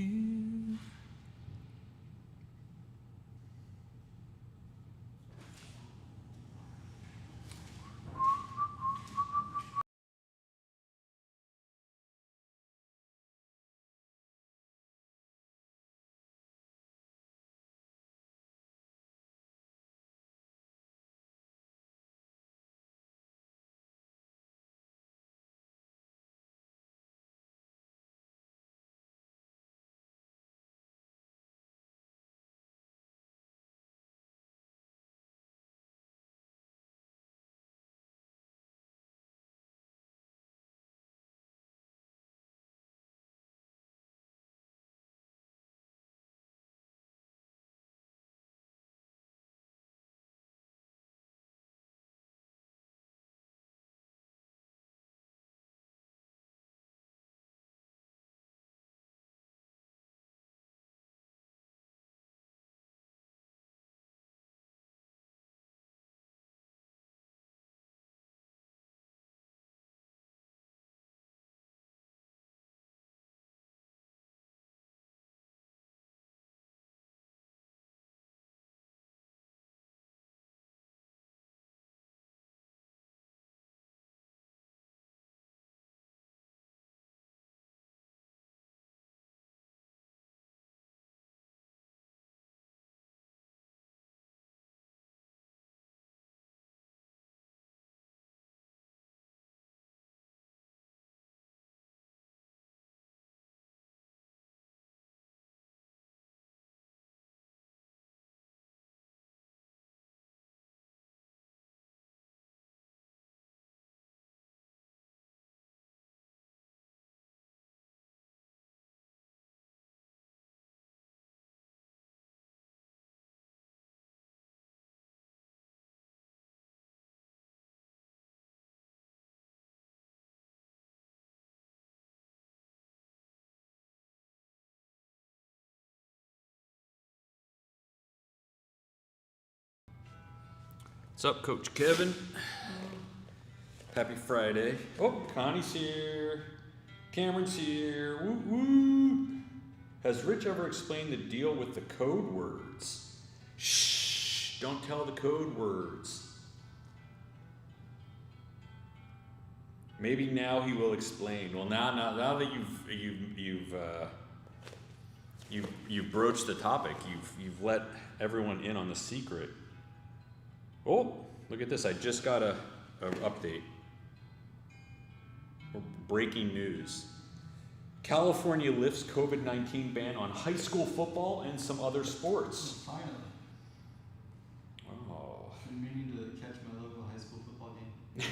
you. What's up, Coach Kevin? Happy Friday. Oh, Connie's here. Cameron's here. Woo woo. Has Rich ever explained the deal with the code words? Shh, don't tell the code words. Maybe now he will explain. Well, now that you've broached the topic, you've let everyone in on the secret. Oh, look at this! I just got a update. Breaking news: California lifts COVID-19 ban on high school football and some other sports. Finally. Oh. I've been meaning to catch my local high school football game.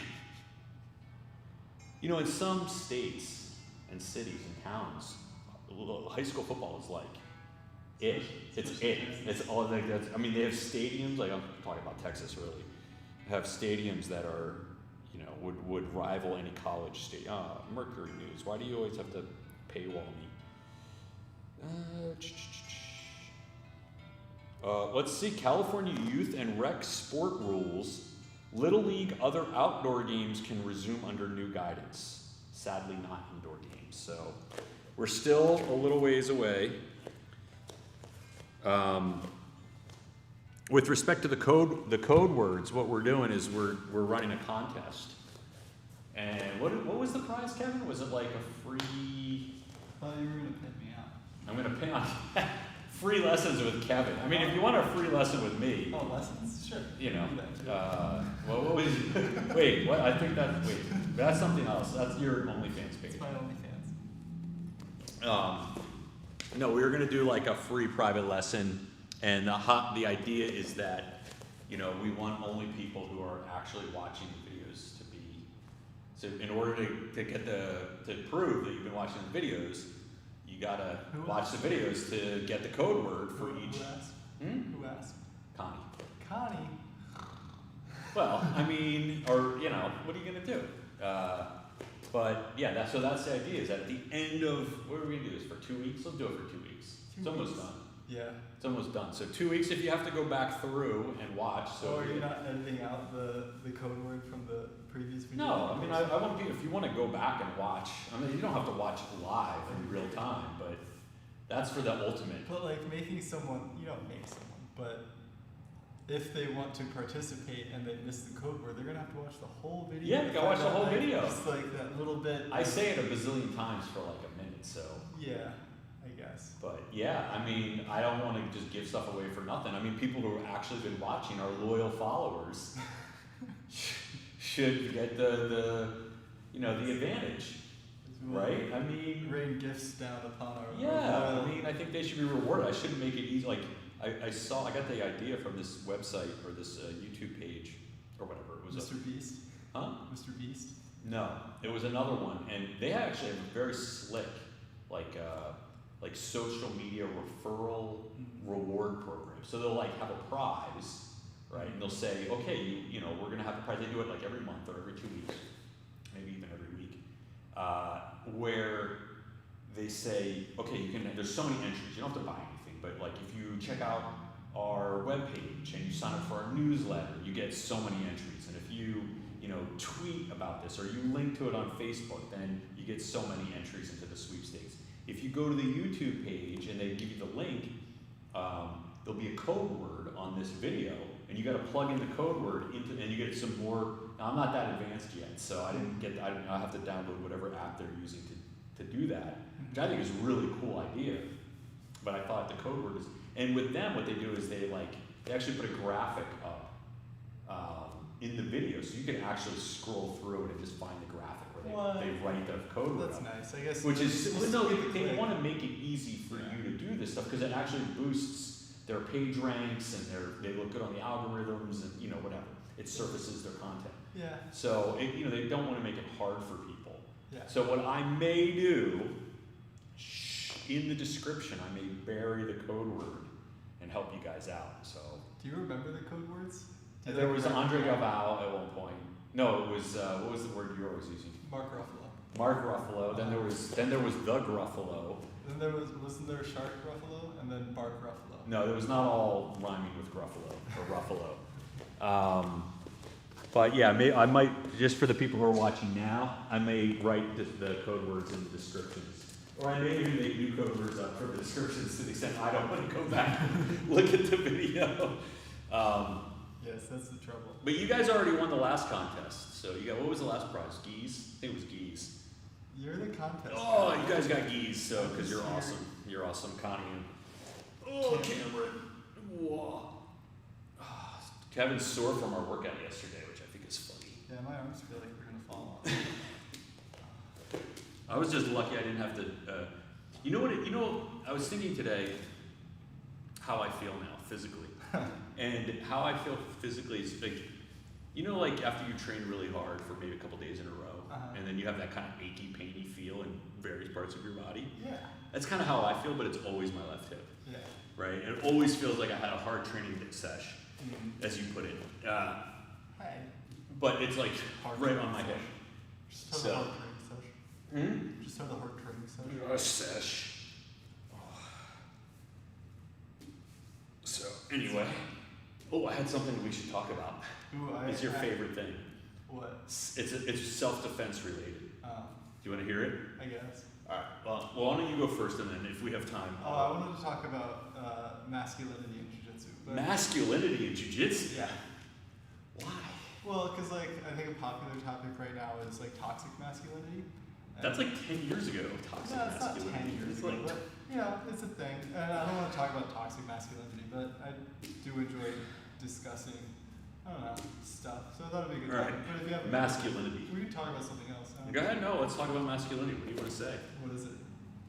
You know, in some states and cities and towns, high school football is like it. It's it. It's all like that's. I mean, they have stadiums. Like I'm talking about Texas, really. Have stadiums that are, you know, would rival any college stadium. Mercury News. Why do you always have to paywall me? Let's see. California youth and rec sport rules. Little League, other outdoor games can resume under new guidance. Sadly, not indoor games. So we're still a little ways away. With respect to the code words, what we're doing is we're running a contest. And what was the prize, Kevin? Was it like a free? I thought you were gonna pin me out. I'm gonna pin on free lessons with Kevin. I mean, if you want a free lesson with me. Oh, lessons, sure. You know. Well, what was? Wait, what? I think that's something else. That's your OnlyFans page. It's my OnlyFans. No, we were gonna do like a free private lesson, and the idea is that, you know, we want only people who are actually watching the videos to be. So in order to get to prove that you've been watching the videos, you gotta watch the videos to get the code word for each. Who asked? Who asked? Connie. Connie. Well, I mean, or you know, what are you gonna do? But yeah, that's the idea. Is that at the end of what are we gonna do this for 2 weeks? Let's do it for 2 weeks. It's almost done. Yeah. It's almost done. So 2 weeks if you have to go back through and watch. So are you not editing out the code word from the previous video? No, I mean I want people, if you want to go back and watch. I mean, you don't have to watch live in real time, but That's for the ultimate. But like making someone, you don't make someone, but if they want to participate and they miss the code word, they're gonna have to watch the whole video. Yeah, you gotta watch the whole video. Just like that little bit. I say it a bazillion times for like a minute, so. Yeah, I guess. But yeah, I mean, I don't want to just give stuff away for nothing. I mean, people who have actually been watching, our loyal followers, should get the advantage, right? I mean, rain gifts down upon our. Yeah, I mean, I think they should be rewarded. I shouldn't make it easy. Like I got the idea from this website or this YouTube page or whatever it was. Mr. Beast. Huh? Mr. Beast. No, it was another one, and they actually have a very slick, like social media referral reward program. So they'll like have a prize, right? And they'll say, okay, we're gonna have a prize. They do it like every month or every 2 weeks, maybe even every week, where they say, okay, there's so many entries. You don't have to buy anything, but like if you check out our webpage and you sign up for our newsletter, you get so many entries. And if you tweet about this or you link to it on Facebook, then you get so many entries into the sweepstakes. If you go to the YouTube page and they give you the link, there'll be a code word on this video, and you got to plug in the code word and you get some more. Now, I'm not that advanced yet, so I have to download whatever app they're using to do that, which I think is a really cool idea. But I thought the code word is, and with them, what they do is they actually put a graphic up in the video, so you can actually scroll through it and just find the graphic where they write the code word. That's nice, I guess. Which is, they want to make it easy for you to do this stuff because it actually boosts their page ranks and they look good on the algorithms and whatever. It surfaces their content. Yeah. So they don't want to make it hard for people. Yeah. So what I may do, in the description, I may bury the code word and help you guys out. So. Do you remember the code words? There was Andre Galvao at one point. No, it was what was the word you're always using? Mark Ruffalo. Mark Ruffalo. Then there was the Gruffalo. Then wasn't there Shark Ruffalo and then Bark Ruffalo? No, it was not all rhyming with Gruffalo or Ruffalo. But yeah, I might, just for the people who are watching now, I may write the code words in the descriptions. Or I may even make new code words up for the descriptions to the extent I don't want to go back and look at the video. Yes, that's the trouble. But you guys already won the last contest. So what was the last prize? Geese? I think it was geese. You're the contest. Oh, you guys got geese, so because you're awesome. You're awesome, Connie. Oh, Cameron. Whoa. Kevin's sore from our workout yesterday, which I think is funny. Yeah, my arms feel like we're gonna fall off. I was just lucky I didn't have to. I was thinking today how I feel now physically, and how I feel physically is like after you train really hard for maybe a couple days in a row, and then you have that kind of achy, painy feel in various parts of your body. Yeah. That's kind of how I feel, but it's always my left hip. Yeah. Right. And it always feels like I had a hard training sesh, as you put it. But it's like right on my hip. Just have the hard training sesh. Just have the hard training sesh. Sesh. So anyway, I had something we should talk about. It's your favorite thing. What? It's self-defense related. Do you want to hear it? I guess. All right. Well, why don't you go first, and then if we have time. I wanted to talk about masculinity in jiu-jitsu. Masculinity in jiu-jitsu? Yeah. Why? Well, because I think a popular topic right now is toxic masculinity. That's 10 years ago. Toxic masculinity. It's not 10 years ago, but it's a thing. And I don't want to talk about toxic masculinity, but I do enjoy discussing, stuff. So I thought it'd be a good right. topic. But if you have masculinity. We can talk about something else. Go ahead. No, let's talk about masculinity. What do you want to say? What is it?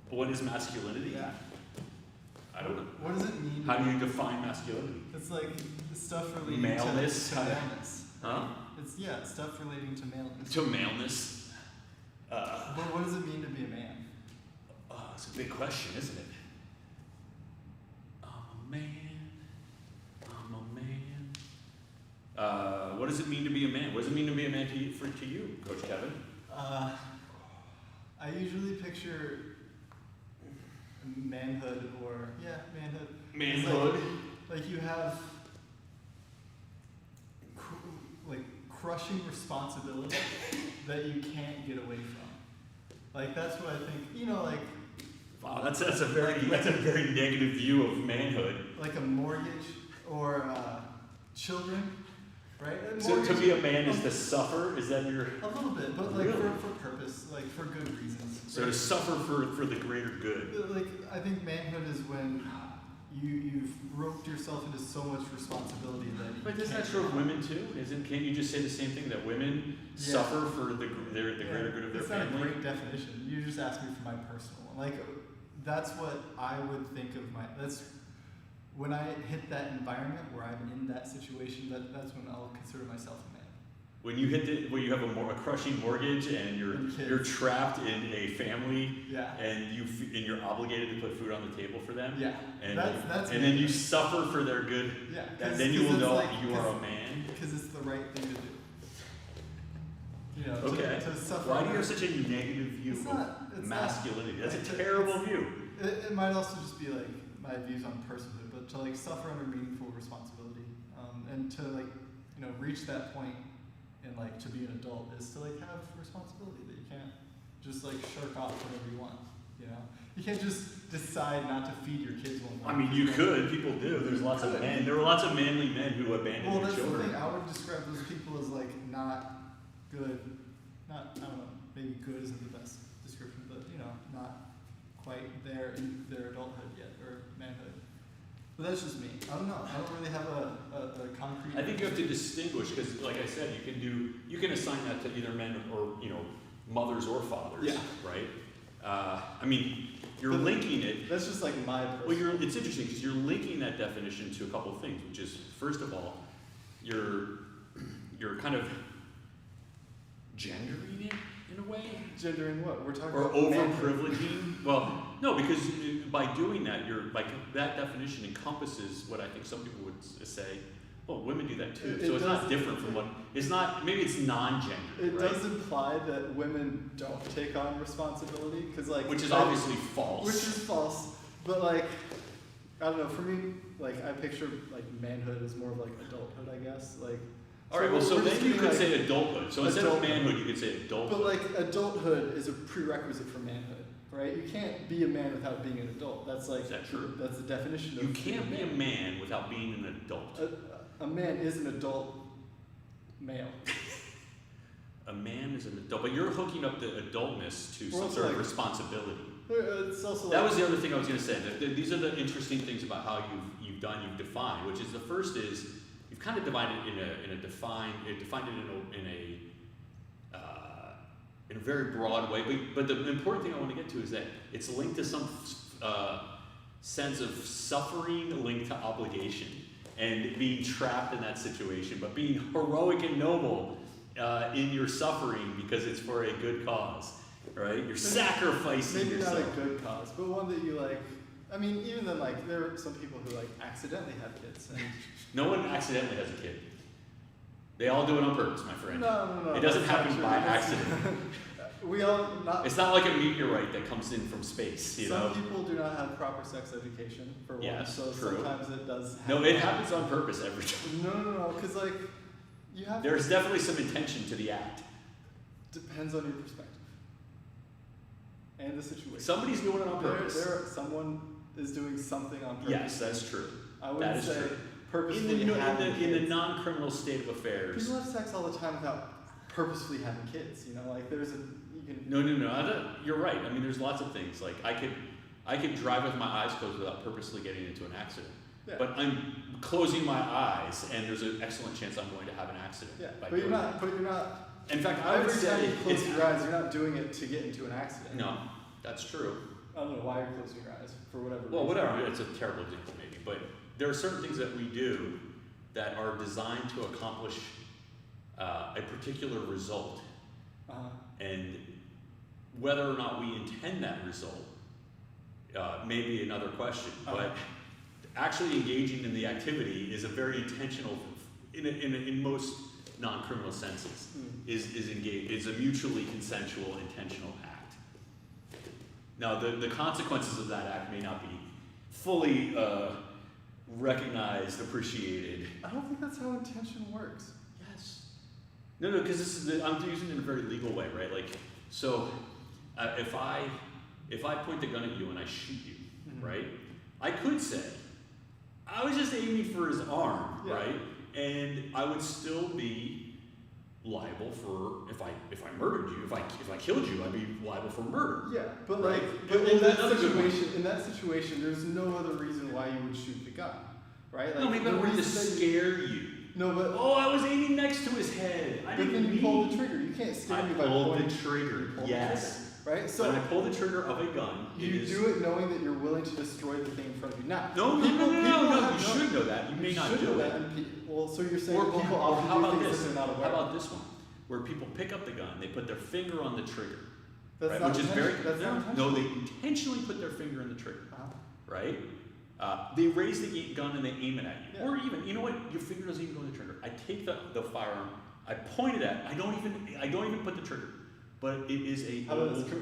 What is masculinity? Yeah. I don't know. What does it mean? How do you define masculinity? It's stuff relating maleness. to maleness. Huh? It's stuff relating to maleness. To maleness. But what does it mean to be a man? It's a big question, isn't it? I'm a man. What does it mean to be a man? What does it mean to be a man to you, Coach Kevin? I usually picture manhood manhood. Manhood. Like you have crushing responsibility that you can't get away from. That's what I think. Wow, that's a very negative view of manhood. Like a mortgage or children, right? So to be a man is to suffer? Is that your... A little bit, but like Really? for purpose, like for good reasons. So to suffer for the greater good. Like, I think manhood is when you've roped yourself into so much responsibility that you But isn't that can't- true of women too? Can't you just say the same thing, that women suffer for the greater good of their It's family? not a great definition. You just asked me for my personal one. Like, that's what I would think of that's when I hit that environment where I'm in that situation, that's when I'll consider myself a man. When you hit when you have a crushing mortgage and you're trapped in a family, Yeah. and you're obligated to put food on the table for them, Yeah. and That's and then you suffer for their good, Yeah. and then you will know you are a man. Because it's the right thing to do. You know, Okay. to suffer. Why do you have such a negative view It's of not- it's masculinity? not. That's a Like, terrible view. It might also just be like my views on personhood, but to like suffer under meaningful responsibility, and to like, you know, reach that point and like to be an adult is to like have responsibility that you can't just like shirk off whenever you want. You know, you can't just decide not to feed your kids one I morning. mean, you could. People do. There's lots of men. There were lots of manly men who abandoned Well, their that's the children. thing. I would describe those people as like not good. Not, I don't know. Maybe good isn't the best description, but you know, not quite there in their adulthood yet or manhood. But that's just me. I don't know. I don't really have a concrete. I think you have to distinguish, because, like I said, you can assign that to either men or mothers or fathers. Yeah. Right. I mean, you're But linking it. That's just like my personal. Well, it's interesting because you're linking that definition to a couple of things, which is, first of all, you're kind of gendering it in a way, Gendering what? We're talking or about over manhood. privileging. Well, no, because by doing that, that definition encompasses what I think some people would say. Well, women do that too, so it's not different from what. It's not. Maybe it's non-gendered. It right? does imply that women don't take on responsibility, because like. Which is obviously false. Which is false, but like, I don't know. For me, like I picture like manhood as more of like adulthood, I guess. Like. All right. Well, so we're then just you getting, could like, say adulthood. So instead of adulthood. manhood, you could say adulthood. But like adulthood is a prerequisite for manhood, right? You can't be a man without being an adult. That's like. Is that true? That's the definition of. You can't be a man without being an adult. A man is an adult male. A man is an adult, but you're hooking up the adultness to Well, some it's sort of like- responsibility. It's also That like. was the other thing I was going to say. These are the interesting things about how you've defined. Which is, the first is you've kind of divided it defined it in a very broad way. But the important thing I want to get to is that it's linked to some sense of suffering linked to obligation and being trapped in that situation, but being heroic and noble in your suffering because it's for a good cause, right? You're sacrificing Maybe yourself. not a good cause, but one that you like. I mean, even then, like there are some people who like accidentally have kids. And No one accidentally has a kid. They all do it on purpose, my friend. no. It doesn't that's not happen true. by That's- accident. We all not. It's not like a meteorite that comes in from space, you know? Some people do not have proper sex education for one, Yes, so true. sometimes it does. Happen. No, it happens on purpose every time. No, because like you have. There's definitely some intention to the act. Depends on your perspective and the situation. Somebody's doing it on purpose. Someone is doing something on purpose. Yes, that's true. I wouldn't that is say true. purposefully In the having kids. non-criminal state of affairs. People have sex all the time without purposefully having kids. You know, like there's you can. No. You're right. I mean, there's lots of things. Like I could drive with my eyes closed without purposely getting into an accident. Yeah. But I'm closing my eyes, and there's an excellent chance I'm going to have an accident. Yeah, by but you're doing not. But you're not. that. In fact, I would Every time say you close it's your eyes, you're not doing it to get into an accident. no. That's true. I don't know why you're closing your eyes for whatever. Well, reason. whatever. It's a terrible example, maybe, but there are certain things that we do that are designed to accomplish a particular result, Uh-huh. and whether or not we intend that result may be another question. But actually engaging in the activity is a very intentional, in most non-criminal senses, is a mutually consensual, intentional act. Now, the consequences of that act may not be fully recognized, appreciated. I don't think that's how intention works. Yes. No, because I'm using it in a very legal way, right? Like, so if if I point the gun at you and I shoot you, right? I could say, I was just aiming for his arm, right? And I would still be liable for, if I murdered you, if I killed you, I'd be liable for murder. Yeah, but right? but in that situation, there's no other reason why you would shoot the gun, right? Like, no, maybe I wanted to scare you. No, but I was aiming next to his head. But then you pull the trigger. You can't scare me by pulling the trigger. Yes. Right? So when I pull the trigger of a gun, you do it knowing that you're willing to destroy the thing in front of you. Now, no. You should know that. You may not do it. Well, so you're saying or people often how about do things this? that they're not aware. How about this one, where people pick up the gun, they put their finger on the trigger, that's right? Not Which is very no. They intentionally put their finger in the trigger, right? They raise the gun and they aim it at you, or even you know what? Your finger doesn't even go in the trigger. I take the firearm, I point it at. I don't even put the trigger. But it is a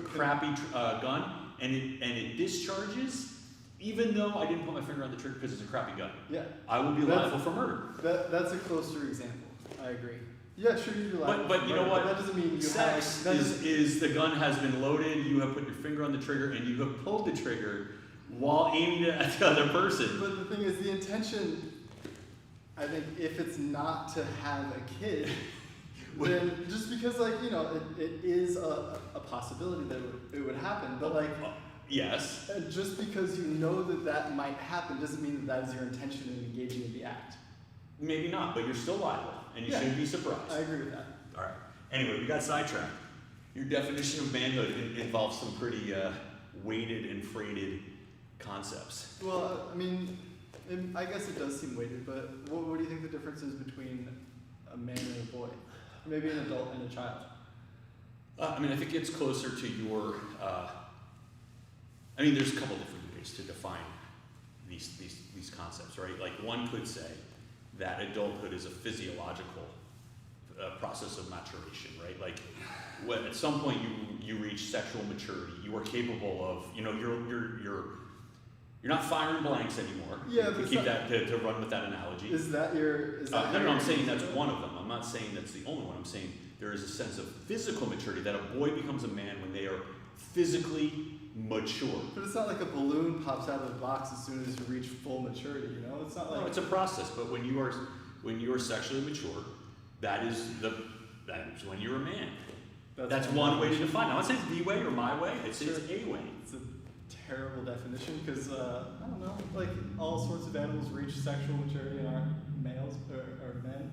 crappy gun, and it discharges, even though I didn't put my finger on the trigger because it's a crappy gun. Yeah. I will be liable for murder. That's a closer example. I agree. Yeah, sure, you'd be liable. But you know what? That doesn't mean you sex is the gun has been loaded. You have put your finger on the trigger, and you have pulled the trigger while aiming it at the other person. But the thing is, the intention, I think, if it's not to have a kid. Then just because, like, you know, it is a possibility that it would happen, but like, yes. Just because you know that might happen doesn't mean that is your intention in engaging in the act. Maybe not, but you're still liable, and you shouldn't be surprised. I agree with that. All right. Anyway, we got sidetracked. Your definition of manhood involves some pretty weighted and freighted concepts. Well, I mean, I guess it does seem weighted, but what do you think the difference is between a man and a boy? Maybe an adult and a child. I mean, I think it's closer to your. I mean, there's a couple different ways to define these concepts, right? Like one could say that adulthood is a physiological process of maturation, right? Like when at some point you reach sexual maturity, you are capable of, you know, you're not firing blanks anymore. Yeah, to keep that to run with that analogy. Is that your? No, I'm saying that's one of them. I'm not saying that's the only one. I'm saying there is a sense of physical maturity that a boy becomes a man when they are physically mature. But it's not like a balloon pops out of the box as soon as you reach full maturity. You know, it's not like. No, it's a process. But when you are sexually mature, that is when you're a man. That's one way to define it. I'm not saying it's the way or my way. It's a way. It's a terrible definition because I don't know, like all sorts of animals reach sexual maturity and aren't males or men.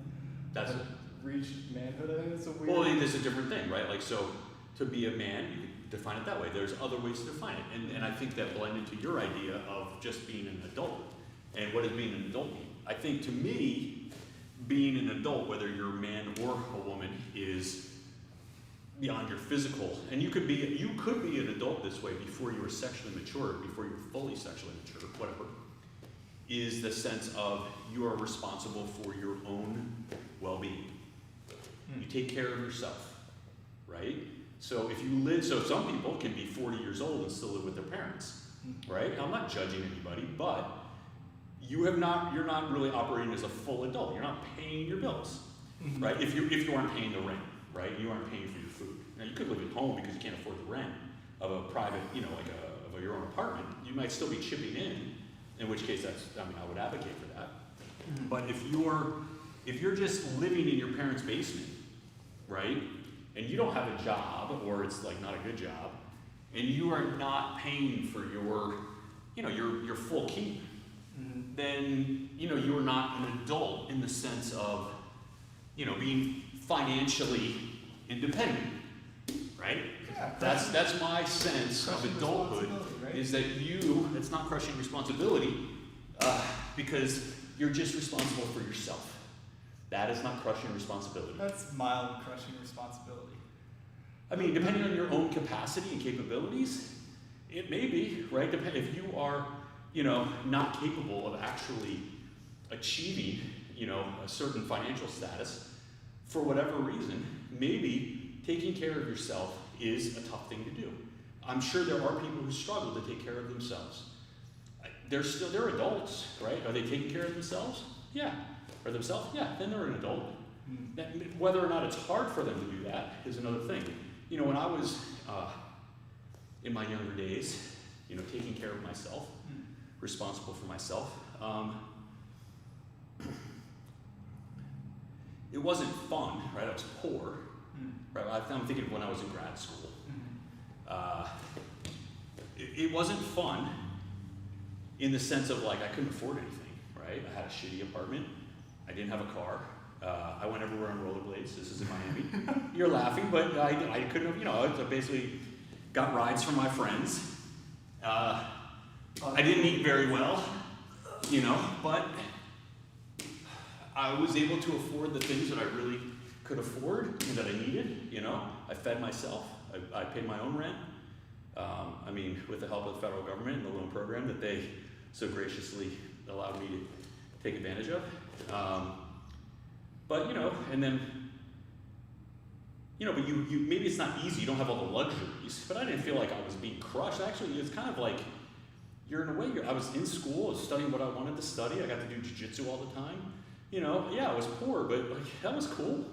That's reach manhood. I think it's a weird. Well, I think that's a different thing, right? Like, so to be a man, you can define it that way. There's other ways to define it, and I think that blended to your idea of just being an adult. And what does being an adult mean? I think to me, being an adult, whether you're a man or a woman, is beyond your physical. And you could be an adult this way before you were sexually mature, before you were fully sexually mature, whatever. Is the sense of you are responsible for your own well-being. You take care of yourself, right? So if you live, so some people can be 40 years old and still live with their parents, right? I'm not judging anybody, but you're not really operating as a full adult. You're not paying your bills, right? If you aren't paying the rent, right? You aren't paying for your food. Now you could live at home because you can't afford the rent of a private, you know, like of your own apartment. You might still be chipping in which case I would advocate for that. But if you're just living in your parents' basement, right? And you don't have a job, or it's like not a good job, and you are not paying for your full keep, then you are not an adult in the sense of being financially independent, right? Yeah, that's my sense of adulthood, right? Is that it's not crushing responsibility because you're just responsible for yourself. That is not crushing responsibility. That's mild crushing responsibility. I mean, depending on your own capacity and capabilities, it may be, right? If you are, not capable of actually achieving, a certain financial status, for whatever reason, maybe taking care of yourself is a tough thing to do. I'm sure there are people who struggle to take care of themselves. They're adults, right? Are they taking care of themselves? Yeah. Or themselves? Yeah, then they're an adult. Whether or not it's hard for them to do that is another thing. When I was in my younger days, you know, taking care of myself, responsible for myself. It wasn't fun, right? I was poor, right? I'm thinking of when I was in grad school. It wasn't fun in the sense of like I couldn't afford anything, right? I had a shitty apartment. I didn't have a car. I went everywhere on rollerblades. This is in Miami. You're laughing, but I couldn't have, you know, I basically got rides from my friends. I didn't eat very well, you know, but I was able to afford the things that I really could afford and that I needed, you know. I fed myself. I paid my own rent. I mean, with the help of the federal government and the loan program that they so graciously allowed me to take advantage of. But, you know, and then, you know, but you maybe it's not easy, you don't have all the luxuries, but I didn't feel like I was being crushed. Actually, it's kind of like, you're in a way, I was in school, I was studying what I wanted to study, I got to do jiu-jitsu all the time. You know, yeah, I was poor, but like, that was cool,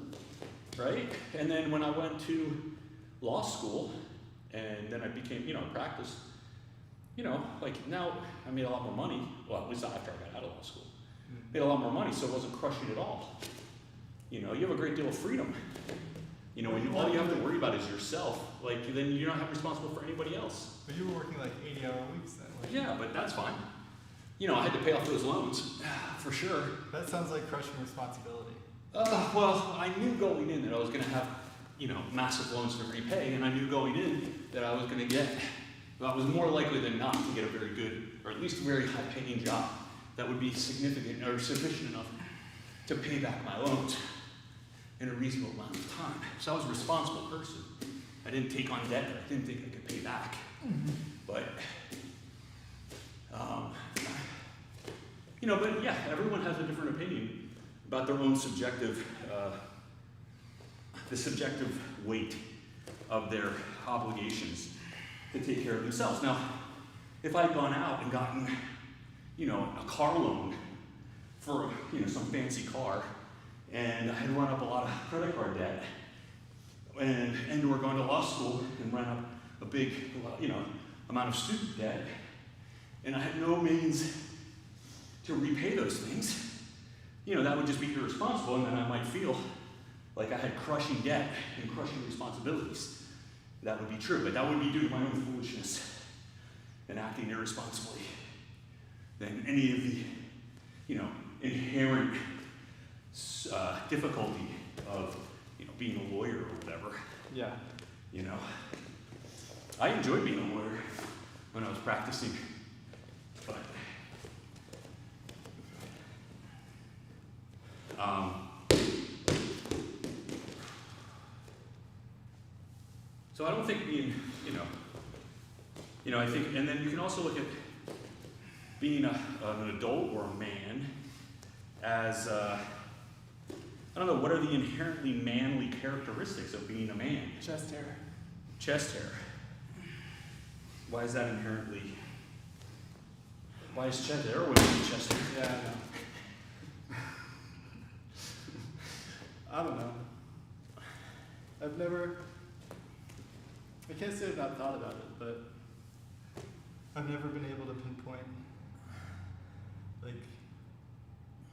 right? And then when I went to law school, and then I became, you know, practiced, you know, like now I made a lot more money, well, at least after I got out of law school. Made a lot more money, so it wasn't crushing at all. You know, you have a great deal of freedom. You know, when all you have to worry about is yourself, like then you're not responsible for anybody else. But you were working like 80-hour weeks then. Like, Yeah, but that's fine. You know, I had to pay off those loans, for sure. that sounds like crushing responsibility. Well, I knew going in that I was going to have, you know, massive loans to repay, and I knew going in that I was going to get, well, I was more likely than not to get a very good, or at least a very high-paying job that would be significant or sufficient enough to pay back my loans in a reasonable amount of time. So I was a responsible person. I didn't take on debt that I didn't think I could pay back. But, you know, but yeah, everyone has a different opinion about their own subjective, the subjective weight of their obligations to take care of themselves. Now, if I had gone out and gotten, you know, a car loan for, you know, some fancy car, and I had run up a lot of credit card debt, and we're going to law school and run up a big, you know, amount of student debt, and I had no means to repay those things, you know, that would just be irresponsible, and then I might feel like I had crushing debt and crushing responsibilities. That would be true, but that would be due to my own foolishness and acting irresponsibly than any of the, you know, inherent difficulty of, you know, being a lawyer or whatever. Yeah. You know, I enjoyed being a lawyer when I was practicing, but so I don't think being, you know, I think, and then you can also look at being an adult or a man as, I don't know, what are the inherently manly characteristics of being a man? Chest hair. Chest hair. Why is that inherently, why is chest hair? What is chest hair? Yeah, I know. I don't know. I've never, I can't say I've not thought about it, but I've never been able to pinpoint, like,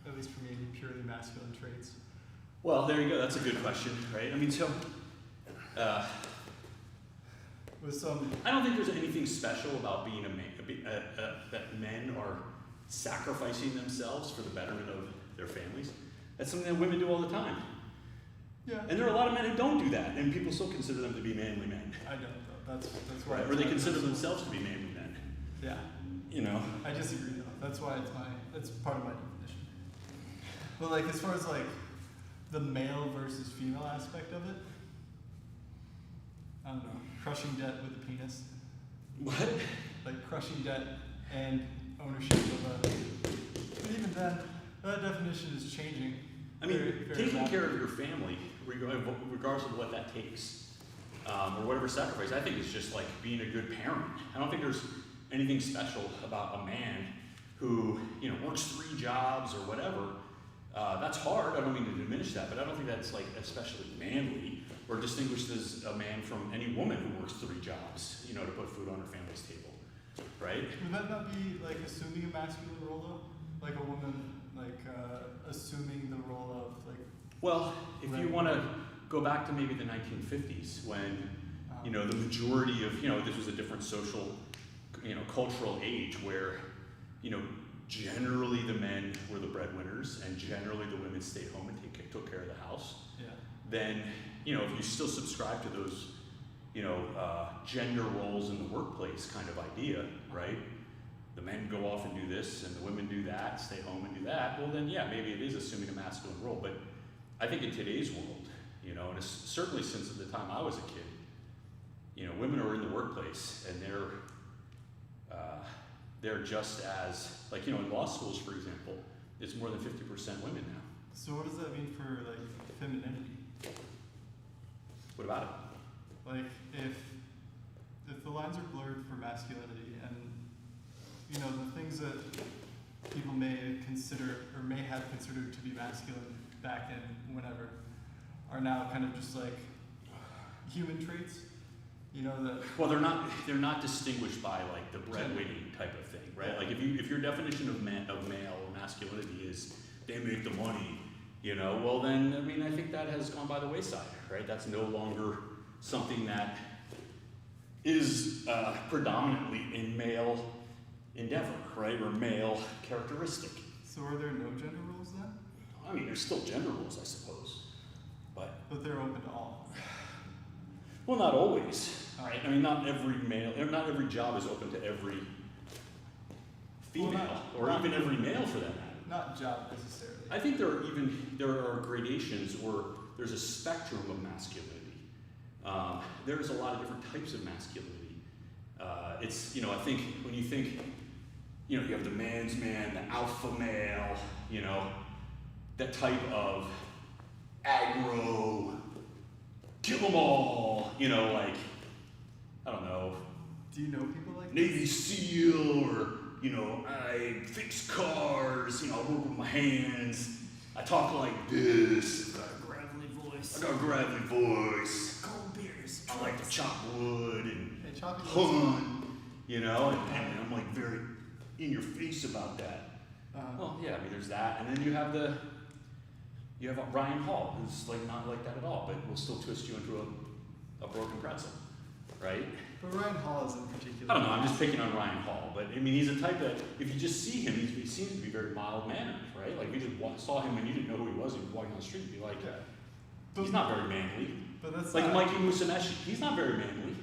at least for me, purely masculine traits. Well, there you go. That's a good question, right? I mean, so, With some, I don't think there's anything special about being a man, that men are sacrificing themselves for the betterment of their families. That's something that women do all the time. yeah. And there are a lot of men who don't do that, and people still consider them to be manly men. I don't though. That's why. Right? Or they consider themselves to be manly men. Yeah. You know? I disagree though. That's why it's part of my definition. But like as far as like the male versus female aspect of it, I don't know. Crushing debt with a penis. What? Like crushing debt and ownership of a. But even then, that definition is changing. I mean, very, very taking rapidly. care of your family, regardless of what that takes, or whatever sacrifice, I think is just like being a good parent. I don't think there's anything special about a man who, you know, works 3 jobs or whatever. That's hard. I don't mean to diminish that, but I don't think that's like especially manly. or distinguished as a man from any woman who works 3 jobs, you know, to put food on her family's table, right? Would that not be like assuming a masculine role though? Like a woman, like assuming the role of like. Well, if you Right. want to go back to maybe the 1950s when, you know, the majority of, you know, this was a different social, you know, cultural age where, you know, generally the men were the breadwinners and generally the women stayed home and took care of the house. Yeah. Then, you know, if you still subscribe to those, you know, gender roles in the workplace kind of idea, right? The men go off and do this and the women do that, stay home and do that, well then, yeah, maybe it is assuming a masculine role. But I think in today's world, you know, and it's certainly since the time I was a kid, you know, women are in the workplace and they're just as, like, you know, in law schools, for example, it's more than 50% women now. So what does that mean for like femininity? What about it? Like if the lines are blurred for masculinity and you know the things that people may consider or may have considered to be masculine back in whenever are now kind of just like human traits, you know, that Well, they're not distinguished by like the breadwinning type of thing, right? Like if your definition of male or masculinity is they make the money, you know, well then, I mean, I think that has gone by the wayside, right? That's no longer something that is predominantly in male endeavor, right? Or male characteristic. so are there no gender roles then? I mean, there's still gender roles, I suppose, but They're open to all. well, not always, right? I mean, not every job is open to every female, or even every male for that matter. Not job necessarily. I think there are gradations, or there's a spectrum of masculinity. There's a lot of different types of masculinity. It's, you know, I think when you think, you know, you have the man's man, the alpha male, you know, that type of aggro, kill 'em all, you know, like, I don't know, Do you know people like Navy SEAL, or, you know, I fix cars, you know, I work with my hands, I talk like this, Got a gravelly voice. I got a gravelly voice, Cold beers. I like to chop wood and Hey, chopping hunt, you know, and I'm like very in your face about that. Well, yeah, I mean, there's that, and then you have Ryan Hall, who's like not like that at all, but will still twist you into a broken pretzel, right? But Ryan Hall is in particular. I don't know, I'm just picking on Ryan Hall, but I mean, he's a type that if you just see him, he seems to be very mild mannered, right? Like if you just saw him and you didn't know who he was walking on the street, you'd be like, Yeah. he's not very manly. But that's Like not, Mikey Musumeci, he's not very manly,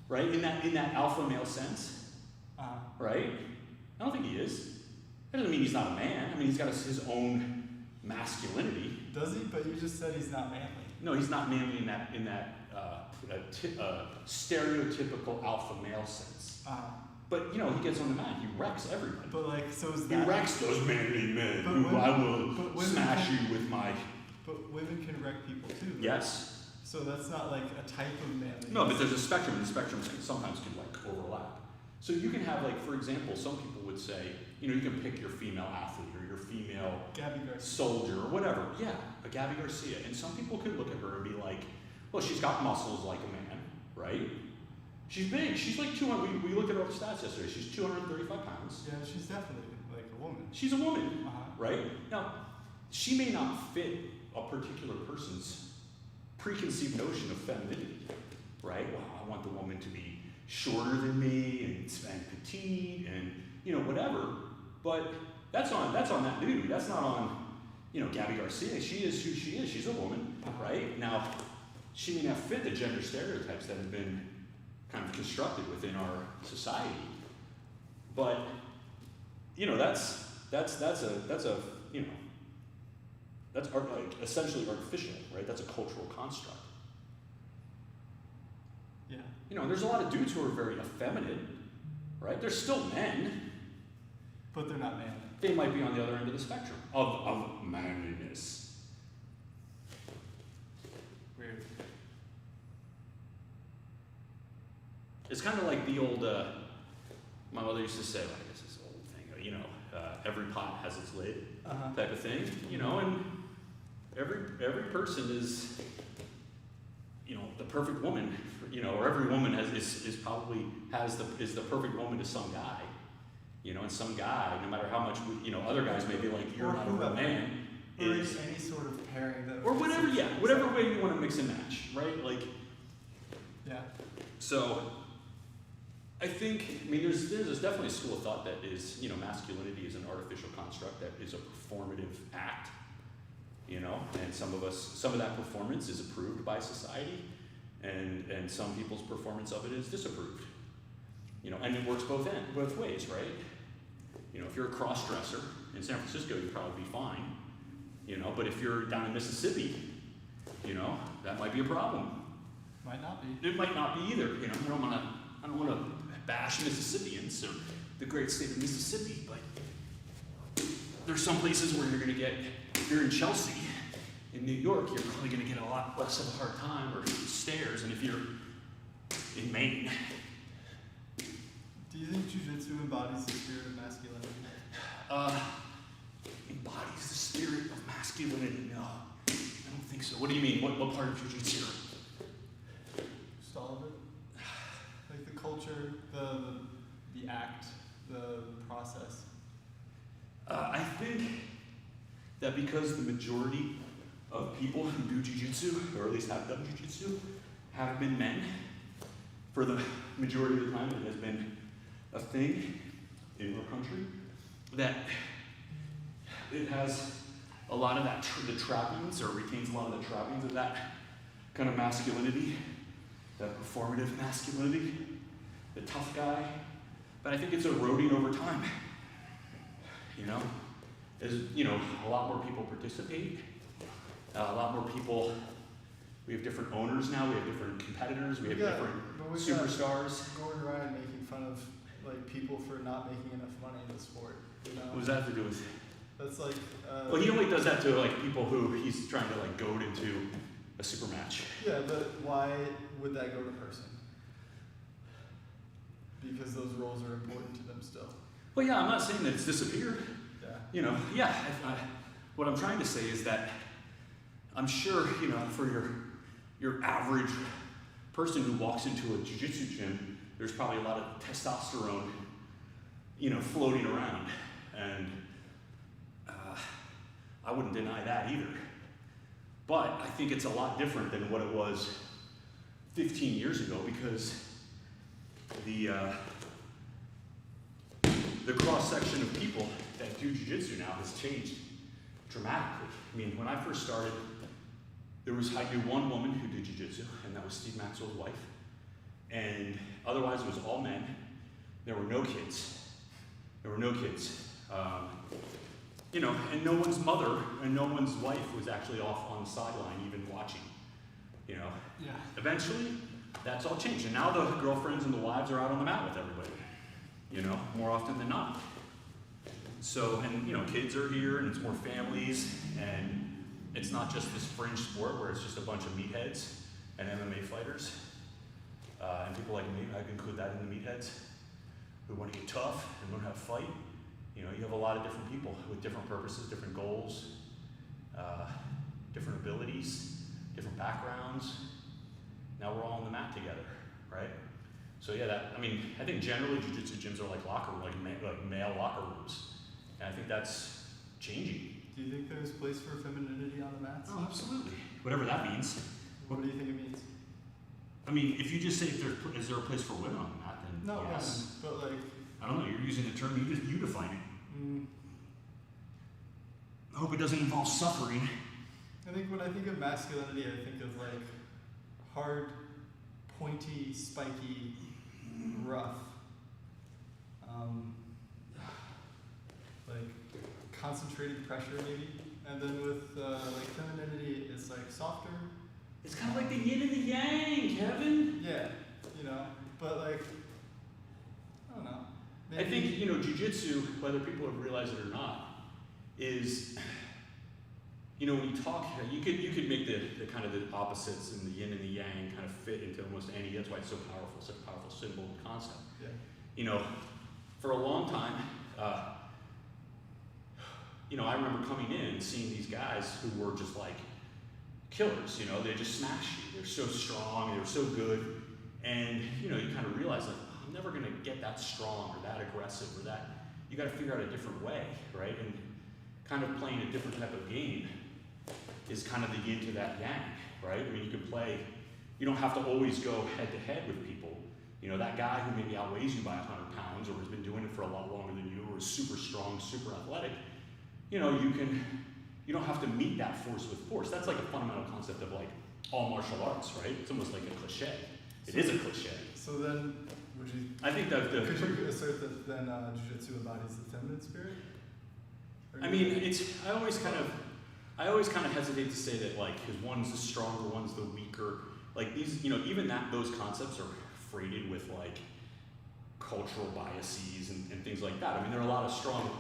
right? In that alpha male sense, right? I don't think he is. That doesn't mean he's not a man. I mean, he's got his own masculinity. does he? But you just said he's not manly. No, he's not manly in that stereotypical alpha male sense. But you know, he gets on the mat. He wrecks everybody. But like, so is He that? wrecks those manly men But who women- I but will women smash can- you with my. But women can wreck people too. right? Yes. So that's not like a type of manliness. No, but there's a spectrum, and the spectrum sometimes can like overlap. So you can have like, for example, some people would say, you know, you can pick your female athlete or your female Gabby Garcia. soldier or whatever. Yeah, a Gabby Garcia. And some people could look at her and be like, well, she's got muscles like a man, right? She's big. She's like 200. We looked at her stats yesterday. She's 235 pounds. Yeah, she's definitely like a woman. She's a woman, Uh-huh. right? Now, she may not fit a particular person's preconceived notion of femininity, right? Well, I want the woman to be shorter than me and petite and, you know, whatever. But that's on that dude. That's not on, you know, Gabby Garcia. She is who she is. She's a woman, right? Now, she may not fit the gender stereotypes that have been kind of constructed within our society. But, you know, that's a you know, that's like essentially artificial, right? That's a cultural construct. Yeah. You know, there's a lot of dudes who are very effeminate, right? They're still men. But they're not manly. They might be on the other end of the spectrum of manliness. Weird. It's kind of like the old, my mother used to say, well, I guess this old thing, you know, every pot has its lid type of thing, you know, and every person is the perfect woman, or every woman is probably is the perfect woman to some guy, and some guy, no matter how much, other guys may be like, you're not a real man, or any sort of pairing that, or whatever, whatever way you want to mix and match, right? Like, yeah. So, I think, there's definitely a school of thought that is, masculinity is an artificial construct that is a performative act, and some of that performance is approved by society, and some people's performance of it is disapproved, and it works both ways, right? If you're a cross-dresser in San Francisco, you'd probably be fine, but if you're down in Mississippi, that might be a problem. Might not be. It might not be either, I don't want to bash Mississippians or the great state of Mississippi, but there's some places where you're going to get, if you're in Chelsea, in New York, you're probably going to get a lot less of a hard time or stares than if you're in Maine. Do you think jiu-jitsu embodies the spirit of masculinity? Embodies the spirit of masculinity? No, I don't think so. What do you mean? What part of jiu-jitsu? Just all of it? Like the culture, the act, the process? I think that because the majority of people who do jiu-jitsu, or at least have done jiu-jitsu, have been men, for the majority of the time it has been a thing in our country, that it has a lot of that, the trappings, or retains a lot of the trappings of that kind of masculinity, that performative masculinity, the tough guy. But I think it's eroding over time. As a lot more people participate, a lot more people. We have different owners now. We have different competitors. We have different superstars. Gordon Ryan making fun of people for not making enough money in the sport. What does that have to do with? That's like. Well, he only does that to people who he's trying to goad into a super match. Yeah, but why would that go to person? Because those roles are important to them still. Well, yeah, I'm not saying that it's disappeared. Yeah. What I'm trying to say is that I'm sure, for your average person who walks into a jiu-jitsu gym, there's probably a lot of testosterone, floating around. And I wouldn't deny that either. But I think it's a lot different than what it was 15 years ago, because the cross-section of people that do jiu-jitsu now has changed dramatically. When I first started, I knew one woman who did jiu-jitsu, and that was Steve Maxwell's wife. And otherwise, it was all men. There were no kids. And no one's mother and no one's wife was actually off on the sideline even watching. Yeah. Eventually, that's all changed. And now the girlfriends and the wives are out on the mat with everybody. More often than not. So, and kids are here, and it's more families, and it's not just this fringe sport where it's just a bunch of meatheads and MMA fighters. And people like me, I include that in the meatheads, who want to get tough and learn how to fight. You have a lot of different people with different purposes, different goals, different abilities, different backgrounds. Now we're all on the mat together, right? So yeah, I think generally jiu-jitsu gyms are like male locker rooms. And I think that's changing. Do you think there's place for femininity on the mats? Oh, absolutely. Whatever that means. What do you think it means? If you just say is there a place for women on the mat, then No, yes. But I don't know, you're using the term, you define it. I hope it doesn't involve suffering. I think when I think of masculinity, I think of hard, pointy, spiky, rough. Concentrated pressure maybe. And then with femininity, it's softer. It's kind of like the yin and the yang, Kevin. Yeah, but I don't know. I think, jiu-jitsu, whether people have realized it or not, is, when you talk, you could make the kind of the opposites and the yin and the yang kind of fit into almost any, that's why it's so powerful, such a powerful symbol and concept. Yeah. For a long time, I remember coming in and seeing these guys who were just killers, you know, they just smash you. They're so strong, they're so good, and you know, you kind of realize like, oh, I'm never gonna get that strong or that aggressive or that. You got to figure out a different way, right? And kind of playing a different type of game is kind of the yin to that yang, right? I mean, you can play. You don't have to always go head to head with people. You know, that guy who maybe outweighs you by 100 pounds or has been doing it for a lot longer than you or is super strong, super athletic, you know, you don't have to meet that force with force. That's like a fundamental concept of like all martial arts, right? It's almost like a cliche. It is a cliche. So then, would you? I think that could you assert that then jiu-jitsu embodies the feminine spirit? I mean, I always kind of hesitate to say that like, because one's the stronger, one's the weaker. Like these, you know, even those concepts are freighted with like cultural biases and things like that. I mean, there are a lot of strong,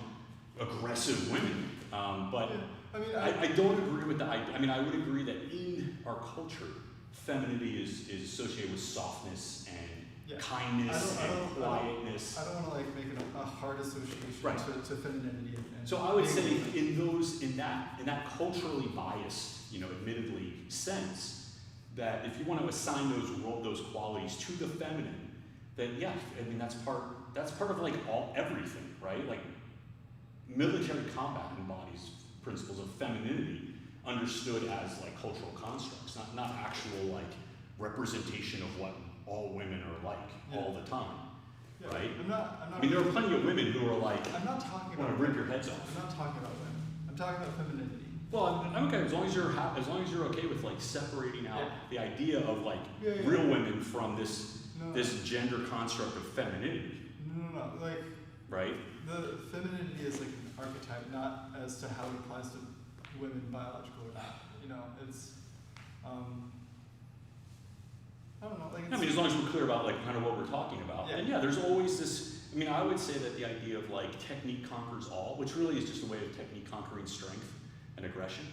aggressive women, but yeah. I mean, I don't agree with the idea. I mean, I would agree that in our culture, femininity is associated with softness and kindness and quietness. I don't want to like make a hard association right. to femininity. And so I would say in that culturally biased, you know, admittedly sense, that if you want to assign those qualities to the feminine, then yeah, I mean that's part of like everything, right? Like military combat embodies principles of femininity understood as like cultural constructs, not actual like representation of what all women are like all the time, right? I'm not. I mean, there are plenty of women who are like, I'm not talking want about to rip your heads off. I'm not talking about women. I'm talking about femininity. Well, I'm okay as long as you're okay with like separating out the idea of like real women from this gender construct of femininity. No. Like right. The femininity is like an archetype, not as to how it applies to women, biological or not. You know, it's I don't know. Like I mean, as long as we're clear about like kind of what we're talking about, and there's always this. I mean, I would say that the idea of like technique conquers all, which really is just a way of technique conquering strength and aggression.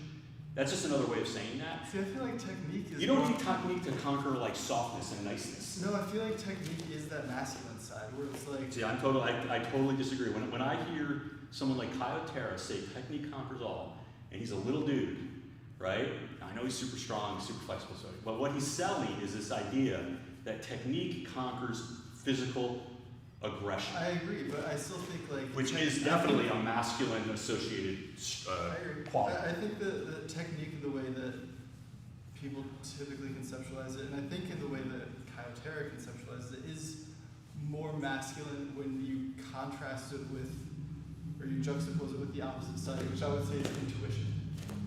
That's just another way of saying that. See, I feel like technique is. You don't need technique to conquer like softness and niceness. No, I feel like technique is that masculine side where it's like. See, I totally disagree. When I hear someone like Kyle Terra say technique conquers all, and he's a little dude, right? I know he's super strong, super flexible, but what he's selling is this idea that technique conquers physical aggression. I agree, but I still think like which is definitely a masculine associated quality. I think the technique and the way that people typically conceptualize it, and I think in the way that Kyle Terra conceptualizes it, is more masculine when you contrast it with, or you juxtapose it with the opposite side, which I would say is intuition.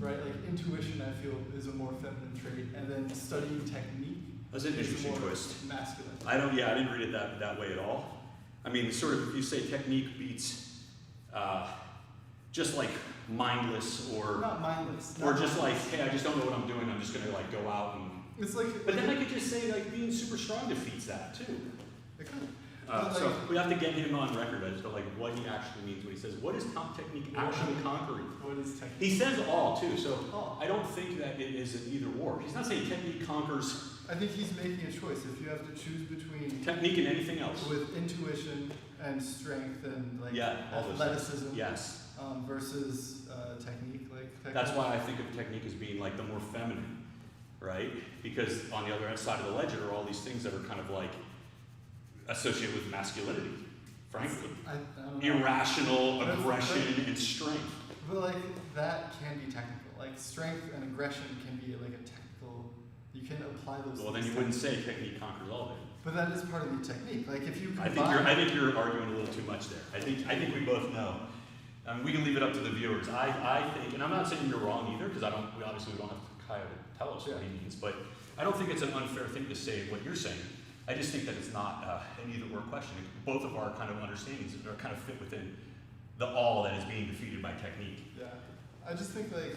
Right? Like intuition, I feel, is a more feminine trait, and then studying technique. That's an is interesting more twist. Masculine. I didn't read it that way at all. I mean, sort of, if you say technique beats, just like mindless or not mindless, or just like, hey, I just don't know what I'm doing. I'm just gonna like go out and. It's like. But then I could just say like being super strong defeats that too. It could. So we have to get him on record as to like what he actually means when he says, what is technique actually conquering? What is technique? He says all too, so I don't think that it is an either or. He's not saying technique conquers. I think he's making a choice. If you have to choose between technique and anything else. With intuition and strength and like athleticism. Yes. Versus technique, That's why I think of technique as being like the more feminine, right? Because on the other side of the ledger are all these things that are kind of like associated with masculinity, frankly. I don't know. Irrational aggression and strength. But like that can be technical. Like strength and aggression can be like a technical. You can apply those. Well, then you wouldn't say technique conquers all. Then. But that is part of the technique. Like if you. I think you're arguing a little too much there. I think we both know. We can leave it up to the viewers. I think, and I'm not saying you're wrong either, because we obviously don't have Kyle to tell us what he means, but I don't think it's an unfair thing to say what you're saying. I just think that it's not an either-or question. Both of our kind of understandings are kind of fit within the all that is being defeated by technique. Yeah, I just think like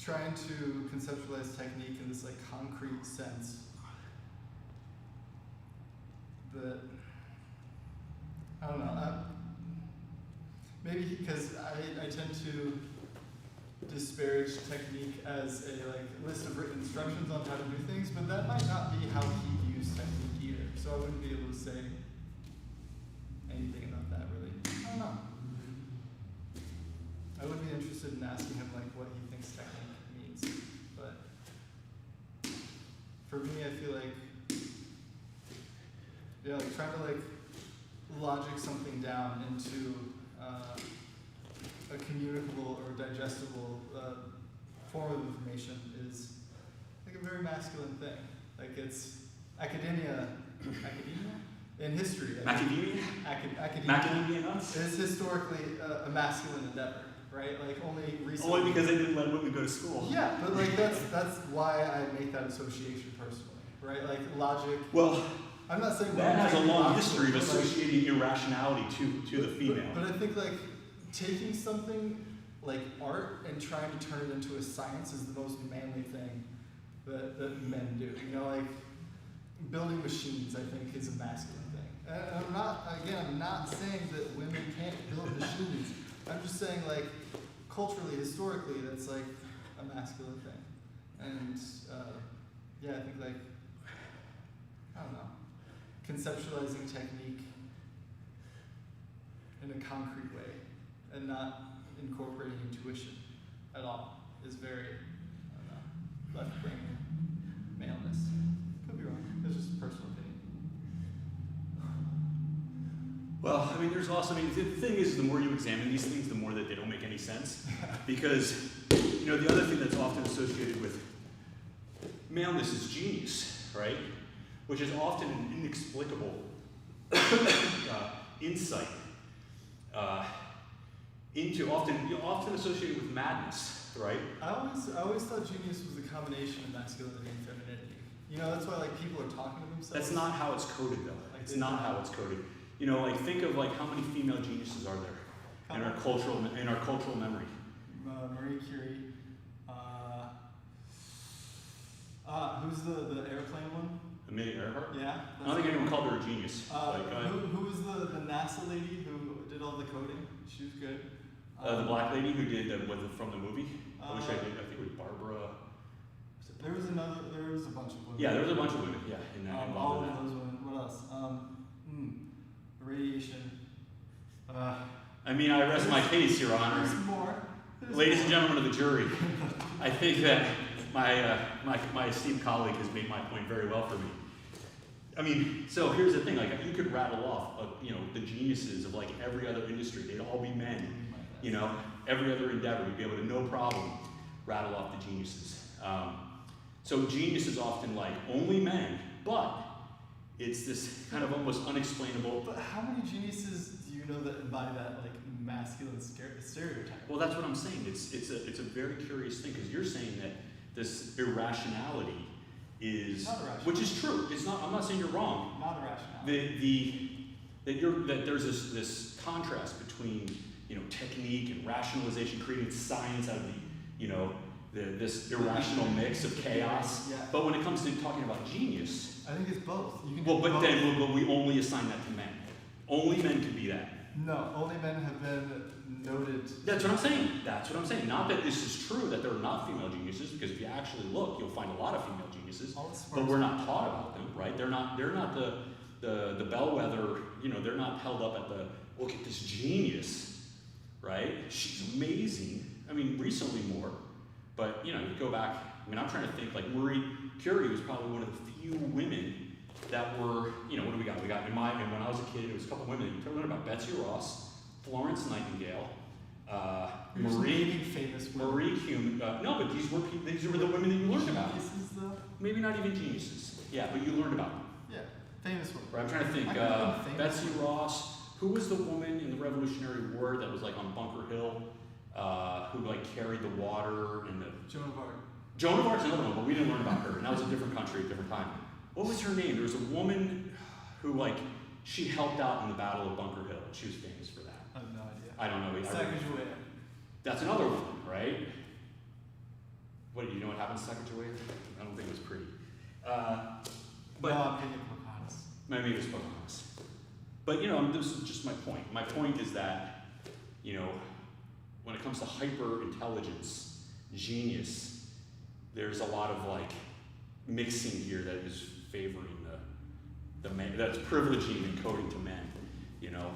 trying to conceptualize technique in this like concrete sense that I don't know. Maybe because I tend to disparage technique as a like list of written instructions on how to do things, but that might not be how he views technique either. So I wouldn't be able to say anything about that really. I don't know. I would be interested in asking him like what he thinks technique means, but yeah, like trying to like logic something down into a communicable or digestible form of information is like a very masculine thing. Like it's academia in history. Macadamia? Academia Macadamia nuts? is historically a masculine endeavor, right? Like only recently. Only because they didn't let women go to school. Yeah, but like that's why I make that association personally, right? Like logic. Well, I'm not saying that has a long logical, history of but, like, associating irrationality to the female. But I think like taking something like art and trying to turn it into a science is the most manly thing that men do. You know, like building machines, I think, is a masculine thing. And I'm not saying that women can't build machines. I'm just saying like culturally, historically, that's like a masculine thing. And yeah, I think like, I don't know, conceptualizing technique in a concrete way and not incorporating intuition at all is very, I don't know, left-brain maleness. Could be wrong. It's just a personal opinion. Well, I mean, there's also, the thing is, the more you examine these things, the more that they don't make any sense. Because, you know, the other thing that's often associated with maleness is genius, right? Which is often an inexplicable insight into often associated with madness, right? I always thought genius was a combination of masculinity and femininity. You know, that's why like people are talking to themselves. That's not how it's coded, though. Like, It's not how it's coded. You know, like think of like how many female geniuses are there in our cultural memory. Marie Curie. Who's the airplane one? Amelia Earhart. Yeah. I don't think anyone called her a genius. Who was the NASA lady who did all the coding? She was good. The black lady who did from the movie. I wish I did. I think it was Barbara. There was a bunch of women. Yeah, there was a bunch of women. Yeah, in that. All of those women. What else? Radiation. I mean, I rest my case, Your Honor. There's more. Ladies and gentlemen of the jury, I think that my esteemed colleague has made my point very well for me. I mean, so here's the thing: like you could rattle off, the geniuses of like every other industry. They'd all be men. You know, every other endeavor, you'd be able to no problem rattle off the geniuses. So genius is often like only men, but it's this kind of almost unexplainable. But how many geniuses do you know that embody that like masculine stereotype? Well, that's what I'm saying. It's a very curious thing because you're saying that this irrationality is, which is true. It's not. I'm not saying you're wrong. Not irrationality. That there's this contrast between technique and rationalization, creating science out of this irrational mix of chaos. Yeah. But when it comes to talking about genius, I think it's both. You can but both. then we only assign that to men. Only men can be that. No, only men have been noted. That's what I'm saying. Not that this is true that there are not female geniuses, because if you actually look, you'll find a lot of female geniuses. But we're not taught about them, right? They're not the bellwether. They're not held up at the look at this genius, right? She's amazing. I mean, recently more, but you go back. I mean, I'm trying to think. Like Marie Curie was probably one of the few women that were, what do we got? We got when I was a kid, it was a couple women. You learn about Betsy Ross, Florence Nightingale, Marie Curie. No, but these were the women that you learned about. Geniuses, though? Maybe not even geniuses. Yeah, but you learned about them. Yeah, famous women. Right, I'm trying to think. Betsy Ross. Who was the woman in the Revolutionary War that was like on Bunker Hill, who like carried the water and the Joan of Arc. Joan of Arc's another one, but we didn't learn about her. And that was a different country, a different time. What was her name? There was a woman who she helped out in the Battle of Bunker Hill. She was famous for that. I have no idea. I don't know. Sacagawea. That's another one, right? What do you know? What happened to Sacagawea? I don't think it was pretty. But no, I'm thinking Pocahontas. Maybe it was Pocahontas. But this is just my point. My point is that when it comes to hyper intelligence, genius, there's a lot of mixing here that is favoring the man, that's privileging and coding to men.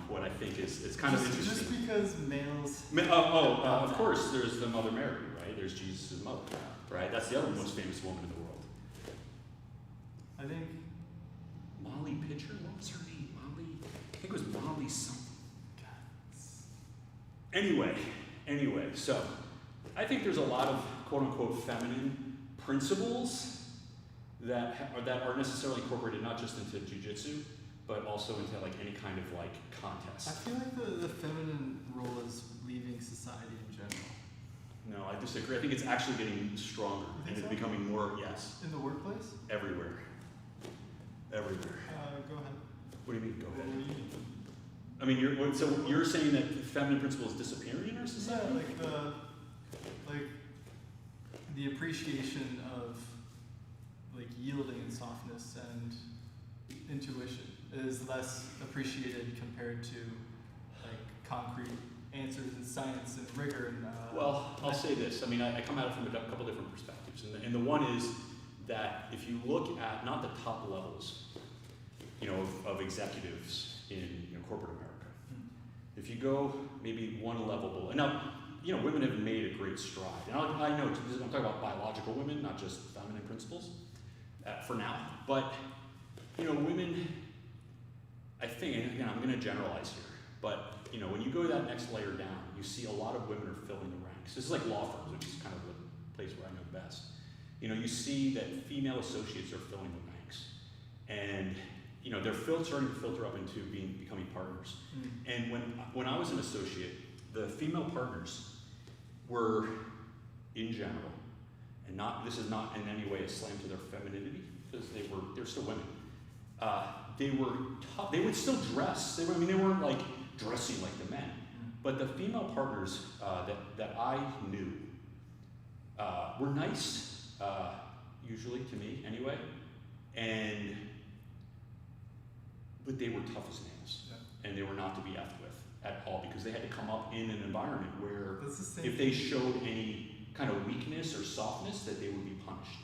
What I think is it's kind of interesting. Just because males. Of course, there's the Mother Mary, right? There's Jesus' mother, right? That's the other most famous woman in the world. I think Molly pitcher? What was her name? Molly? I think it was Molly something. Anyway, so I think there's a lot of quote unquote feminine principles that are necessarily incorporated not just into jiu-jitsu, but also into like any kind of like I contest. feel like the feminine role is leaving society in general. No, I disagree. I think it's actually getting stronger You and think it's so? becoming more, yes, In the workplace? everywhere. Everywhere. Go ahead. What do you mean, go What ahead? do you mean? I mean, you're saying that feminine principle is disappearing in our Yeah, society? like the appreciation of like yielding and softness and intuition is less appreciated compared to like concrete answers and science and rigor and Well, I'll say this. I mean, I come at it from a couple different perspectives. And the one is that if you look at not the top levels, of executives in corporate America, if you go maybe one level below, now, women have made a great stride. And I know, I'm talking about biological women, not just feminine principles, for now. But, women, I think, and again, I'm going to generalize here, but, when you go that next layer down, you see a lot of women are filling the ranks. This is like law firms, which is kind of the place where I know best. You see that female associates are filling the ranks. And, they're starting to filter up into becoming partners. And when I was an associate, the female partners were, in general, and this is not in any way a slam to their femininity, because they're still women. They were tough. They would still dress. They weren't like dressing like the men. But the female partners that I knew were nice, usually to me anyway, but they were tough as nails, and they were not to be effed with at all, because they had to come up in an environment where if they showed any kind of weakness or softness, that they would be punished,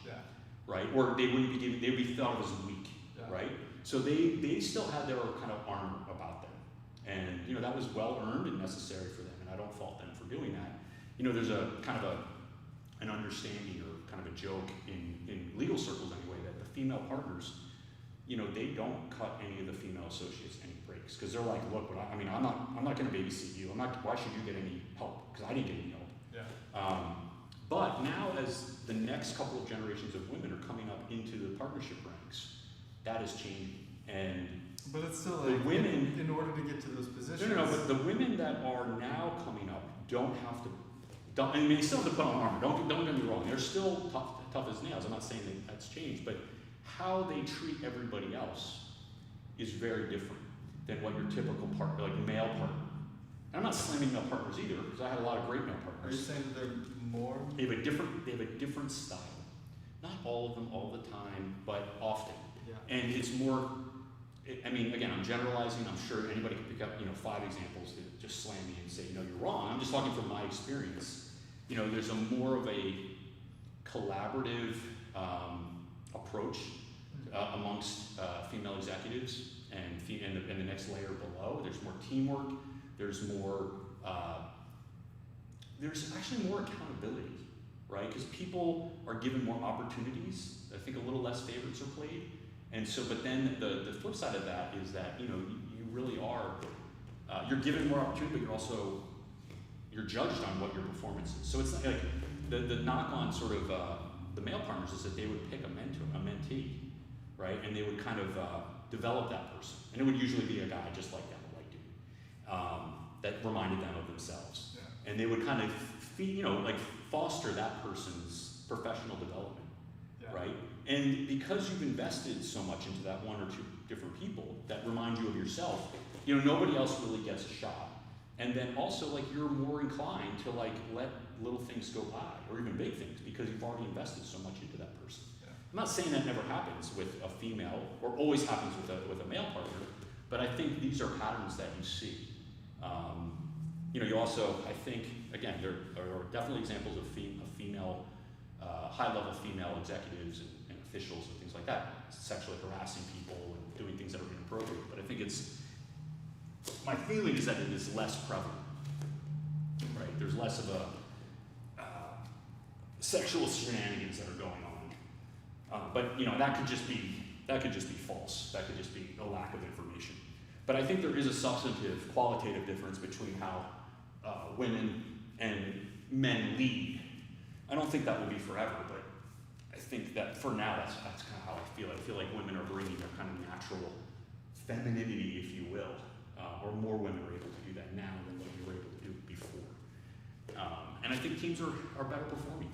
right? Or they wouldn't be they would be thought of as weak, right? So they still had their kind of armor about them, and that was well earned and necessary for them, and I don't fault them for doing that. There's a kind of an understanding or kind of a joke in legal circles anyway, that the female partners, they don't cut any of the female associates any breaks, because they're like, look, I'm not going to babysit you. Why should you get any help? Because I didn't get any help. But now, as the next couple of generations of women are coming up into the partnership ranks, that is changing. But it's still the like women, in order to get to those positions. No, but the women that are now coming up don't have to. They still have to put on armor. Don't get me wrong. They're still tough as nails. I'm not saying that's changed, but how they treat everybody else is very different than what your typical partner, like male partner. And I'm not slamming male partners either, because I had a lot of great male partners. Are you saying that they're more? They have a different style. Not all of them all the time, but often. Yeah. And it's more. Again, I'm generalizing. I'm sure anybody can pick up 5 examples that just slam me and say, you're wrong. I'm just talking from my experience. There's a more of a collaborative approach amongst female executives and the next layer below. There's more teamwork. There's actually more accountability, right? Because people are given more opportunities. I think a little less favorites are played. And so, but then the flip side of that is that, you really are, you're given more opportunity, but you're judged on what your performance is. So it's like the knock on sort of the male partners is that they would pick a mentee, right? And they would kind of develop that person. And it would usually be a guy just like them, a white dude, that reminded them of themselves. Yeah. And they would kind of foster that person's professional development, right? And because you've invested so much into that one or two different people that remind you of yourself, nobody else really gets a shot. And then also, you're more inclined to let little things go by, or even big things, because you've already invested so much into that person. Yeah. I'm not saying that never happens with a female, or always happens with a male partner, but I think these are patterns that you see. You also, I think, again, there are definitely examples of female, high-level female executives and officials and things like that, sexually harassing people and doing things that are inappropriate. But I think my feeling is that it is less prevalent, right? There's less of a sexual shenanigans that are going on. But that could just be that could just be false. That could just be a lack of information. But I think there is a substantive, qualitative difference between how women and men lead. I don't think that will be forever, but I think that for now, that's kind of how I feel. I feel like women are bringing their kind of natural femininity, if you will, or more women are able to do that now than what you were able to do before. And I think teams are better performing,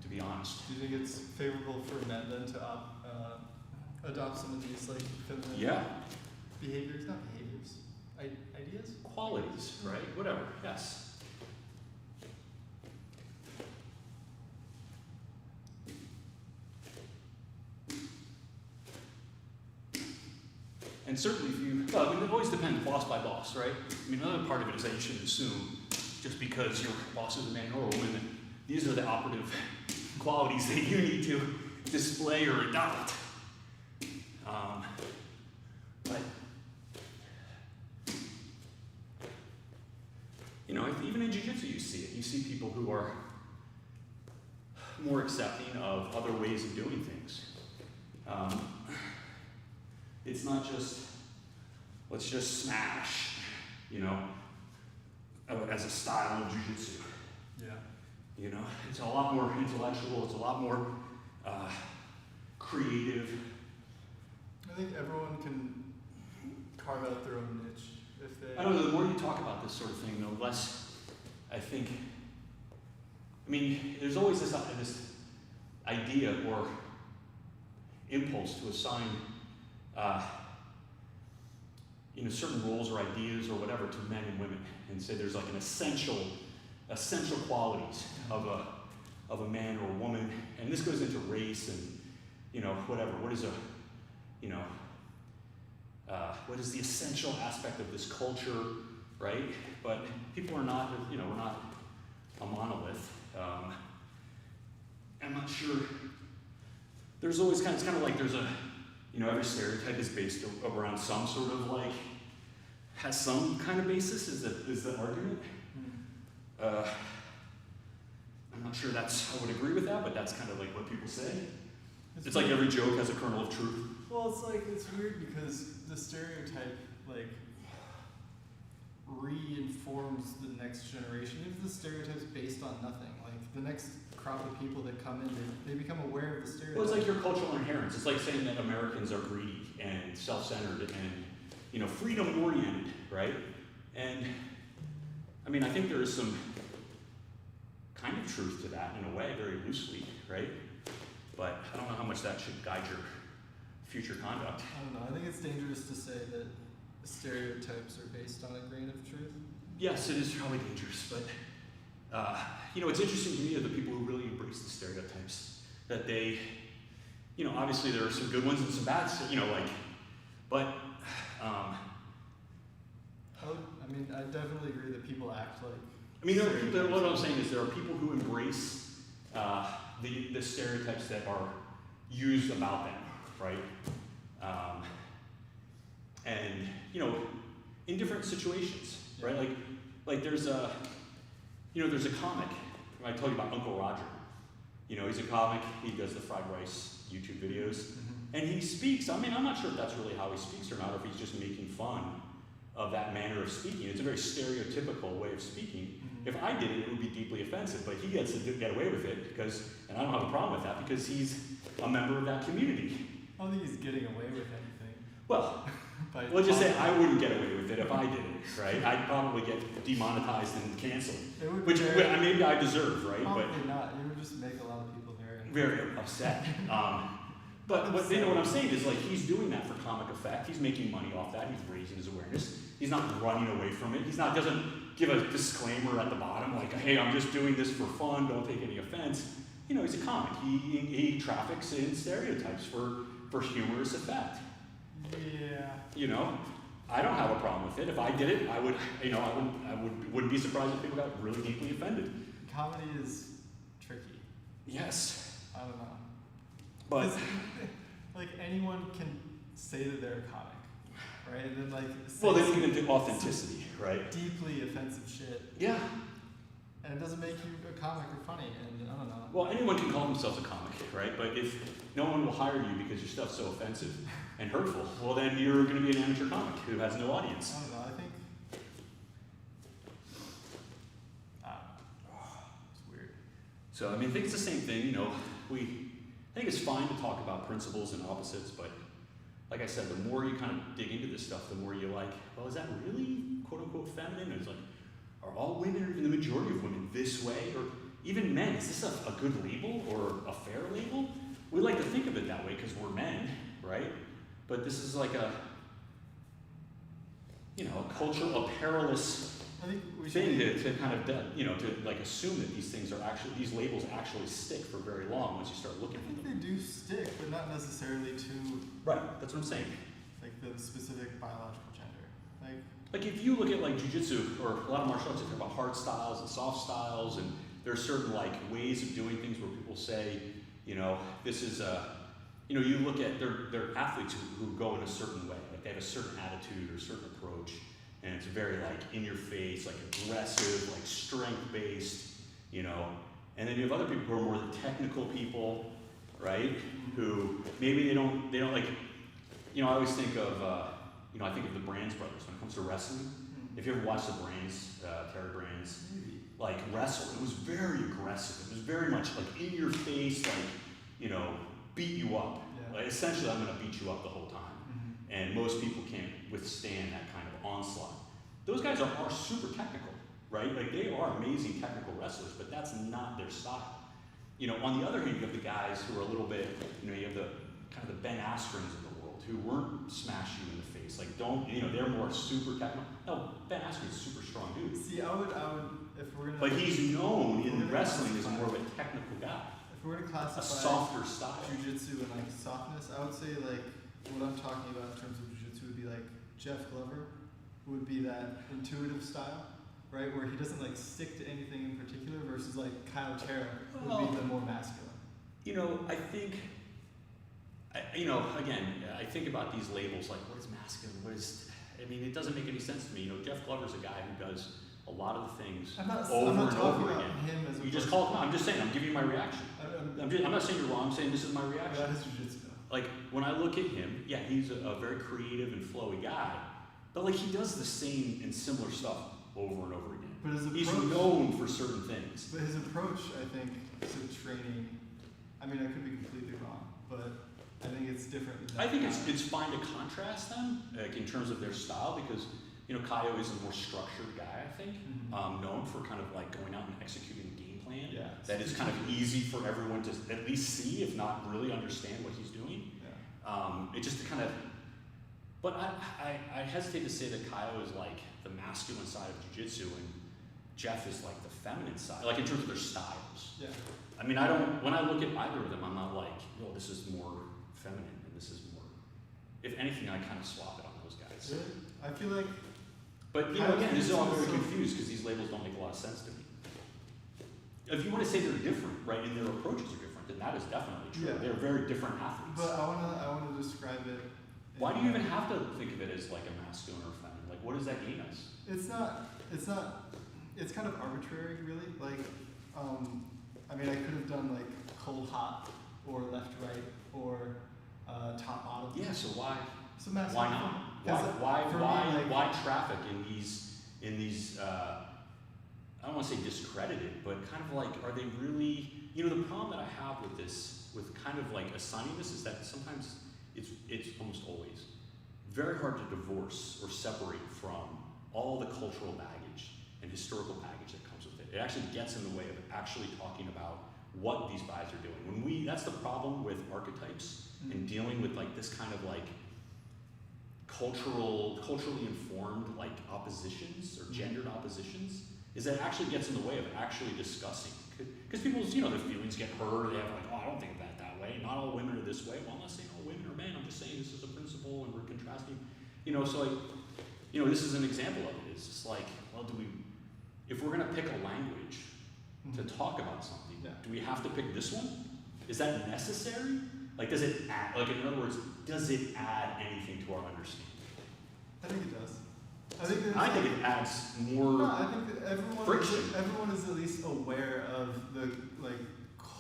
to be honest. Do you think it's favorable for men then to adopt some of these like feminine behaviors? Not behaviors, ideas? Qualities, right? Whatever, yes. And certainly if you, well, I mean, it always depends boss by boss, right? I mean, another part of it is that you shouldn't assume just because your boss is a man or a woman, that these are the operative qualities that you need to display or adopt. But, you know, even in jiu-jitsu you see it. You see people who are more accepting of other ways of doing things. It's not just, let's just smash, you know, as a style of jiu-jitsu. Yeah. You know, it's a lot more intellectual, it's a lot more creative. I think everyone can carve out their own niche if they... I don't know, the more you talk about this sort of thing, the less I think, I mean, there's always this idea or impulse to assign you know, certain roles or ideas or whatever to men and women, and say there's like an essential qualities of a man or a woman, and this goes into race and, you know, whatever. What is a, you know, what is the essential aspect of this culture, right? But people are not, you know, we're not a monolith. I'm not sure. There's always it's kind of like there's a, you know, every stereotype is based around some sort of like, has some kind of basis, is the argument. I'm not sure I would agree with that, but that's kind of like what people say. It's like every joke has a kernel of truth. Well, it's weird because the stereotype, like, reinforms the next generation. If the stereotype's based on nothing, like, the next crop of people that come in, they become aware of the stereotype. Well, it's like your cultural inheritance. It's like saying that Americans are greedy and self-centered and, you know, freedom-oriented, right? And, I mean, I think there is some kind of truth to that in a way, very loosely, right? But I don't know how much that should guide your future conduct. I don't know. I think it's dangerous to say that stereotypes are based on a grain of truth. Yes, it is probably dangerous, but you know, it's interesting to me that the people who really embrace the stereotypes, that they, you know, obviously there are some good ones and some bad, you know, like, but I mean, I definitely agree that people act like. I mean, what I'm saying is there are people who embrace the stereotypes that are used about them, right? And you know, in different situations, right? Like there's a, you know, there's a comic. I told you about Uncle Roger. You know, he's a comic. He does the fried rice YouTube videos, and he speaks. I mean, I'm not sure if that's really how he speaks or not, or if he's just making fun of that manner of speaking. It's a very stereotypical way of speaking. If I did it, it would be deeply offensive, but he gets to get away with it because, and I don't have a problem with that because he's a member of that community. I don't think he's getting away with anything. Well, let's just say I wouldn't get away with it if I did it, right? I'd probably get demonetized and canceled, which maybe I deserve, right? Probably not. You would just make a lot of people very upset. But you know what I'm saying is like he's doing that for comic effect. He's making money off that. He's raising his awareness. He's not running away from it. Doesn't give a disclaimer at the bottom like, hey, I'm just doing this for fun. Don't take any offense. You know, he's a comic. He traffics in stereotypes for humorous effect. Yeah. You know, I don't have a problem with it. If I did it, I would. You know, I wouldn't be surprised if people got really deeply offended. Comedy is tricky. Yes. I don't know. But like anyone can say that they're a comic, right? And then like well, then you get into authenticity, right? Deeply offensive shit. Yeah. and it doesn't make you a comic or funny, and I don't know. Well, anyone can call themselves a comic, right? But if no one will hire you because your stuff's so offensive and hurtful, well then you're going to be an amateur comic who has no audience. I don't know. I think it's weird. So I mean, I think it's the same thing. You know, I think it's fine to talk about principles and opposites, but like I said, the more you kind of dig into this stuff, the more you're like, well, is that really quote unquote feminine? And it's like, are all women, or even the majority of women, this way? Or even men, is this a good label or a fair label? We like to think of it that way because we're men, right? But this is like a, you know, a cultural, a perilous I think we thing to kind of, you know, to like assume that these things are actually, these labels actually stick for very long once you start looking I for think them. they do stick, but not necessarily to Right, that's what I'm saying. like the specific biological gender. Like if you look at like jujitsu or a lot of martial arts, they talk about hard styles and soft styles, and there are certain like ways of doing things where people say, you know, this is you know, you look at they're athletes who go in a certain way, like they have a certain attitude or a certain approach, and it's very like in your face, like aggressive, like strength based, you know. And then you have other people who are more the technical people, right? Who maybe they don't like, you know, I always think of you know, I think of the Brands brothers when it comes to wrestling. If you ever watched the Brands, Terry Brands, like wrestle, it was very aggressive. It was very much like in your face, like, you know, beat you up. Yeah. Like essentially, I'm going to beat you up the whole time. And most people can't withstand that kind of onslaught. Those guys are super technical, right? Like they are amazing technical wrestlers, but that's not their style. You know, on the other hand, you have the guys who are a little bit, you know, you have the kind of the Ben Askrens of the world who weren't smash you in the face. Like don't, you know, they're more super technical. No, Ben Askren's a super strong dude. See, I would, if we're gonna. But he's known in wrestling as more of a technical guy. If we're gonna A classify softer style. jujitsu and like softness, I would say like what I'm talking about in terms of jujitsu would be like Jeff Glover would be that intuitive style, right? Where he doesn't like stick to anything in particular versus like Kyle Terra would be the more masculine. You know, I think, you know, again, I think about these labels like what is masculine, what is, I mean, it doesn't make any sense to me. You know, Jeff Glover's a guy who does a lot of the things I'm not over and talking over about again. him as a You just person. call it, no, I'm just saying, I'm giving you my reaction. I'm not saying you're wrong, I'm saying this is my reaction. That is jujitsu though. Like, when I look at him, yeah, he's a very creative and flowy guy, but like he does the same and similar stuff over and over again. But his approach, He's known for certain things. But his approach, I think, to training, I mean, I could be completely wrong, but I think it's different. Than I think that. it's fine to contrast them, like in terms of their style, because you know Kaio is a more structured guy, I think, known for kind of like going out and executing a game plan Yeah. that is kind of easy for everyone to at least see, if not really understand what he's doing. Yeah. It just kind of, but I hesitate to say that Kaio is like the masculine side of jiu-jitsu and Jeff is like the feminine side, like in terms of their styles. Yeah. I mean, when I look at either of them, I'm not like, well, this is more feminine and this is more, if anything, I kind of swap it on those guys. Really? I feel like But you know, again, this is all very confused because these labels don't make a lot of sense to me. If you want to say they're different, right, and their approaches are different, then that is definitely true. Yeah. They're very different athletes. But I wanna describe it. Why do you even have to think of it as like a masculine or feminine? Like, what does that gain us? It's kind of arbitrary, really. Like, I mean, I could have done like cold hot or left right or top bottom. Yeah. So why? So masculine. Why not? For me, like, Why traffic in these? I don't want to say discredited, but kind of like, are they really? You know, the problem that I have with this, with kind of like assigning this, is that sometimes it's almost always very hard to divorce or separate from all the cultural baggage and historical baggage that comes with it. It actually gets in the way of actually talking about what these guys are doing. That's the problem with archetypes and dealing with like this kind of like culturally informed like oppositions or gendered oppositions, is that it actually gets in the way of actually discussing. Because people's, you know, their feelings get hurt, they have like, oh, I don't think of that way, not all women are this way. Well, I'm not saying all women are men, I'm just saying this is a principle and we're contrasting. You know, so like, you know, this is an example of it. It's just like, well, if we're gonna pick a language to talk about something, do we have to pick this one? Is that necessary? Like, does it add, like in other words, does it add anything to our understanding? I think it does. I think there's I think like- it adds No, more. I think that friction. everyone is at least aware of the like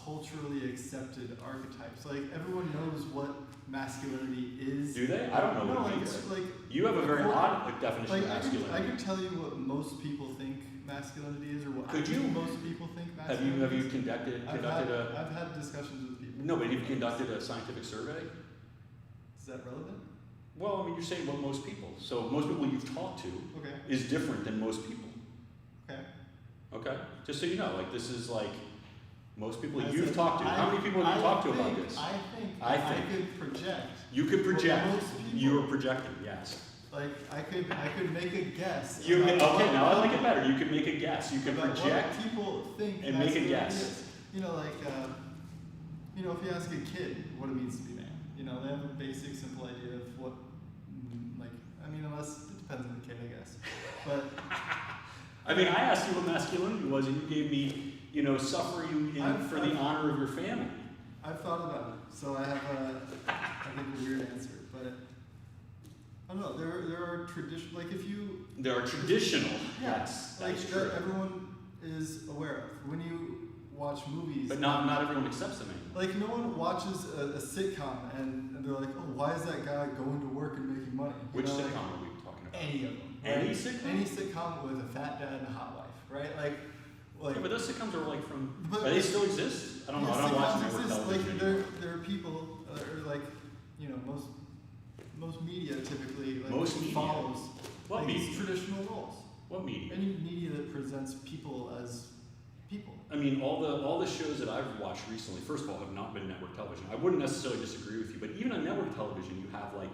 culturally accepted archetypes. Like everyone knows what masculinity is. Do they? I don't know No, what it like, means. like You have a very according- odd definition like of I masculinity. could tell you what most people think masculinity is, or what Could I think you- most people think Have masculinity you is. conducted I've a had discussions with people. no? But you've conducted a scientific survey. Is that relevant? Well, I mean, you're saying what most people. So most people you've talked to Okay. is different than most people. Okay. Okay, just so you know, like this is like most people I you've said, talked to. How many people have you talked to about this? I think I I think. could project. You could project. For most people. You are projecting. Yes. Like I could make a guess. You about okay? what Now I like it people- better. You can make a guess. You can about project. what people think and make a masculinity guess. is. You know, like if you ask a kid what it means to be man, they have a basic, simple idea of what, unless it depends on the kid, I guess. But I mean, I asked you what masculinity was, and you gave me, suffering for the honor of your family. I've thought about it, so I have I think a weird answer, but I don't know. There are traditional, like if you There are traditional. yeah, Yes, like that's true. that everyone is aware of when you watch movies. But not everyone accepts them anymore. Like no one watches a sitcom and they're like, oh, why is that guy going to work and making money? Which like, sitcom are we talking about? Any of them. Any right? sitcom? Any sitcom with a fat dad and a hot wife, right? Like Yeah, but those sitcoms are like from. But- Are they still exist? I don't know. I don't watch sitcoms network exist. television. Like anymore. there are people, or like most media typically like Most media? follows What like, these media? traditional roles. What media? Any media that presents people as people. I mean, all the shows that I've watched recently, first of all, have not been network television. I wouldn't necessarily disagree with you, but even on network television, you have like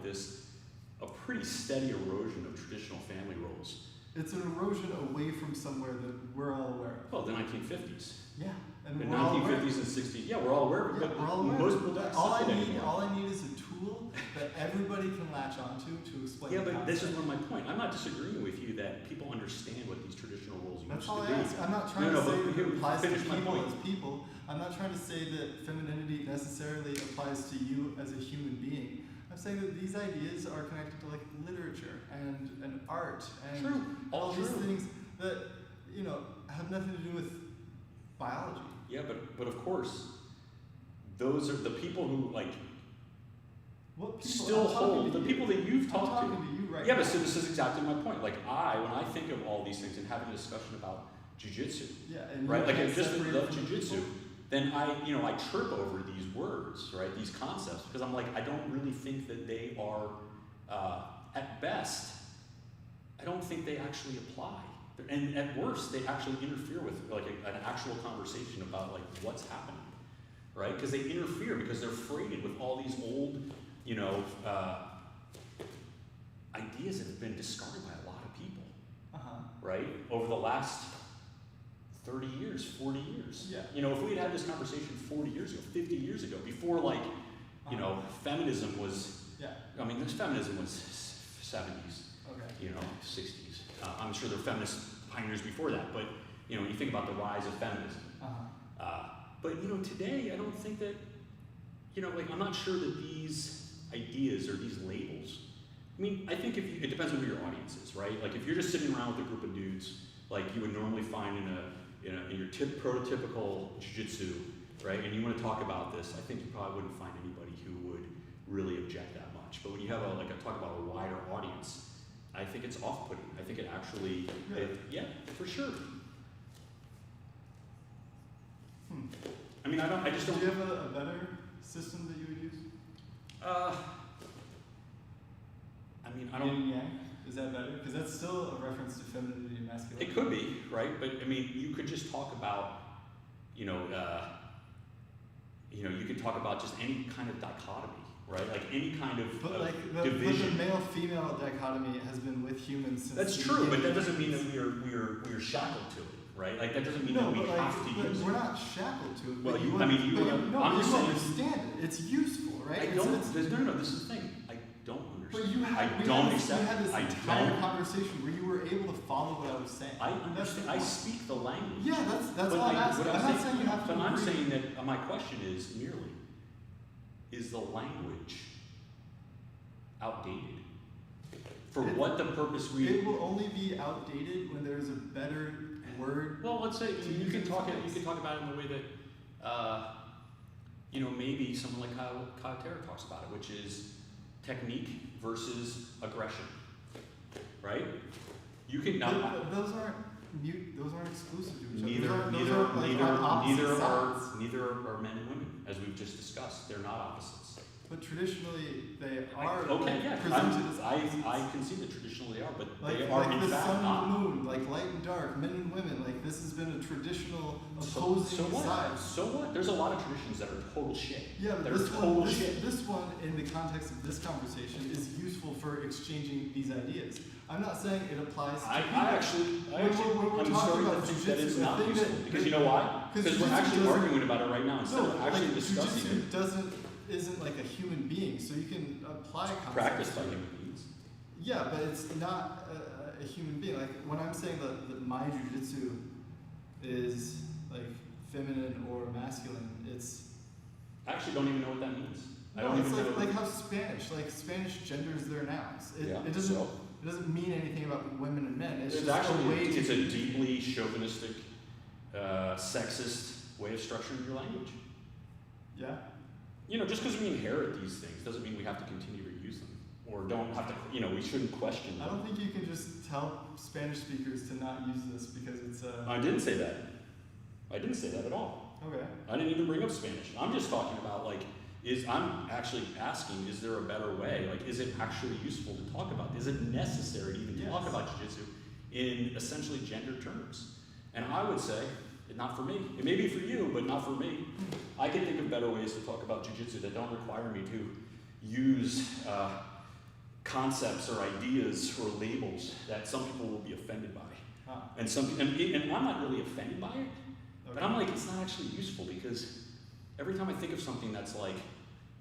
a pretty steady erosion of traditional family roles. It's an erosion away from somewhere that we're all aware of. Well, the 1950s, Yeah, and the we're all aware. 1950s and 60s. Yeah, we're all aware of it, Yeah, but we're all aware. most people don't all accept I it need, anymore. all I need is a tool that everybody can latch onto to explain. Yeah, the but this is concept. one of my point. I'm not disagreeing with you that people understand what these traditional roles That's used all to I be. ask. I'm not trying No, to say but that here, it applies to finish my people point. as people. I'm not trying to say that femininity necessarily applies to you as a human being. I'm saying that these ideas are connected to like literature and art and True. all these True. things that have nothing to do with biology. Yeah, but of course, those are the people who like What people still I'm talking hold to the you. people that you've I'm talked to. talking to you right Yeah, now. but so this is exactly my point. Like when I think of all these things and having a discussion about jujitsu, Yeah, and right? you Like I can't just separate love it from jujitsu, people. then I trip over these words, right? These concepts because I'm like I don't really think that they are at best. I don't think they actually apply, and at worst they actually interfere with like an actual conversation about like what's happening, right? Because they interfere because they're freighted with all these old, ideas that have been discarded by a lot of people, Uh-huh. right? Over the last 30 years, 40 years. Yeah. If we had had this conversation 40 years ago, 50 years ago, before like, feminism was, Yeah. I mean, this feminism was 70s, Okay. 60s. I'm sure there were feminist pioneers before that, but, when you think about the rise of feminism. Uh-huh. But, today I don't think that, I'm not sure that these ideas or these labels, I mean, I think it depends on who your audience is, right? Like if you're just sitting around with a group of dudes, like you would normally find in your prototypical jiu-jitsu, right? And you want to talk about this, I think you probably wouldn't find anybody who would really object that much. But when you have talk about a wider audience, I think it's off-putting. I think it actually, yeah, for sure. I mean, I just don't. Do you have a better system that you would use? I mean, I Yin don't. and yang? Is that better? Because that's still a reference to femininity and masculinity. It could be, right? But I mean, you could just talk about, you could talk about just any kind of dichotomy, right? Like any kind of But like division. the male-female dichotomy has been with humans since. That's the true, but beginning. that doesn't mean that we're shackled to it, right? Like that doesn't mean No, that we but have to but use we're it. not shackled to it. Well, but you- you, I mean, you but wanna- no, I'm but just you saying- understand it. It's useful, right? I It's- don't. it's- No. This is the thing. I don't understand. But you had, I we don't had this, accept. we had this I entire don't. conversation where you were able to follow what I was saying. I That's the understand. I point. speak the language. Yeah, that's But all I'm asking. what I'm not saying you have to But I'm agree. saying that my question is merely, is the language outdated For what the purpose It will only be outdated when there's a better word. Well, let's say you can talk about it in the way that maybe someone like Kyle Terra talks about it, which is technique versus aggression, right? You can not. Those aren't exclusive to each other. Neither are men and women, as we've just discussed. They're not opposites. But traditionally, they are presented as I can see that traditionally they are, but like, they are like in the fact sun not. and the moon, like light and dark, men and women. Like this has been a traditional opposing So what? sides. So what? There's a lot of traditions that are total shit. Yeah, but They're this total shit. one, in the context of this conversation, is useful for exchanging these ideas. I'm not saying it applies to people. I'm starting to think that it's not useful because you know why? Because we're actually arguing about it right now instead of actually discussing it. Isn't like a human being, so you can apply concepts. Practiced by human beings. Yeah, but it's not a human being. Like when I'm saying that my jujitsu is like feminine or masculine, it's I actually don't even know what that means. I no, don't it's even know. like how Spanish genders their nouns. It So? It doesn't mean anything about women and men. It's It's just actually a way it's to a deeply chauvinistic, sexist way of structuring your language. yeah. Just because we inherit these things doesn't mean we have to continue to use them or don't have to. We shouldn't question them. I don't think you can just tell Spanish speakers to not use this because it's I didn't say that. I didn't say that at all. okay. I didn't even bring up Spanish. I'm just talking about I'm actually asking, is there a better way? Like, is it actually useful to talk about? Is it necessary to even talk about jiu-jitsu in essentially gender terms? And I would say, not for me. It may be for you, but not for me. I can think of better ways to talk about jiu-jitsu that don't require me to use concepts or ideas or labels that some people will be offended by. And I'm not really offended by it, but I'm like, it's not actually useful because every time I think of something that's like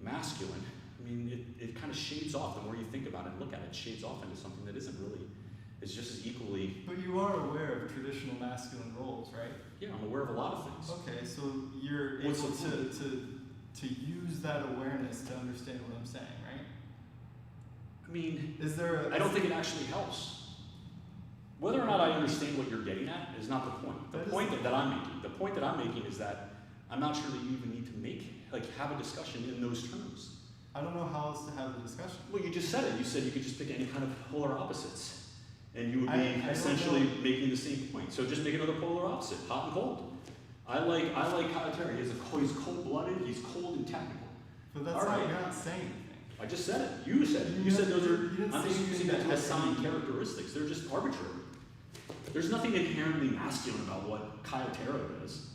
masculine, I mean, it kind of shades off. The more you think about it and look at it, it shades off into something that isn't really, it's just as equally. But you are aware of traditional masculine roles, right? Yeah, I'm aware of a lot of things. Okay, so you're What's able the point? to use that awareness to understand what I'm saying, right? I mean, Is there I don't think it actually helps. Whether or not I understand what you're getting at is not the point. The point that I'm making is that I'm not sure that you even need to have a discussion in those terms. I don't know how else to have the discussion. Well, you just said it. You said you could just pick any kind of polar opposites, and you would be I essentially making the same point. So just make another polar opposite, hot and cold. I like Kyle Terry. He's cold-blooded. He's cold and technical. But that's All not, right. you're not saying anything. I just said it. You said it. You said those are. You didn't I'm say just anything using that them to has assign any- characteristics. They're just arbitrary. There's nothing inherently masculine about what Kyle Terry does.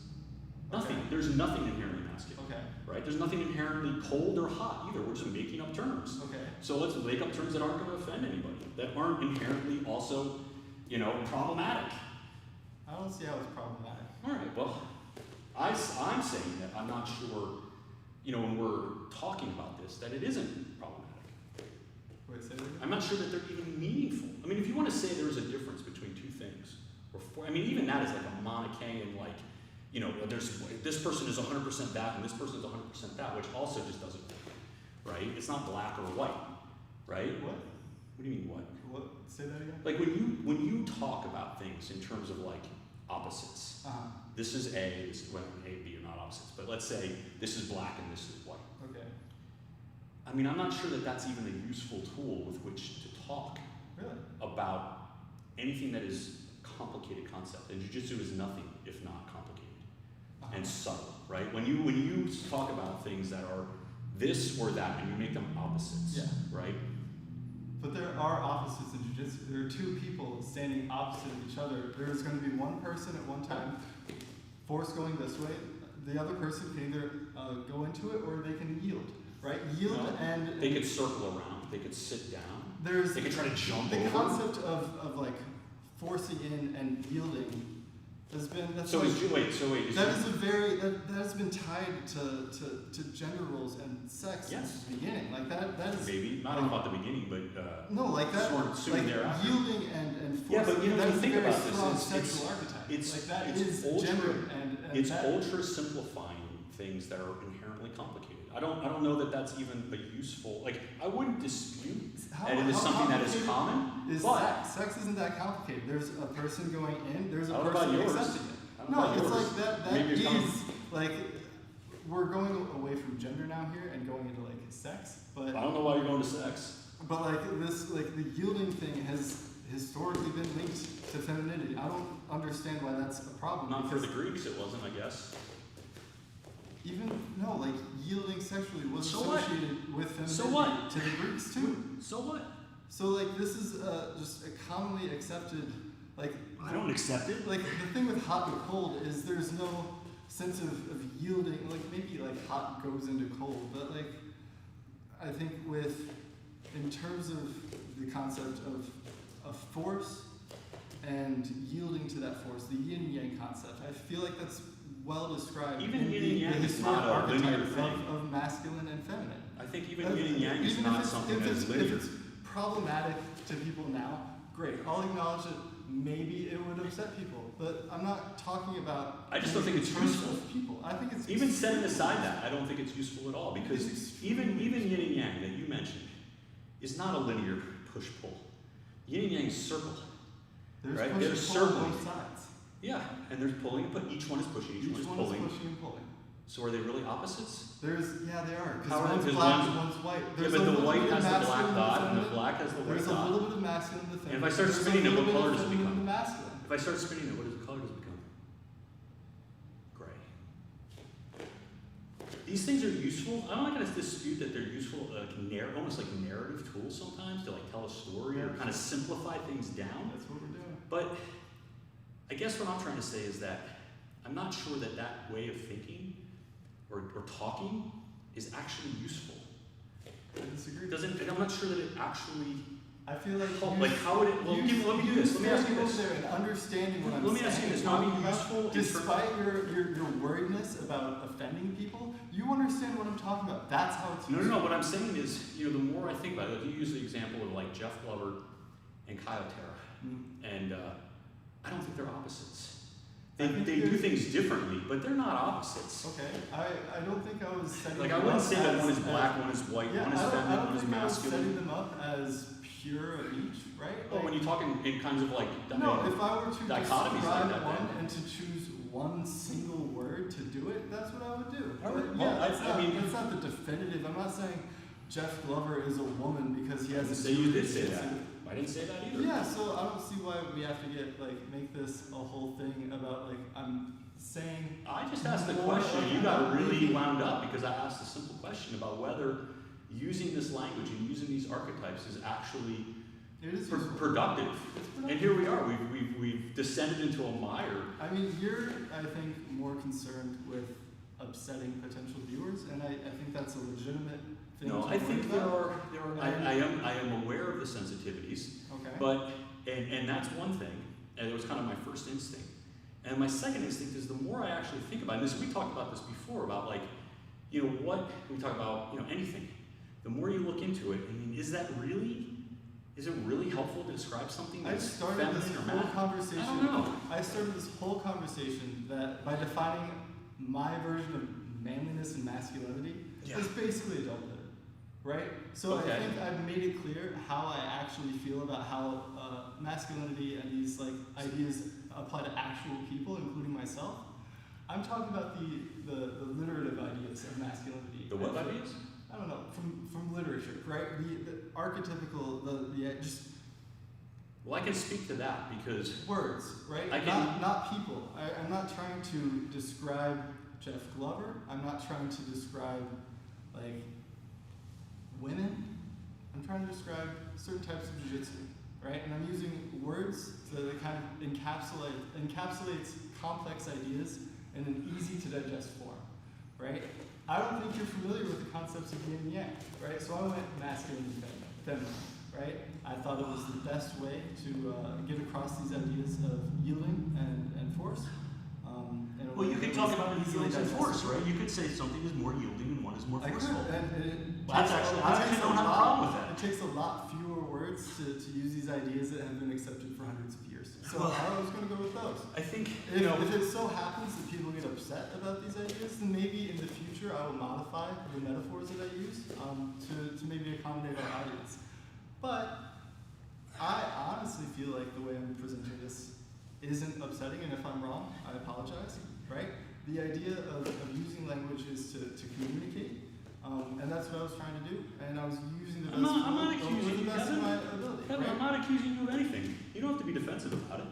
Nothing. Okay. There's nothing inherently masculine. Okay. Right? There's nothing inherently cold or hot either. We're just making up terms. Okay. So let's make up terms that aren't going to offend anybody, that aren't inherently also, problematic. I don't see how it's problematic. All right. Well, I'm saying that I'm not sure, when we're talking about this, that it isn't problematic. Wait, say that again? I'm not sure that they're even meaningful. I mean, if you want to say there is a difference between two things, even that is like a Manichaean, there's this person is 100% that and this person is 100% that, which also just doesn't work, right? It's not black or white, right? What? What do you mean what? What? Say that again? Like when you talk about things in terms of opposites, this is A, A and B are not opposites, but let's say this is black and this is white. Okay. I mean, I'm not sure that that's even a useful tool with which to talk Really? about anything that is a complicated concept. And jiu-jitsu is nothing if not complicated and subtle, right? When you talk about things that are this or that and you make them opposites, Yeah. right? But there are opposites in jiu-jitsu. There are two people standing opposite of each other. There's going to be one person at one time, force going this way. The other person can either go into it or they can yield, right? Yield and they could circle around. They could sit down. They could try to jump the over. concept of forcing in and yielding has been that has been tied to gender roles and sex since the beginning. That is maybe not about the beginning, but no, like that soon thereafter. Yielding and forcing. Yeah, but that you is think a very about strong this. sexual archetype. It's gender and it's that, ultra simplifying things that are inherently complicated. I don't know that that's even a useful, like, I wouldn't dispute How- that it is how something that is complicated common, Is but sex isn't that complicated. There's a person going in, there's a I don't know about person yours. accepting it. I don't know No, about it's yours. like that Maybe is you're coming- like we're going away from gender now here and going into like sex, but I don't know why you're going to sex. like this like the yielding thing has historically been linked to femininity. I don't understand why that's a problem. Not for because the Greeks, it wasn't, I guess. even no, like yielding sexually was So what? associated with femininity So what? to the Greeks too. So what? So like this is just a commonly accepted like I don't accept it. like the thing with hot and cold is there's no sense of yielding. Like maybe like hot goes into cold, but like I think with in terms of the concept of force and yielding to that force, the yin and yang concept, I feel like that's well described Even in yin the and yang is historic not a linear archetype thing. of masculine and feminine. I think even yin and yang is Even not if it's, something if that it's, is linear. If it's problematic to people now, great. I'll acknowledge that maybe it would upset people, but I'm not talking about. I just don't think it's in terms useful. of people. I think it's Even setting aside that, I don't think it's useful at all because even yin and yang that you mentioned is not a linear push-pull. Yin and yang is circle. There's right? push There's and pull on circling. both sides. Yeah, and there's pulling, but each one is pushing, each one is pulling. pushing and pulling. So are they really opposites? Yeah, they are. How are Because they? one's black Because and one's white. Yeah, There's but a the little white bit of has the black masculine dot and the feminine. black has the white There's a dot. little bit of masculine in the feminine. if I start There's spinning it, a little what bit color of does it feminine become? in the masculine. If I start spinning it, what does the color does it become? Gray. These things are useful. I'm not going to dispute that they're useful, almost like narrative tools sometimes to like tell a story or kind of simplify things down. That's what we're doing. But I guess what I'm trying to say is that I'm not sure that that way of thinking or talking is actually useful. I disagree. And I'm not sure that it actually I feel like how would it? Well, let me do this. Let me ask you this. There and understanding what I'm Let me ask you saying, this. talking Would it be about, useful in despite your worriedness about offending people, you understand what I'm talking about. That's how it's useful. No. What I'm saying is, the more I think about it, like you use the example of like Jeff Glover and Kyle Terra, and I don't think they're opposites. They do things differently, but they're not opposites. Okay, I don't think I was setting Like them I wouldn't up say that as- one is black, as- one is white, Yeah, one is I feminine, one don't is think I was setting masculine. them up as pure of each, right? Well, when you're talking in kinds of like no, if I were to dichotomies like describe that, one then- and to choose one single word to do it, that's what I would do. All But right, yeah, well, that's I not, mean- that's not the definitive. I'm not saying Jeff Glover is a woman because he I has didn't a say you did jiu-jitsu. say that. I didn't say that either. Yeah, so I don't see why we have to make this a whole thing about I'm saying. I just asked the More question, like you got about really maybe- wound up because I asked a simple question about whether using this language and using these archetypes is actually It is useful. productive. It's And productive. here we are, we've descended into a mire. I mean, you're, I think, more concerned with upsetting potential viewers, and I think that's a legitimate thing No, to I worry think about. I am aware of the sensitivities, Okay. but, and that's one thing, and it was kind of my first instinct. And my second instinct is the more I actually think about it, and we talked about this before, about what, we talk about, anything. The more you look into it, I mean, is it really helpful to describe something I that's started feminine this or whole masculine? conversation. I don't know. I started this whole conversation that by defining my version of manliness and masculinity is basically adulthood, right? So Okay. I think I've made it clear how I actually feel about how masculinity and these ideas apply to actual people, including myself. I'm talking about the literative ideas of masculinity. The what ideas? I don't know, from literature, right? The archetypical, just Well, I can speak to that because words, right? I can- Not people. I'm not trying to describe Jeff Glover. I'm not trying to describe women. I'm trying to describe certain types of jiu-jitsu, right? And I'm using words that kind of encapsulates complex ideas in an easy to digest form, right? I don't think you're familiar with the concepts of yin and yang, right? So I went masculine and feminine, right? I thought it was the best way to get across these ideas of yielding and force. in a Well, way you could that talk was about easily yields and force, digestible. right? You could say something is more yielding and one is more I could, forceful. and Well, that's actually- I actually don't have a problem with that. It takes a lot fewer words to use these ideas that have been accepted for hundreds of years. So Well, I was going to go with those. I think, If it so happens that people get upset about these ideas, then maybe in the future I will modify the metaphors that I use to maybe accommodate our audience. But I honestly feel like the way I'm presenting this isn't upsetting, and if I'm wrong, I apologize, right? The idea of using language is to communicate, and that's what I was trying to do, and I was using the best, I'm not accusing the you, best of Kevin. my ability, Kevin, right? I'm not accusing you of anything. You don't have to be defensive about it.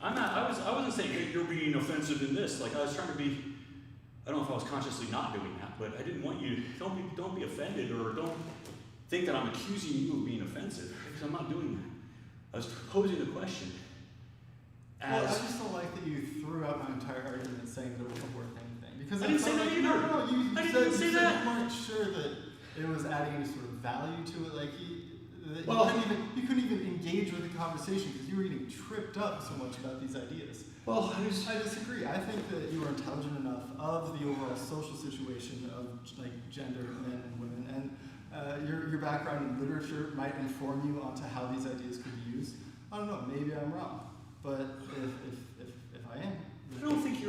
I wasn't saying that you're being offensive in this. Like, I was trying to be, I don't know if I was consciously not doing that, but I didn't want you, don't be offended, or don't think that I'm accusing you of being offensive, because I'm not doing that. I was posing the question Well, I as, just don't like that you threw out my entire argument saying that it wasn't worth anything. Because I didn't say felt that like, either. No, you I said, didn't say you said that. you weren't sure that it was adding any sort of value to it. Like that Well- you couldn't even engage with the conversation because you were getting tripped up so much about these ideas. well, I disagree. I think that you are intelligent enough of the overall social situation of like gender, men and women, and your background in literature might inform you onto how these ideas could be used. I don't know. Maybe I'm wrong, but if I am, I don't think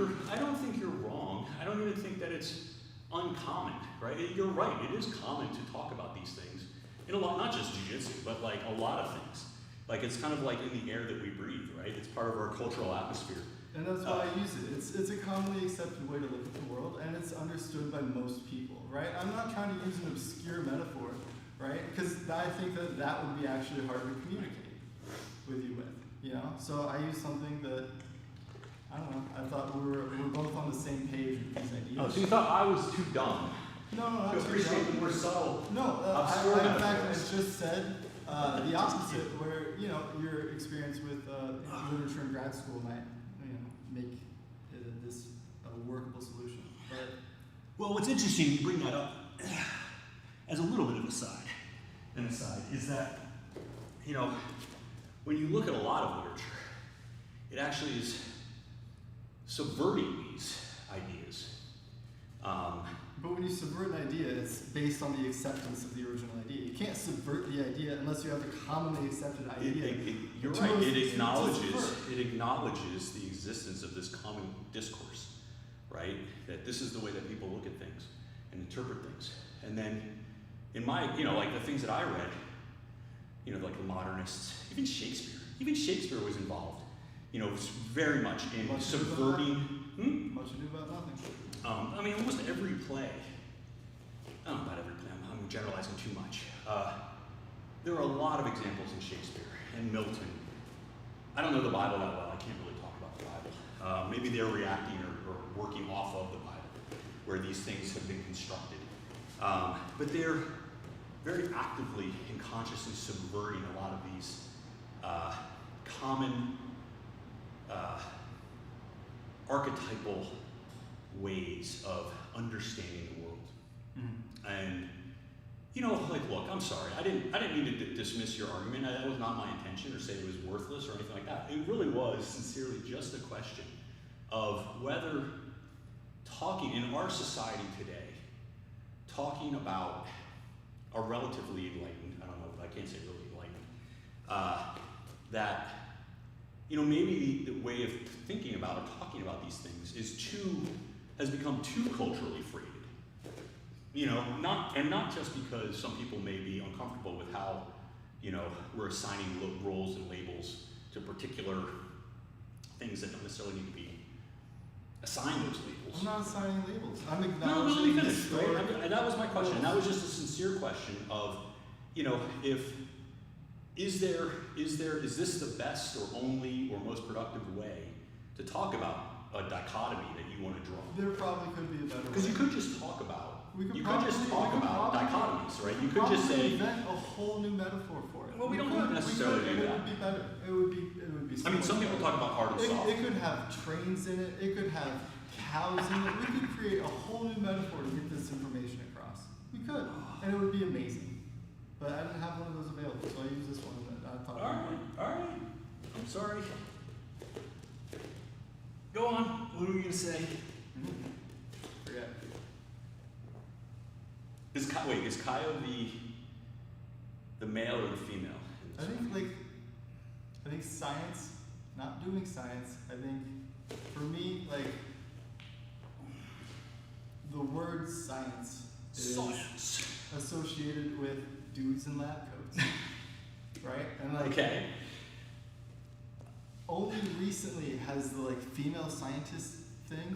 you're wrong. I don't even think that it's uncommon, right? You're right. It is common to talk about these things in a lot, not just jiu-jitsu, but like a lot of things. Like, it's kind of like in the air that we breathe, right? It's part of our cultural atmosphere. and that's why I use it. It's a commonly accepted way to look at the world, and it's understood by most people, right? I'm not trying to use an obscure metaphor, right? Because I think that would be actually hard to communicate with you with, you know? So I use something that, I don't know, I thought we were both on the same page with these ideas. Oh, so you thought I was too dumb No, not to too appreciate dumb. the more subtle. No, obscure I in fact I metaphors. just said the opposite, where you know your experience with literature in grad school might make this a workable solution. But Well, what's interesting, you bring that up as a little bit of an aside, Is that, when you look at a lot of literature, it actually is subverting these ideas. but when you subvert an idea, it's based on the acceptance of the original idea. You can't subvert the idea unless you have a commonly accepted idea. You're To right. us, It to acknowledges the existence of this common discourse, right? That this is the way that people look at things and interpret things. And then, in my, like the things that I read, like the modernists, even Shakespeare was involved, very much in Much ado about subverting. Much ado about nothing. Almost every play. I don't know about every play. I'm generalizing too much. There are a lot of examples in Shakespeare and Milton. I don't know the Bible that well. I can't really talk about the Bible. Maybe they're reacting or working off of the Bible, where these things have been constructed. But they're very actively and consciously subverting a lot of these common archetypal ways of understanding the world. And look, I'm sorry. I didn't mean to dismiss your argument. That was not my intention, or say it was worthless or anything like that. It really was sincerely just a question of whether talking in our society today, talking about a relatively enlightened, I don't know, I can't say really enlightened, that maybe the way of thinking about or talking about these things has become too culturally freighted. Not just because some people may be uncomfortable with how, we're assigning roles and labels to particular things that don't necessarily need to be assigned those labels. I'm not assigning labels. I'm No, acknowledging let me the finish, right? story. And that was my question. And that was just a sincere question of, is this the best or only or most productive way to talk about a dichotomy that you want to draw? There probably could be a better way. Because you could just talk about We could about dichotomies, right? You could just probably say, invent a whole new metaphor for it. Well, we don't could, necessarily we could, do and that. It would be better. It would be. I mean, some people talk about hard and soft. It could have trains in it. It could have cows in it. We could create a whole new metaphor to get this information across. We could, and it would be amazing. But I didn't have one of those available, so I used this one that I thought. All right. I'm sorry. Go on. What were you gonna say? Forget. Is Kaio the male or the female? I think science, not doing science. I think for me, the word science is Science. associated with dudes in lab coats, right? And like, Okay. only recently has the like female scientist thing.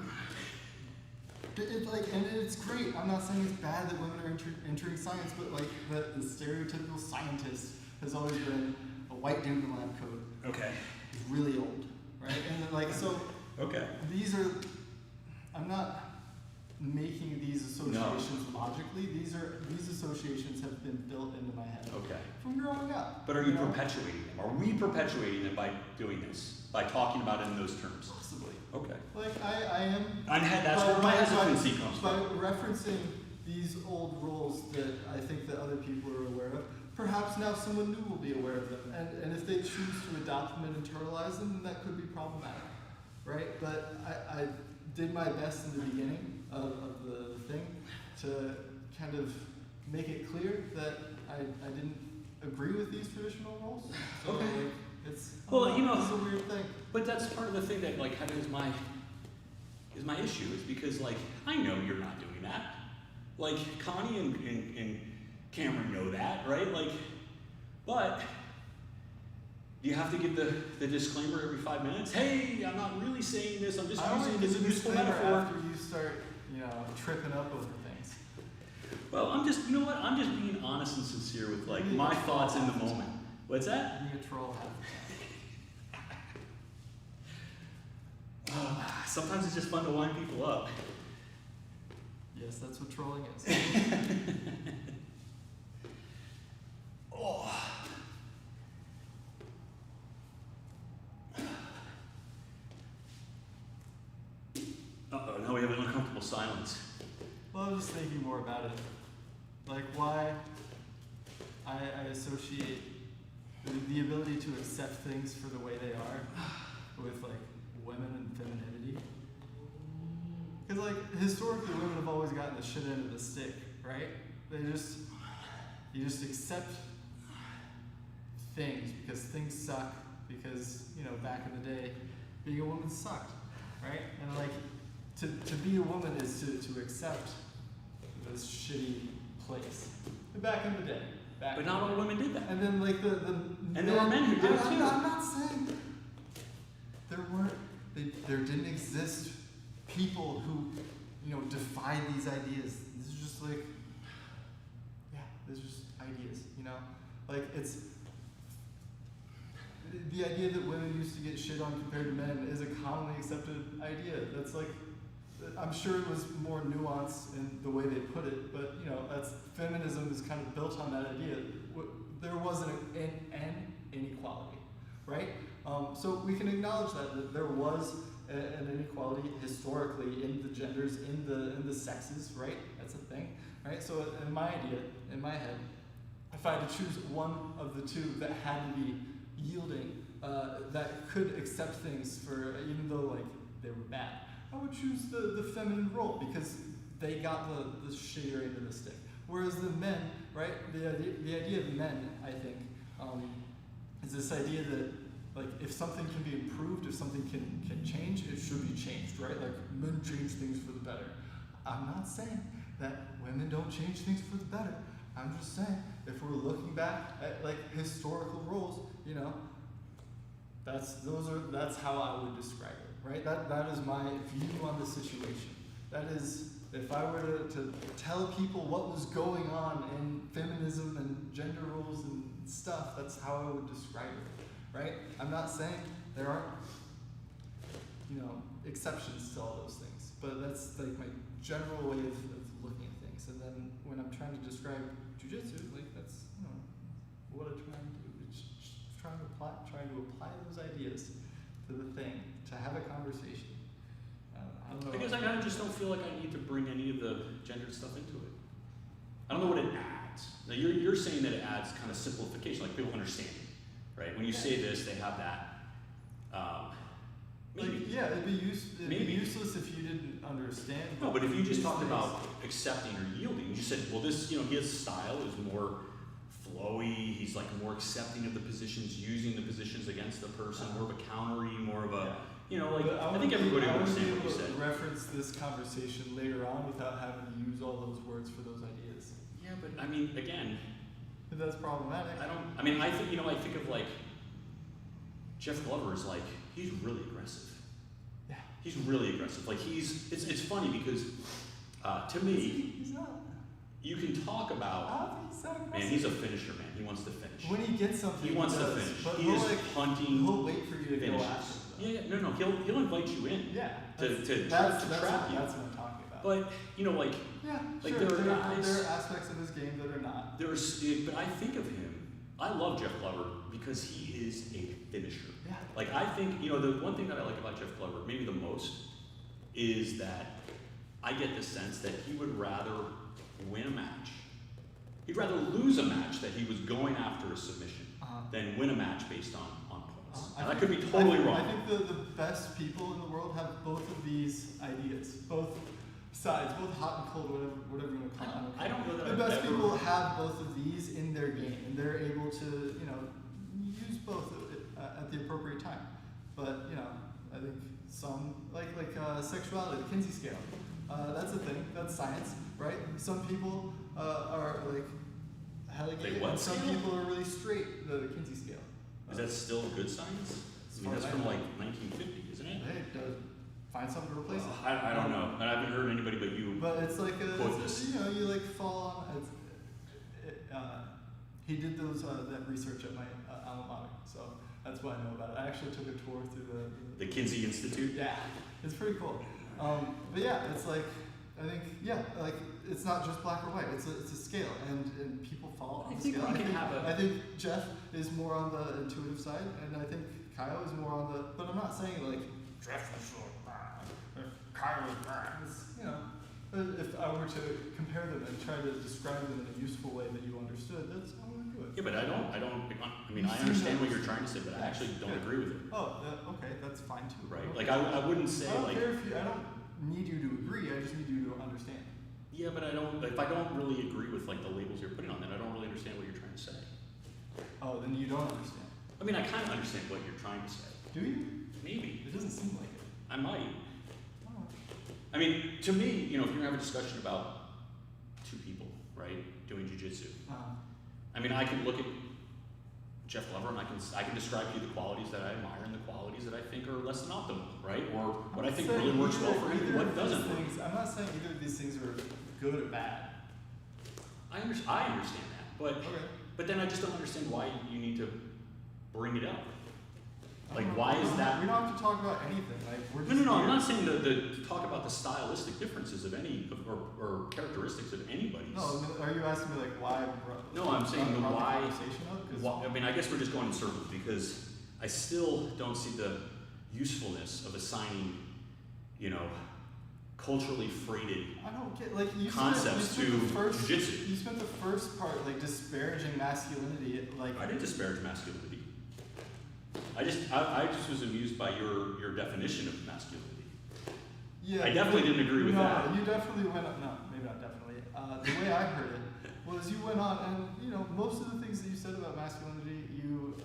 And it's great. I'm not saying it's bad that women are entering science, but like the stereotypical scientist has always been a white dude in a lab coat, Okay. really old, right? And then like so, Okay. these are. I'm not making these associations logically. These associations have been built into my head Okay. from growing up. But are you know? perpetuating them? Are we perpetuating them by doing this? By talking about it in those terms? Possibly. Okay. Like I am. That's where my hesitancy comes By from. referencing these old roles that I think that other people are aware of, perhaps now someone new will be aware of them. And if they choose to adopt them and internalize them, then that could be problematic, right? But I did my best in the beginning of the thing to kind of make it clear that I didn't agree with these traditional roles. So Okay. like, it's Well, it's a weird thing. But that's part of the thing that like kind of is my issue is because like I know you're not doing that. Like Connie and Cameron know that, right? Like, but you have to give the disclaimer every 5 minutes. Hey, I'm not really saying this. I'm just I using only it as give a the useful disclaimer metaphor. after you start, tripping up over things. Well, I'm just, you know what? I'm just being honest and sincere with like my thoughts in the moment. What's that? Being a troll half Sometimes it's just fun to wind people up. the time. Yes, that's what trolling is. Oh. Uh-oh, now we have an uncomfortable silence. Well, I was just thinking more about it. Like why I associate the ability to accept things for the way they are with like women and femininity. Because like historically women have always gotten the shit end of the stick, right? You just accept things because things suck because, back in the day being a woman sucked, right? And like to be a woman is to accept this shitty place. Back in the day. But not all women did that. And then like the And there were men who did it too. I'm not saying there didn't exist people who, defied these ideas. This is just like, these are just ideas, Like it's, the idea that women used to get shit on compared to men is a commonly accepted idea. That's like, I'm sure it was more nuanced in the way they put it, but that's feminism is kind of built on that idea. There wasn't an inequality, right? So we can acknowledge that there was an inequality historically in the genders, in the sexes, right? That's a thing, right? So in my idea, in my head, if I had to choose one of the two that had to be yielding, that could accept things for even though like they were bad, I would choose the feminine role because they got the shittier end of the stick. Whereas the men, right? The idea of men, I think, is this idea that like if something can be improved, if something can change, it should be changed, right? Like men change things for the better. I'm not saying that women don't change things for the better. I'm just saying if we're looking back at like historical roles, that's how I would describe it, right? That is my view on the situation. That is, if I were to tell people what was going on in feminism and gender roles and stuff, that's how I would describe it, right? I'm not saying there aren't, exceptions to all those things, but that's like my general way of looking at things. And then when I'm trying to describe jiu-jitsu, like that's, what I'm trying to do. It's just trying to apply those ideas to the thing, to have a conversation. I don't know. I guess I kind of just don't feel like I need to bring any of the gendered stuff into it. I don't know what it adds. Now you're saying that it adds kind of simplification, like people understand it, right? When you say this, they have that. Maybe. It'd be Maybe. useless if you didn't understand. No, but if you just talked these about things. accepting or yielding, you said, well, this, his style is more flowy. He's like more accepting of the positions, using the positions against the person, more of a countery, more of a, you know, like, But I think everybody I understands wouldn't what be you able said. to reference this conversation later on without having to use all those words for those ideas. Yeah, but I mean, again, But that's problematic. I think, you know, I think of like, Jeff Glover is like, he's really aggressive. Yeah. He's really aggressive. Like it's funny because, to me, He's not. you can talk about, He's so aggressive. man, he's a finisher, man. He wants to finish. When he gets something, He wants to does, finish. But He he'll is like, hunting he'll wait for you to finishes. go after him. Yeah, no, he'll invite you in. Yeah. To That's trap you. That's what I'm talking about. But, you know, like, yeah, like sure. there are guys. There are aspects of his game that are not. But I think of him, I love Jeff Glover because he is a finisher. Yeah. Like, I think, you know, the one thing that I like about Jeff Glover, maybe the most, is that I get the sense that he would rather win a match. He'd rather lose a match that he was going after a submission than win a match based on points. And I could be totally wrong. I think the best people in the world have both of these ideas, both sides, both hot and cold, whatever you want to call them. I don't know that The I've best ever- people have both of these in their game, and they're able to, you know, use both at the appropriate time. But you know, I think some like sexuality, the Kinsey scale. That's a thing. That's science, right? Some people are like hella gay, Wait, what and some scale? people are really straight. The Kinsey scale. Is that still good science? I mean, that's from like 1950, isn't it? Hey, find something to replace it. I don't know. I haven't heard anybody but you. But it's like quote this. you know, you like fall on. He did that research at my alma mater, so that's why I know about it. I actually took a tour through The Kinsey Institute? yeah, it's pretty cool. But yeah, it's like I think like it's not just black or white. It's a scale, and people fall on I the think scale. we can have I think Jeff is more on the intuitive side, and I think Kyle is more on the. But I'm not saying like Jeff is so bad, or Kyle is bad. It's, you know, if I were to compare them and try to describe them in a useful way that you understood, that's how I would do it. Yeah, but I mean, I understand what you're trying to say, but I actually don't agree with it. Oh, okay, that's fine too. Right? Okay. Like, I wouldn't say, I don't like, care if you. I don't need you to agree. I just need you to understand. yeah, but if I don't really agree with, like, the labels you're putting on that, I don't really understand what you're trying to say. Oh, then you don't understand. I mean, I kind of understand what you're trying to say. Do you? Maybe. It doesn't seem like it. I might. Oh. I mean, to me, you know, if you're having a discussion about two people, right, doing jiu-jitsu, I mean, I can look at Jeff Glover and I can describe to you the qualities that I admire and the qualities that I think are less than optimal, right? Or what I think really works well for him and what doesn't work. I'm not saying either of these things are good or bad. I understand that, but then I just don't understand why you need to bring it up. Like, why is that? We don't have to talk about anything. Like, we're just No. I'm here. not saying to talk about the stylistic differences of any or characteristics of anybody's. No, are you asking me like why? No, I'm saying the why. Conversation up? 'Cause- Well, I mean, I guess we're just going in circles because I still don't see the usefulness of assigning, you know, culturally freighted I don't get like you concepts spent the to first, jiu-jitsu. You spent the first part like disparaging masculinity. Like I didn't disparage masculinity. I just was amused by your definition of masculinity. yeah, I definitely didn't agree with that. No, you definitely went on. No, maybe not definitely. The way I heard it was you went on, and you know most of the things that you said about masculinity, you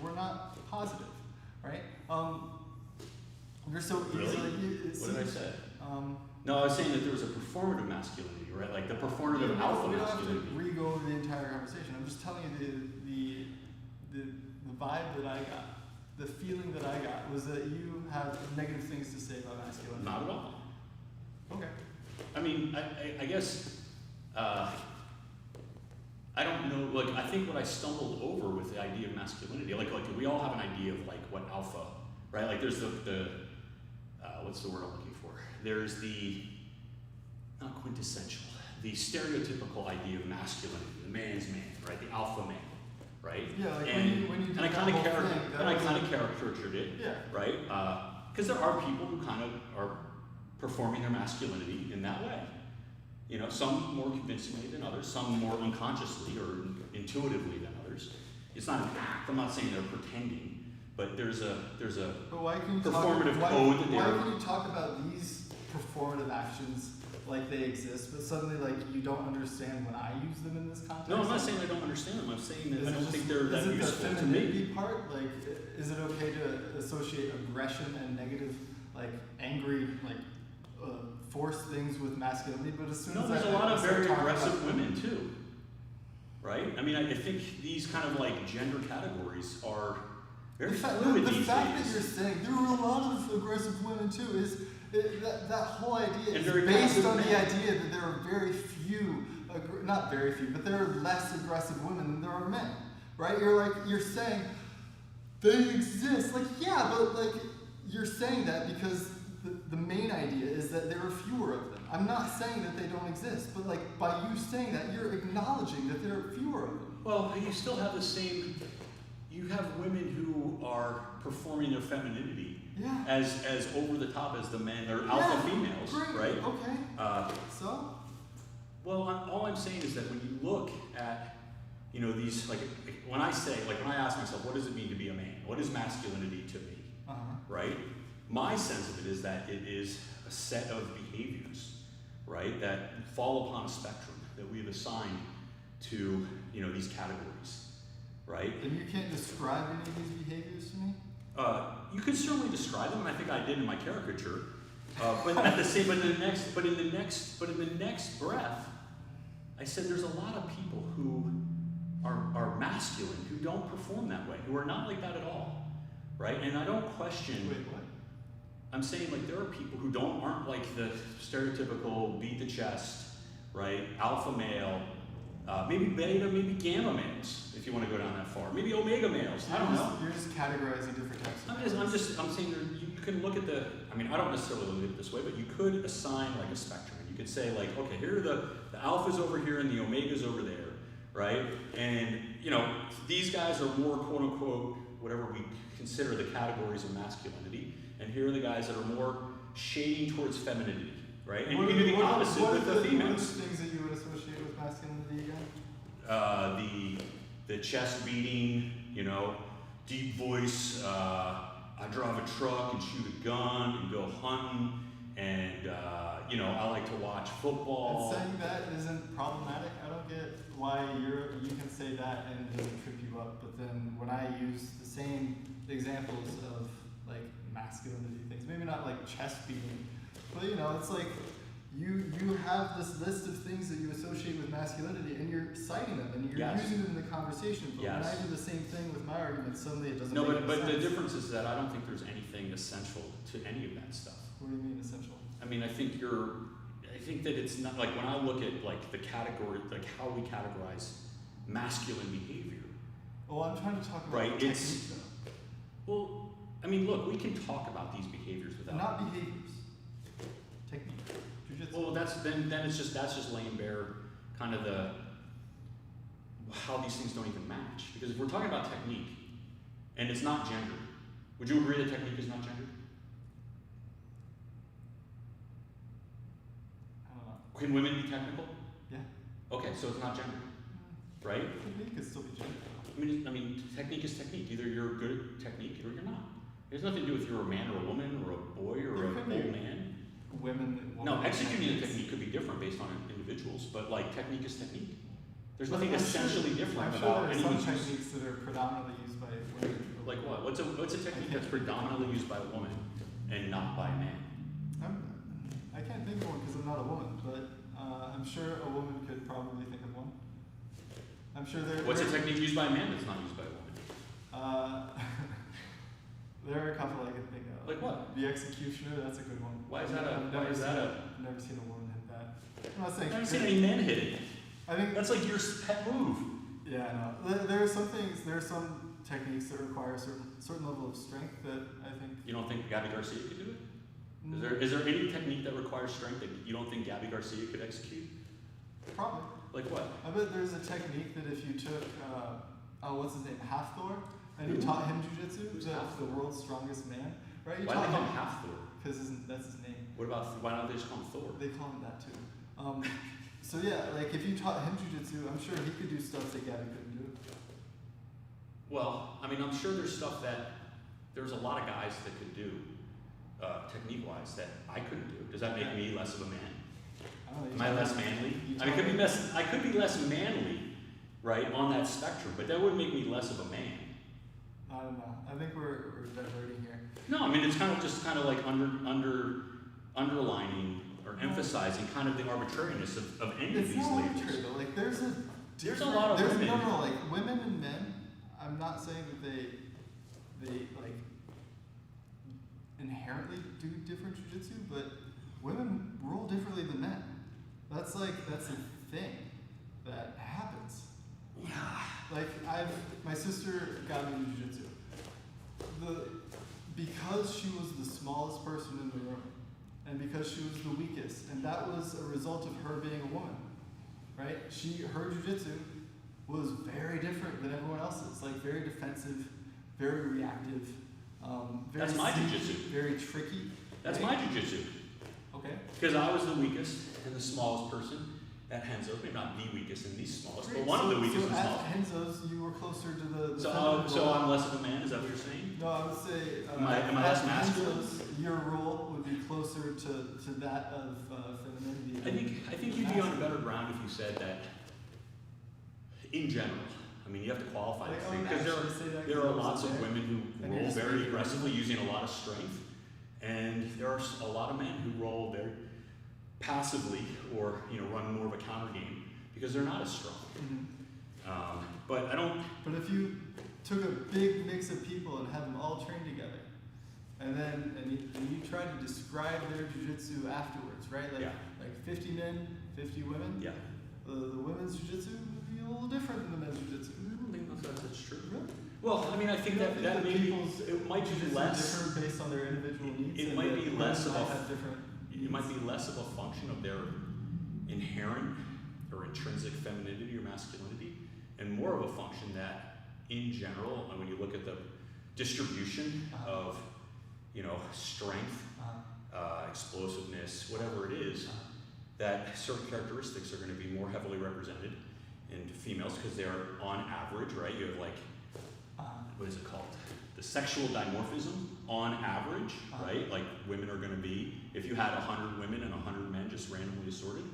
were not positive, right? You're so Really? easily. What did I say? No, I was saying that there was a performative masculinity, right? Like the performative alpha we don't have masculinity. to re-go over the entire conversation. I'm just telling you the vibe that I got, the feeling that I got was that you have negative things to say about masculinity. Not at all. Okay. I mean, I guess, I don't know, like, I think what I stumbled over with the idea of masculinity, like we all have an idea of, like, what alpha, right? Like, there's the what's the word I'm looking for? There's the, not quintessential, the stereotypical idea of masculinity, the man's man, right? The alpha man, right? Yeah, like and, when you did and I that kind of whole thing, that was- caricatured it, Yeah. right? Because there are people who kind of are performing their masculinity in that way. You know, some more convincingly than others, some more unconsciously or intuitively than others. It's not an act. I'm not saying they're pretending, but there's a But why can you performative talk, code that why they're. can you talk about these performative actions like they exist, but suddenly like you don't understand when I use them in this context? No, I'm not saying I don't understand them. I'm saying that Is I it don't just- think they're that is it useful the to me. femininity part? Like, is it okay to associate aggression and negative, like angry, like force things with masculinity? But as soon No, as there's I a lot of start very talking aggressive about- women too, right? I mean, I think these kind of like gender categories are very fluid the these fact days. that you're saying there are a lot of aggressive women too is that whole idea And is very based passive on the men. idea that there are very few, not very few, but there are less aggressive women than there are men, right? You're saying they exist, like yeah, but like you're saying that because the main idea is that there are fewer of them. I'm not saying that they don't exist, but like by you saying that, you're acknowledging that there are fewer of them. Well, you still have the same. You have women who are performing their femininity Yeah. as over the top as the men. They're Yeah, alpha females, great, right? Okay. So? Well, all I'm saying is that when you look at, these, like, when I ask myself, what does it mean to be a man? What is masculinity to me, right? My sense of it is that it is a set of behaviors, right, that fall upon a spectrum that we've assigned to, these categories, right? And you can't describe any of these behaviors to me? You could certainly describe them, and I think I did in my caricature. But at the same, but in the next breath, I said there's a lot of people who are masculine who don't perform that way, who are not like that at all, right? And I don't question. Wait, what? I'm saying like there are people who aren't like the stereotypical beat the chest, right? Alpha male, maybe beta, maybe gamma males, if you want to go down that far. Maybe omega males. I don't know. You're just categorizing different types of I'm saying you can look at I don't necessarily look at it this way, but you could assign like a spectrum. And you could say like, okay, here are the alphas over here and the omegas over there, right? And, these guys are more quote unquote, whatever we consider the categories of masculinity. And here are the guys that are more shading towards femininity, right? And you can do the opposite with the females. What are the things that you would associate with masculinity again? The chest beating, deep voice, I drive a truck and shoot a gun and go hunting, and I like to watch football. And saying that isn't problematic. I don't get why you can say that and it doesn't trip you up, but then when I use the same examples of like masculinity things, maybe not like chest beating, but it's like you have this list of things that you associate with masculinity and you're citing them and you're Yes. using them in the conversation. But when Yes. I do the same thing with my argument, suddenly it doesn't No, make but any the sense. difference is that I don't think there's anything essential to any of that stuff. What do you mean essential? I mean, I think that it's not, like when I look at like the category, like how we categorize masculine behavior, Well, I'm trying to talk about Right, technique it's- though. well, I mean, look, we can talk about these behaviors without. Not behaviors. Technique. Jiu-jitsu. Well, that's just laying bare kind of how these things don't even match. Because if we're talking about technique, and it's not gendered, would you agree that technique is not gendered? I don't know. Can women be technical? Yeah. Okay, so it's not gendered, right? Technique could still be gendered. I mean, technique is technique. Either you're good at technique or you're not. It has nothing to do with you're a man or a woman or a boy or There an could old be man. Women. No, executing a technique could be different based on individuals, but like technique is technique. There's nothing I'm sure- essentially different I'm about sure there are some anyone's use. techniques that are predominantly used by women. Like what? What's a technique that's predominantly used by a woman and not by a man? I can't think of one because I'm not a woman, but I'm sure a woman could probably think of one. I'm sure there. What's a there- technique used by a man that's not used by a woman? There are a couple I can think of. Like what? The executioner, that's a good one. Why is that I've why never is that seen- a? I've never seen a woman hit that. I'm not I saying. haven't she seen couldn't. any men hit it. I think That's like your pet move. Yeah, I know. There are some things. There are some techniques that require a certain level of strength that I think. You don't think Gabby Garcia could do it? Is there any technique that requires strength that you don't think Gabby Garcia could execute? Probably. Like what? I bet there's a technique that if you took, what's his name, Halfthor, and you taught him jujitsu, Who's the Halfthor? world's strongest man, right? You Why do they taught call him him half Thor? because that's his name. Why don't they just call him Thor? They call him that too. So yeah, like if you taught him jujitsu, I'm sure he could do stuff that Gabby couldn't do. Well, I mean, I'm sure there's stuff that there's a lot of guys that could do technique-wise that I couldn't do. Does that make me less of a man? I don't know, Am I less manly? I mean, I could be less manly, right, on that spectrum, but that wouldn't make me less of a man. I don't know. I think we're diverting here. No, I mean, it's kind of like underlining or emphasizing kind of the arbitrariness of any of It's these not labels. arbitrary though. Like there's a lot of women. No, like women and men. I'm not saying that they like inherently do different jujitsu, but women roll differently than men. That's a thing that happens. Yeah. Like my sister got me into jiu-jitsu. Because she was the smallest person in the room, and because she was the weakest, and that was a result of her being a woman, right? Her jiu-jitsu was very different than everyone else's, like very defensive, very reactive, very That's my sneaky, jiu-jitsu. very tricky. That's right? my jujitsu. Okay. Because I was the weakest and the smallest person at Henzo's. Maybe not the weakest and the smallest, but Great. one of the weakest so and at smallest. Henzo's, you were closer to the So feminine role. I'm less of a man, is that what you're saying? No, I would say Am I less at masculine? Henzo's, your role would be closer to that of femininity. I think you'd be on better ground if you said that in general. I mean, you have to qualify Like, this I thing would because actually say that there 'cause I are was lots of there. women who And you're roll just very making it aggressively using a lot of strength, and there are a lot of men who roll very passively or run more of a counter game because they're not as strong. Mhm. But I don't. But if you took a big mix of people and had them all train together, and you tried to describe their jiu-jitsu afterwards, right? Like Yeah. like 50 men, 50 women. Yeah. The women's jiu-jitsu would be a little different than the men's jiu-jitsu. I don't think that's true. Really? Well, I mean, I think You don't that think maybe people's it might be jiu-jitsu less. different based on their individual needs. It and might that be women less of might a- have different needs? It might be less of a function of their inherent or intrinsic femininity or masculinity, and more of a function that, in general, when you look at the distribution of, strength, explosiveness, whatever it is, that certain characteristics are going to be more heavily represented in females because they're on average, right? You have what is it called? The sexual dimorphism on average, right? Like women are going to be, if you had 100 women and 100 men just randomly assorted,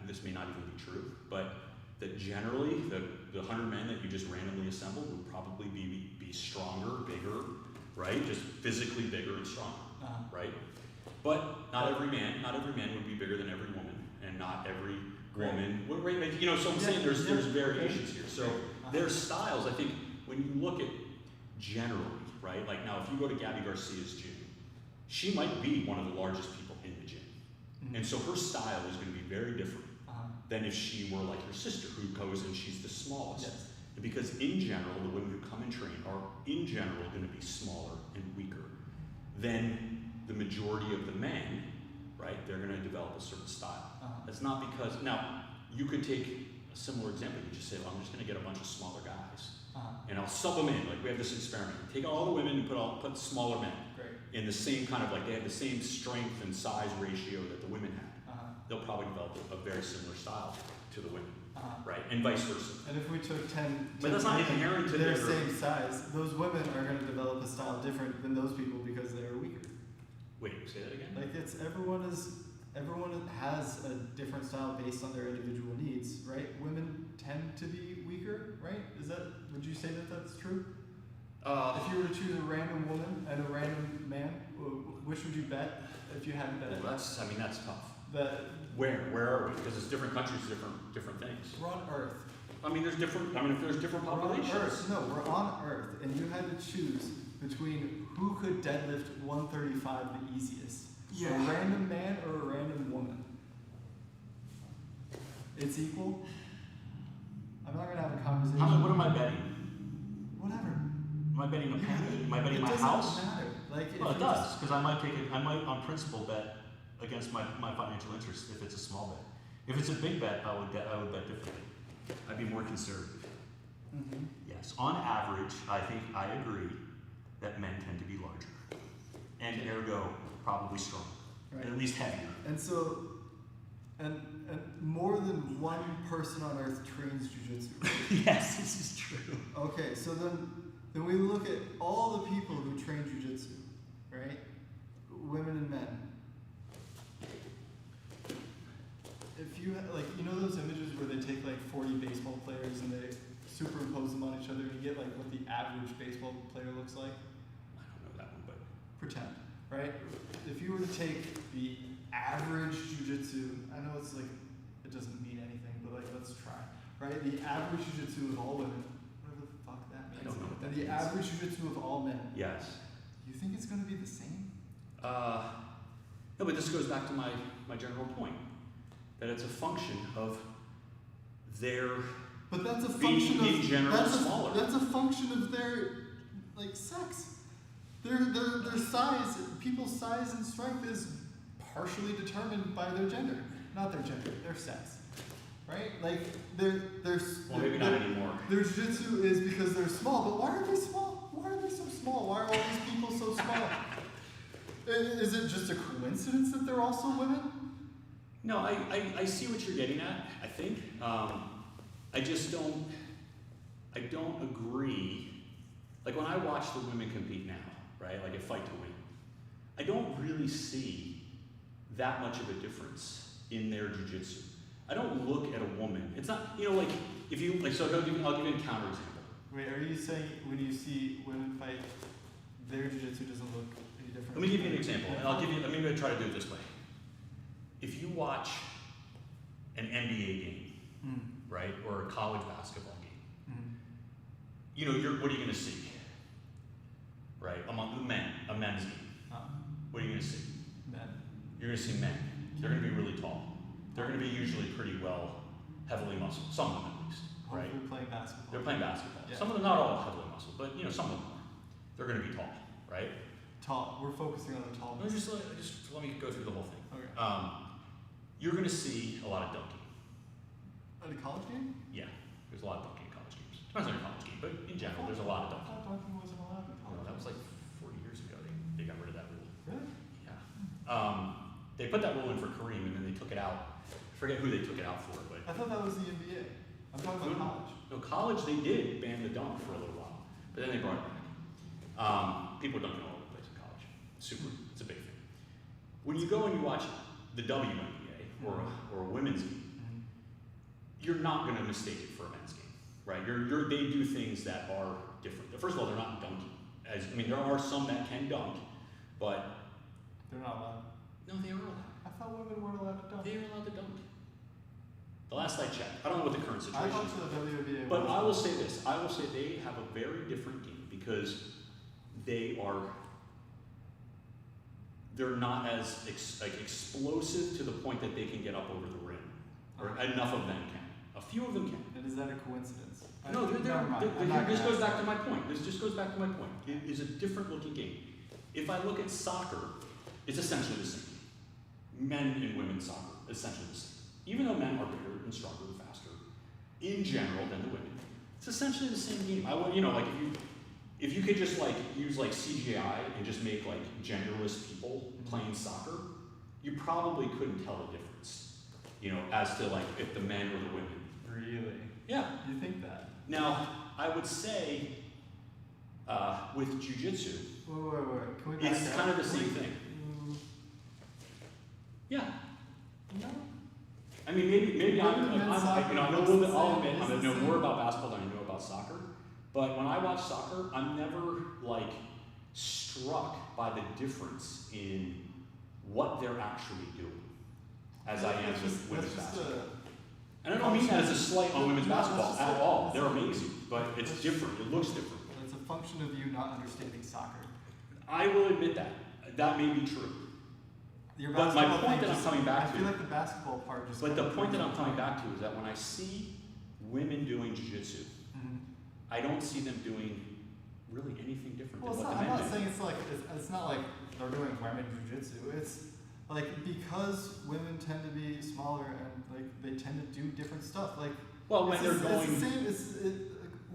this may not even be true, but that generally the 100 men that you just randomly assembled would probably be stronger, bigger, right? Just physically bigger and stronger, right? But not every man would be bigger than every woman, and not every woman would, right? So I'm saying there's variations here. So there's styles. I think when you look at generally, right? Like now, if you go to Gabby Garcia's gym, she might be one of the largest people in the gym, and so her style is going to be very different than if she were like her sister who goes and she's the smallest. Yes. Because in general, the women who come and train are in general going to be smaller and weaker than the majority of the men, right? They're going to develop a certain style. That's not because, now, you could take a similar example. You just say, well, I'm just going to get a bunch of smaller guys and I'll sub them in. Like we have this experiment. Take all the women and put smaller men in the same kind of, like they have the same strength and size ratio that the women have. They'll probably develop a very similar style to the women, right? And vice versa. And if we took 10 But that's not women inherent to their their- same size, those women are going to develop a style different than those people because they're weaker. Wait, say that again? Like everyone has a different style based on their individual needs, right? Women tend to be weaker, right? Would you say that that's true? If you were to choose a random woman and a random man, which would you bet if you had to bet? Well, that's tough. Where? Where are we? Because it's different countries, different things. We're on Earth. I mean, if there's different We're on populations. Earth. No, we're on Earth, and you had to choose between who could deadlift 135 the easiest. Yeah. A random man or a random woman. It's equal. I'm not gonna have a conversation. What am I betting? Whatever. Am I betting a penny? Am I betting It my doesn't house? matter. Like if Well, it you does, because I might on principle bet against my financial interest if it's a small bet. If it's a big bet, I would bet differently. I'd be more conservative. Mhm. Yes, on average, I think I agree that men tend to be larger, and ergo probably stronger, Right. at least heavier. And so, and more than one person on Earth trains jujitsu. Yes, this is true. Okay, so then we look at all the people who train jujitsu, right? Women and men. 40 baseball players and they superimpose them on each other and you get like what the average baseball player looks like? I don't know that one, but Pretend, right? If you were to take the average jiu-jitsu, I know it's like, it doesn't mean anything, but like, let's try, right? The average jiu-jitsu of all women, whatever the fuck that means. I don't know what that And the means. average jiu-jitsu of all men, yes. you think it's gonna be the same? No, but this goes back to my general point, that it's a function of their But that's a being function in of general smaller. that's a function of their like sex. Their size, people's size and strength is partially determined by their gender, not their gender, their sex, right? Like Well, maybe not anymore. their jiu-jitsu is because they're small, but why are they small? Why are they so small? Why are all these people so small? Is it just a coincidence that they're also women? No, I see what you're getting at, I think. I just I don't agree. Like when I watch the women compete now, right, like at Fight to Win, I don't really see that much of a difference in their jiu-jitsu. I don't look at a woman, it's not, like, if you, like, so I'll give you a counterexample. Wait, are you saying when you see women fight, their jiu-jitsu doesn't look any different? Let me give you an example, and I'm going to try to do it this way. If you watch an NBA game, right, or a college basketball game, what are you going to see? Right, among the men, a men's game. What are you going to see? Men. You're going to see men. They're going to be really tall. They're going to be usually pretty well, heavily muscled. Some of them at least, right? Hopefully playing basketball. They're playing basketball. Yeah. Some of them, not all heavily muscled, but some of them are. They're going to be tall, right? Tall. We're focusing on the tallness. Just let me go through the whole thing. Okay. You're going to see a lot of dunking. At a college game? Yeah, there's a lot of dunking in college games. Depends on your college game, but in general, there's a lot of I dunking. thought dunking wasn't allowed in Oh, college. that was like 40 years ago. They got rid of that rule. Really? Yeah. They put that rule in for Kareem, and then they took it out. I forget who they took it out for, but I thought that was the NBA. I'm talking about college. no, college they did ban the dunk for a little while, but then they brought it back. People are dunking all over the place in college. It's a big thing. When you go and you watch the WNBA or a women's game, you're not going to mistake it for a men's game, right? They do things that are different. First of all, they're not dunking. There are some that can dunk, but They're not allowed. no, they are allowed. I thought women weren't allowed to dunk. They are allowed to dunk. The last I checked, I don't know what the current I situation thought is. the WNBA But was. I will say this, I will say they have a very different game because they're not as explosive to the point that they can get up over the rim. Or enough of them can. A few of them can. And is that a coincidence? No, Never mind. I'm not this gonna goes ask back to that. my point. This just goes back to my point. It is a different looking game. If I look at soccer, it's essentially the same. Men and women's soccer, essentially the same. Even though men are bigger and stronger and faster, in general, than the women, it's essentially the same game. If you could just use CGI and just make genderless people playing soccer, you probably couldn't tell the difference. As to if the men or the women. Really? Yeah. You think that? Now, I would say with jiu-jitsu, Wait. Can we back it's up? kind of the same thing. Yeah. No. I mean, maybe Women and men's soccer I know a looks little bit. the I'll same. admit, It's I the know same. more about basketball than I know about soccer. But when I watch soccer, I'm never struck by the difference in what they're actually doing, as I am with women's basketball. And I don't mean that as a slight on women's No, that's basketball just at a- all. that's They're a- amazing, but it's different. It looks different. It's a function of you not understanding soccer. I will admit that. That may be true. Your But my basketball point thing that I'm just- coming back I feel to- like the basketball part just. But the kinda point that I'm proves coming the back to is that when I see women doing jiu-jitsu, Mhm. I don't see them doing really anything different Well, than it's what not, the I'm men not do. saying it's not like they're doing women jujitsu. It's because women tend to be smaller and they tend to do different stuff. Well, when it's they're the going, same.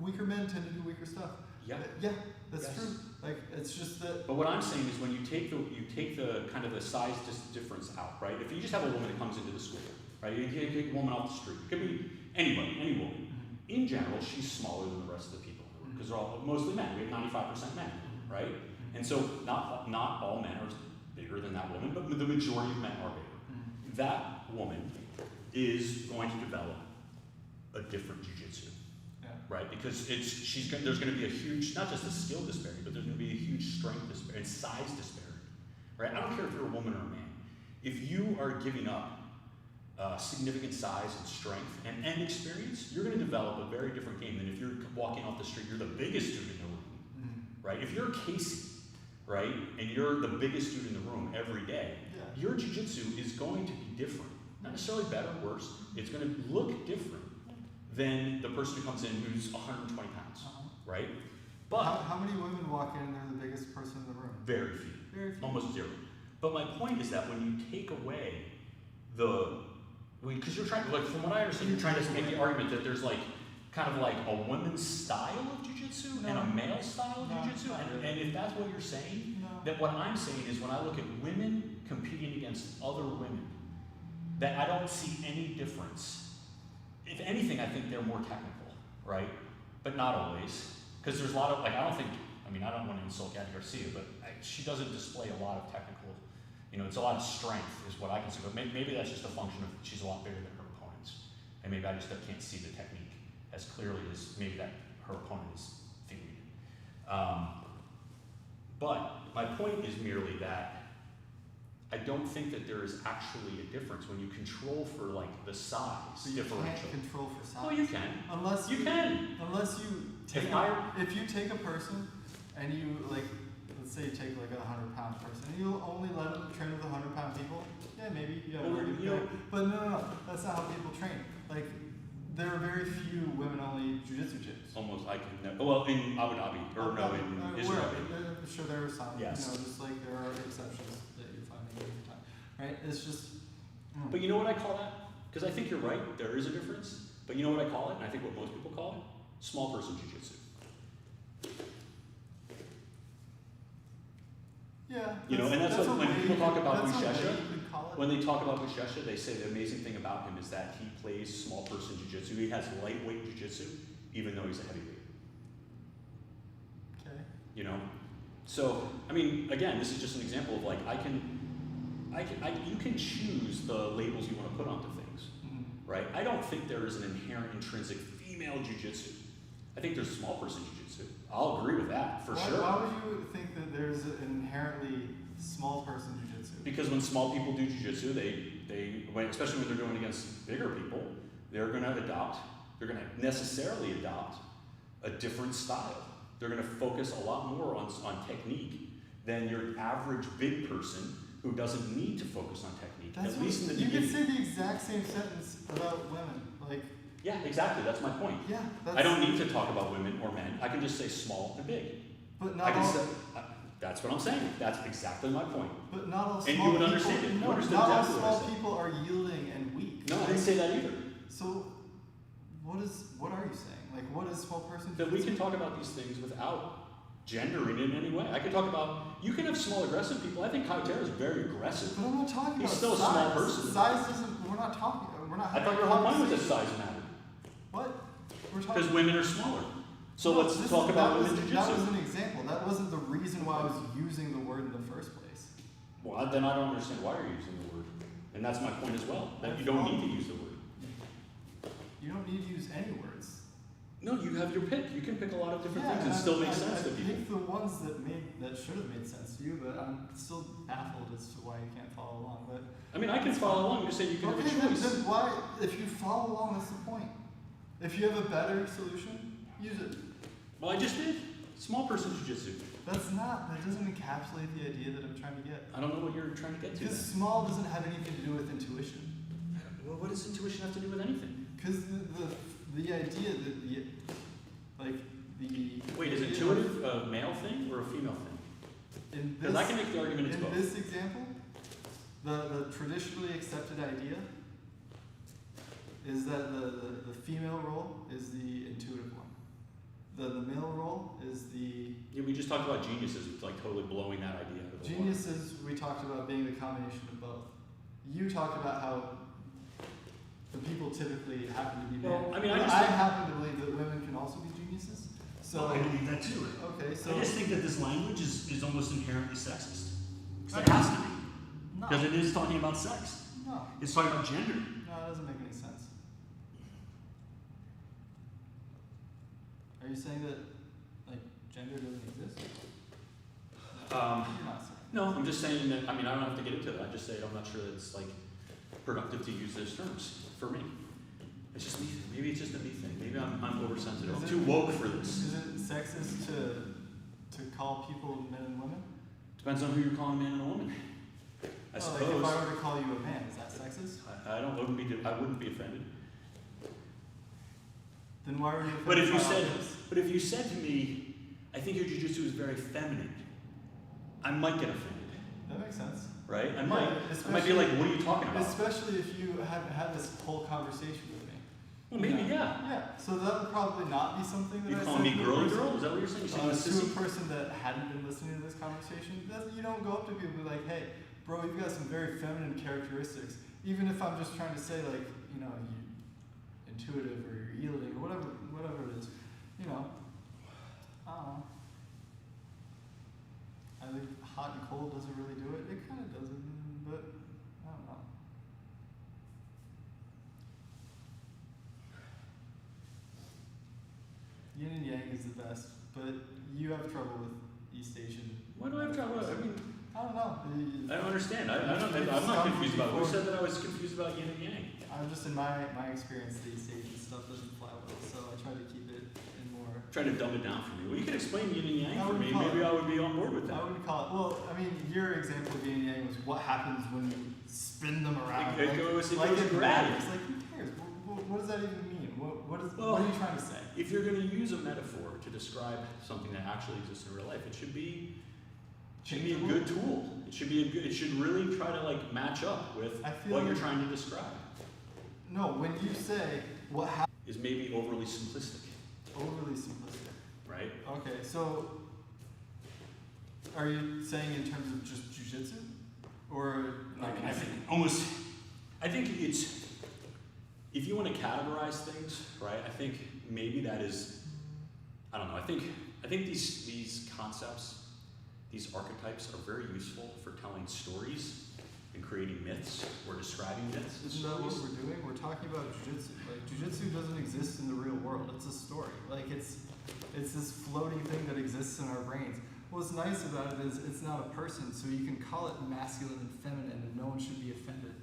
Weaker men tend to do weaker stuff. yeah. Yeah, that's Yes. true. It's just that. But what I'm saying is when you take the kind of the size difference out, right? If you just have a woman that comes into the school, right? You take a woman off the street. It could be anybody, any woman. In general, she's smaller than the rest of the people because they're all mostly men. We have 95% men, right? And so not all men are bigger than that woman, but the majority of men are bigger. That woman is going to develop a different jiu-jitsu, Yeah. right? Because there's going to be a huge, not just a skill disparity, but there's going to be a huge strength disparity and size disparity, right? I don't care if you're a woman or a man. If you are giving up significant size and strength and experience, you're going to develop a very different game than if you're walking off the street, you're the biggest dude in the room, right? If you're Casey, right, and you're the biggest dude in the room every day, your jiu-jitsu is going to be different. Not necessarily better or worse. It's going to look different than the person who comes in who's 120 pounds, right? But how many women walk in and they're the biggest person in the room? very few. Very few. Almost zero. But my point is that when you take away because you're trying, like from what I understand, you're trying to make the argument that there's like kind of like a women's style of jiu-jitsu and a male style of jiu-jitsu, and if that's what you're saying, then what I'm saying is when I look at women competing against other women, that I don't see any difference. If anything, I think they're more technical, right? But not always, because there's a lot of like I don't want to insult Gabby Garcia, but she doesn't display a lot of technical. It's a lot of strength is what I can see, but maybe that's just a function of she's a lot bigger than her opponents. And maybe I just can't see the technique as clearly as maybe that her opponent is feeling it. But my point is merely that I don't think that there is actually a difference when you control for like the size So you differential. can't control for size. Well, you can. Unless You can. Unless you take if you take a person and you like, let's say you take like a 100-pound person and you only let them train with 100-pound people, yeah, maybe you have an argument there. But no, that's not how people train. Like there are very few women-only jiu-jitsu gyms. Almost, I can never. Well, in Abu Dhabi, or no, in Israel. I'm sure there are some. Yes. Just like there are exceptions that you're finding every time, right? It's just. But you know what I call that? Because I think you're right, there is a difference. But you know what I call it, and I think what most people call it? Small person jiu-jitsu. Yeah. And that's what, when people talk about Bushesha, when they they talk about Bushesha, they say the amazing thing about him is that he plays small person jiu-jitsu. He has lightweight jiu-jitsu, even though he's a heavyweight. Okay. So, again, this is just an example of like, you can choose the labels you want to put onto things, right? I don't think there is an inherent intrinsic female jiu-jitsu. I think there's small person jiu-jitsu. I'll agree with that, for sure. Why would you think that there's an inherently small person jiu-jitsu? Because when small people do jiu-jitsu, especially when they're doing it against bigger people, they're going to necessarily adopt a different style. They're going to focus a lot more on technique than your average big person who doesn't need to focus on technique. At least in the beginning. You can say the exact same sentence about women. Yeah, exactly. That's my point. Yeah. I don't need to talk about women or men. I can just say small and big. But not all. That's what I'm saying. That's exactly my point. But not all small and you would people. understand it. No, not exactly all small people are yielding and weak. No, I didn't say that either. So, what are you saying? Like, what is small person? That we can talk about these things without gendering it in any way. I can talk about, you can have small aggressive people. I think Kaitera is very aggressive. But I'm not talking about He's still size. a small person. Size isn't, we're not talking, we're not I thought your whole point was that size mattered. What? We're talking. Because women are smaller. So No, let's talk about women jiu-jitsu. That was an example. That wasn't the reason why I was using the word in the first place. Well, then I don't understand why you're using the word. And that's my point as well, that you don't need to use the word. You don't need to use any words. No, you have your pick. You can pick a lot of different things and I- still make I sense to people. picked the ones that should have made sense to you, but I'm still baffled as to why you can't follow along. But I can follow along. I'm just saying you can okay, have a choice. then why? If you follow along, that's the point. If you have a better solution, use it. Well, I just did. Small person jiu-jitsu. That doesn't encapsulate the idea that I'm trying to get. I don't know what you're trying to get to. Because then. small doesn't have anything to do with intuition. Well, what does intuition have to do with anything? Because the idea that Wait, is intuitive a male thing or a female thing? Because I can make the argument it's in both. this example, the traditionally accepted idea is that the female role is the intuitive one. The male role is the Yeah, we just talked about geniuses. It's like totally blowing that idea out of the water. geniuses. We talked about being the combination of both. You talked about how the people typically happen to be men. Well, But I I happen to believe that women can also be geniuses. So I believe that too. okay, so I just think that this language is almost inherently sexist. 'Cause it has to be. no, Because it is talking about sex. no, It's talking about gender. no, it doesn't make any sense. Are you saying that like gender doesn't exist? You're not saying. No, I'm just saying that, I mean, I don't have to get into it, I just say I'm not sure that it's like productive to use those terms for me. It's just me, maybe it's just a me thing, maybe I'm oversensitive, I'm too woke for this. Is it sexist to call people men and women? Depends on who you're calling man and a woman. I Like suppose. if I were to call you a man, is that sexist? I wouldn't be offended. Then why were you offended? But if you by said, all this? but if you said to me, I think your jiu-jitsu is very feminine, I might get offended, That makes sense. right? I Yeah, might be especially- like, what are you talking about? Especially if you haven't had this whole conversation with me. Well, maybe, yeah. Yeah. So that would probably not be something that You I call said me to a girly person. girl? Is that what you're saying? You're saying To a sissy? person that hadn't been listening to this conversation, you don't go up to people and be like, hey, bro, you've got some very feminine characteristics. Even if I'm just trying to say like, you intuitive or you're yielding or whatever it is, I don't know. I think hot and cold doesn't really do it. It kind of doesn't, but I don't know. Yin and yang is the best, but you have trouble with East Asian. Why do I have trouble? I mean, I don't know. I don't understand. I'm not confused about it. Who said that I was confused about yin and yang? I'm just in my experience, the East Asian stuff doesn't fly well, so I try to keep it in more. Try to dumb it down for me. Well, you can explain yin and yang I for me. wouldn't call Maybe it- I would be on board with I that. wouldn't call it. Well, I mean, your example of yin and yang was what happens when you spin them around. It goes it gravity. matters. Like, who cares? What does that even mean? What are you trying to say? If you're going to use a metaphor to describe something that actually exists in real life, it should be a good tool. It should really try to like match up with I feel what you're like- trying to describe. No, when you say what happens, Is maybe overly simplistic, overly simplistic. right? Okay, so are you saying in terms of just jujitsu, or like I think it's, if you want to categorize things, right? I think maybe that is, I don't know. I think these concepts, these archetypes are very useful for telling stories and creating myths or describing myths and Isn't that what stories. we're doing? We're talking about jujitsu. Like jujitsu doesn't exist in the real world. It's a story. Like it's this floating thing that exists in our brains. What's nice about it is it's not a person, so you can call it masculine and feminine, and no one should be offended.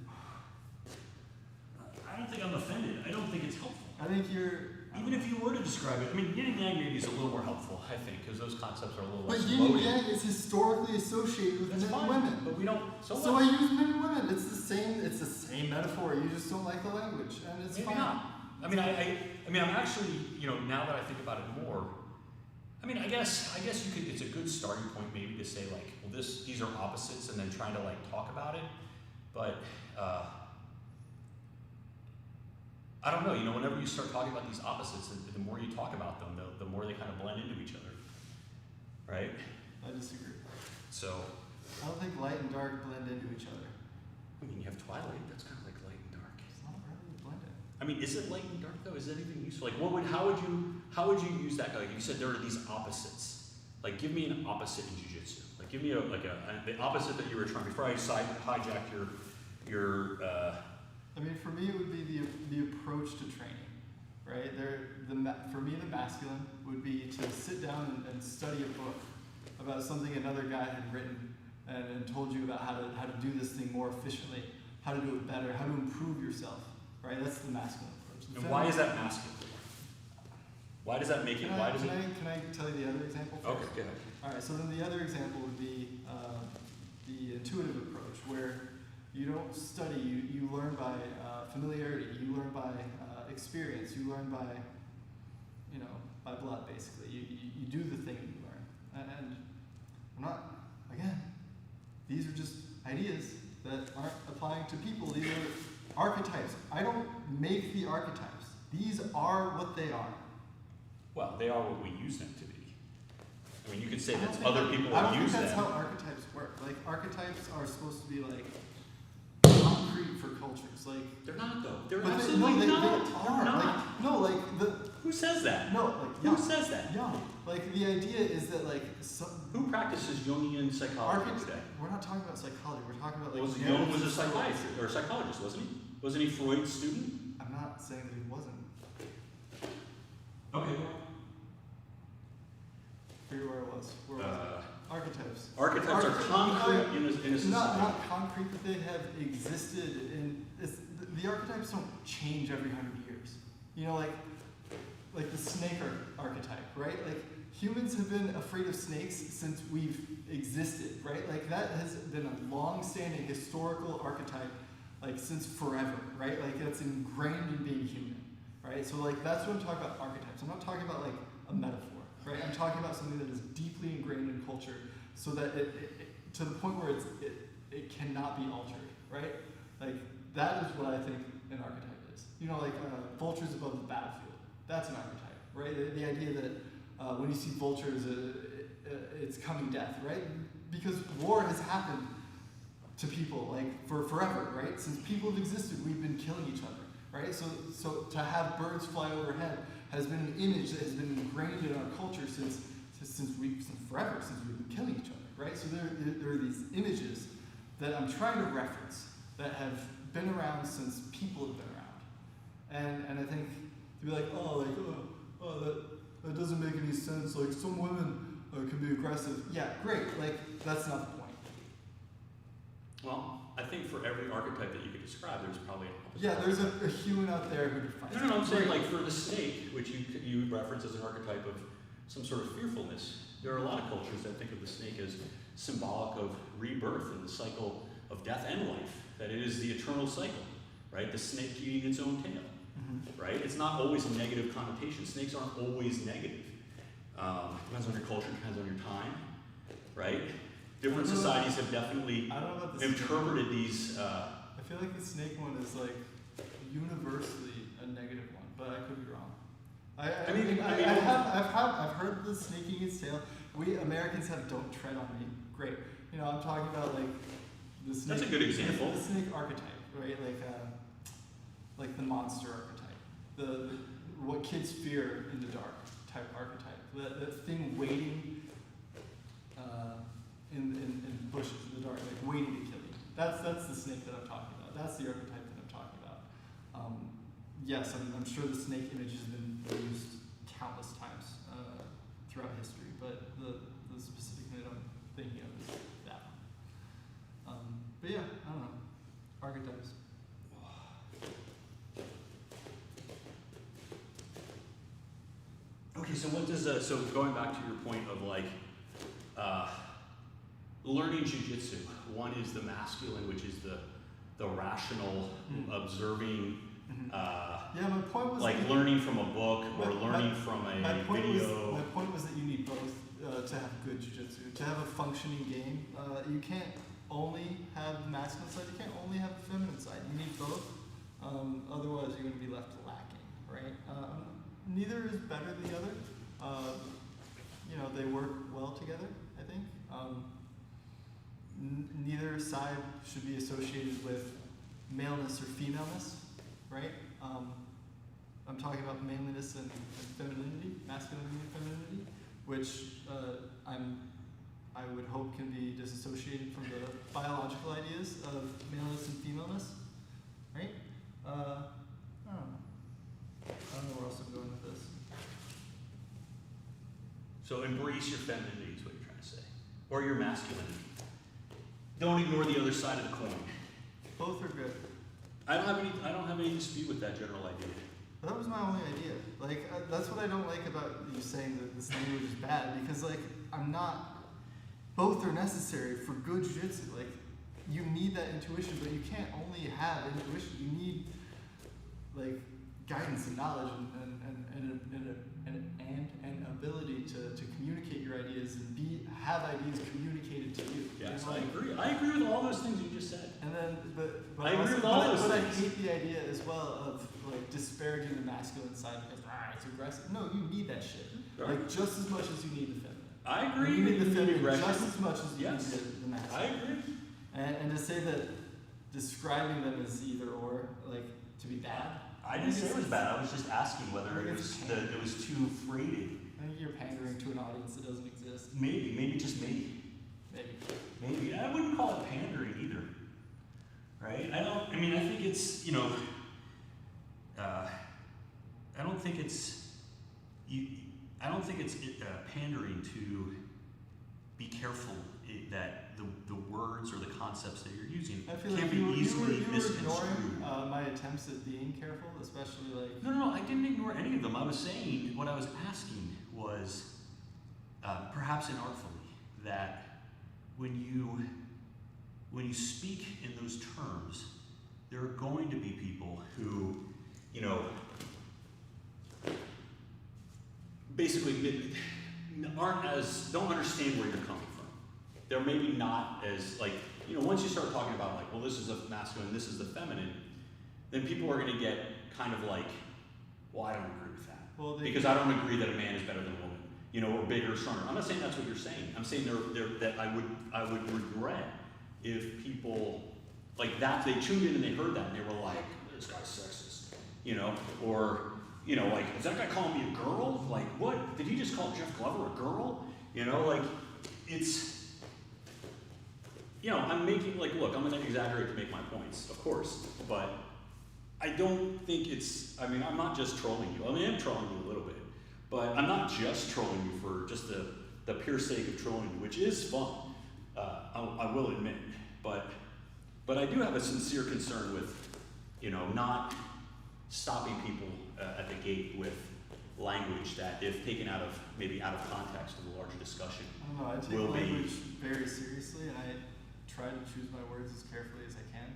I don't think I'm offended. I don't think it's helpful. I think you're. Even if you were to describe it, I mean, yin and yang maybe is a little more helpful. I think because those concepts are a little But less yin and loaded. yang is historically associated with That's men fine, and women. but we don't. So So what? I use men and women. It's the same. It's the same metaphor. You just don't like the language, and it's Maybe fine. not. I mean, I'm actually, now that I think about it more, I mean, I guess you could. It's a good starting point maybe to say like, well, these are opposites, and then trying to like talk about it. But I don't know. Whenever you start talking about these opposites, the more you talk about them, the more they kind of blend into each other, right? I disagree. So, I don't think light and dark blend into each other. I mean, you have Twilight. That's kind of like light and dark. It's not really blended. I mean, is it light and dark though? Is it anything useful? Like, how would you use that? Like you said, there are these opposites. Like, give me an opposite in jiu-jitsu. Like, give me the opposite that you were trying before I hijack your. I mean, for me, it would be the approach to training, right? For me, the masculine would be to sit down and study a book about something another guy had written and told you about how to do this thing more efficiently, how to do it better, how to improve yourself, right? That's the masculine approach. The And why is that masculine? Why does that make it? Can Why does it? Can I tell you the other example first? Okay, go ahead. All right, so then the other example would be the intuitive approach, where you don't study, you learn by familiarity, you learn by experience, you learn by, by blood, basically. You do the thing you learn. And I'm not, again, these are just ideas that aren't applying to people. These are archetypes. I don't make the archetypes. These are what they are. Well, they are what we use them to be. I mean, you could say I don't that think other that- people I don't use think that's them. how archetypes work. Like, archetypes are supposed to be like concrete for cultures. Like, They're not though. They're but absolutely they not. are. They're not. Like, no, like the Who says that? no, like Who Jung. says that? Jung. Like the idea is that like some Who practices Jungian psychology today? We're not talking about psychology. We're talking about like Jung was a narrative psychiatrist or a psychologist, wasn't he? Wasn't he Freud's student? I'm not saying that he wasn't. Okay. forget where it was. Where was it? Archetypes. Archetypes are concrete in a society. Not concrete, but they have existed in. The archetypes don't change every 100 years. You know, like the snake archetype, right? Like humans have been afraid of snakes since we've existed, right? Like that has been a long-standing historical archetype, like since forever, right? Like that's ingrained in being human, right? So like that's what I'm talking about archetypes. I'm not talking about like a metaphor, right? I'm talking about something that is deeply ingrained in culture, so that it to the point where it cannot be altered, right? Like that is what I think an archetype is. You know, like vultures above the battlefield. That's an archetype, right? The idea that when you see vultures, it's coming death, right? Because war has happened to people like for forever, right? Since people have existed, we've been killing each other, right? So to have birds fly overhead has been an image that has been ingrained in our culture since forever, since we've been killing each other, right? So there are these images that I'm trying to reference that have been around since people have been around, and I think to be like, that doesn't make any sense. Like some women can be aggressive. Yeah, great. Like that's not the point. Well, I think for every archetype that you could describe, there's probably an opposite. Yeah, there's a human out there who defines. No, I'm saying like for the snake, which you reference as an archetype of some sort of fearfulness. There are a lot of cultures that think of the snake as symbolic of rebirth and the cycle of death and life. That it is the eternal cycle, right? The snake eating its own tail, right? It's not always a negative connotation. Snakes aren't always negative. Depends on your culture, depends on your time, right? Different societies have definitely I don't know about the interpreted these. I feel like the snake one is like universally a negative one, but I could be wrong. I've heard the snake eating its tail. We Americans have "Don't tread on me." Great. You know, I'm talking about like the snake. That's a good example. The snake archetype, right? Like the monster archetype, the what kids fear in the dark type archetype. That thing waiting in bushes in the dark, like waiting to kill you. That's the snake that I'm talking about. That's the archetype that I'm talking about. Yes, I'm sure the snake image has been used countless times throughout history, but the specific that I'm thinking of is that one. But yeah, I don't know. Archetypes. Okay, so what does so going back to your point of like learning jiu-jitsu, one is the masculine, which is the rational, observing, yeah, my point was like learning from a book or learning from a video. My point was that you need both to have good jiu-jitsu. To have a functioning game, you can't only have the masculine side, you can't only have the feminine side. You need both, otherwise you're going to be left lacking, right? Neither is better than the other. You know, they work well together, I think. Neither side should be associated with maleness or femaleness, right? I'm talking about manliness and femininity, masculinity and femininity, which I would hope can be disassociated from the biological ideas of maleness and femaleness, right? I don't know where else I'm going with this. So embrace your femininity is what you're trying to say, or your masculinity. Don't ignore the other side of the coin. Both are good. I don't have any dispute with that general idea. That was my only idea. Like that's what I don't like about you saying that this language is bad, because like I'm not. Both are necessary for good jiu-jitsu. Like you need that intuition, but you can't only have intuition. You need like guidance and knowledge and an ability to communicate your ideas and have ideas communicated to you. Yes, You know, I agree. I agree with all those things you just said. And then, but I agree also, with all those but I things. hate the idea as well of like disparaging the masculine side because it's aggressive. No, you need that shit. Right. Like just as much as you need the feminine. I agree. You need the feminine aggression. just as much as you Yes. need the masculine. I agree. And to say that describing them as either or, like to be bad. I didn't say it was bad. I was just asking whether I think it it's was it was too freighted. I think you're pandering to an audience that doesn't exist. Maybe just maybe. Maybe I wouldn't call it pandering either, right? I mean, I think it's I don't think think it's pandering to be careful that the words or the concepts that you're using I feel can like be easily you were misconstrued. ignoring my attempts at being careful, especially like. No, I didn't ignore any of them. I was saying, what I was asking was, perhaps inartfully, that when you speak in those terms, there are going to be people who, you know, basically don't understand where you're coming from. They're maybe not as, like, you know, once you start talking about, like, well, this is a masculine, this is the feminine, then people are going to get kind of like, well, I don't agree with that. Well, Because I don't agree that a man is better than a woman, you know, or bigger or stronger. I'm not saying that's what you're saying. I'm saying that I would regret if people like that, they tuned in and they heard that and they were like, this guy's sexist, you know, or, you know, like, is that guy calling me a girl? Like, what? Did he just call Jeff Glover a girl? You know, like, it's, you know, I'm making, like, look, I'm going to exaggerate to make my points, of course, but I don't think it's, I mean, I'm not just trolling you. I mean, I'm trolling you a little bit, but I'm not just trolling you for just the pure sake of trolling you, which is fun, I will admit, but I do have a sincere concern with, you know, not stopping people at the gate with language that, if taken maybe out of context of a larger discussion, I don't know, I take will language very seriously and I try to choose my words as carefully as I can.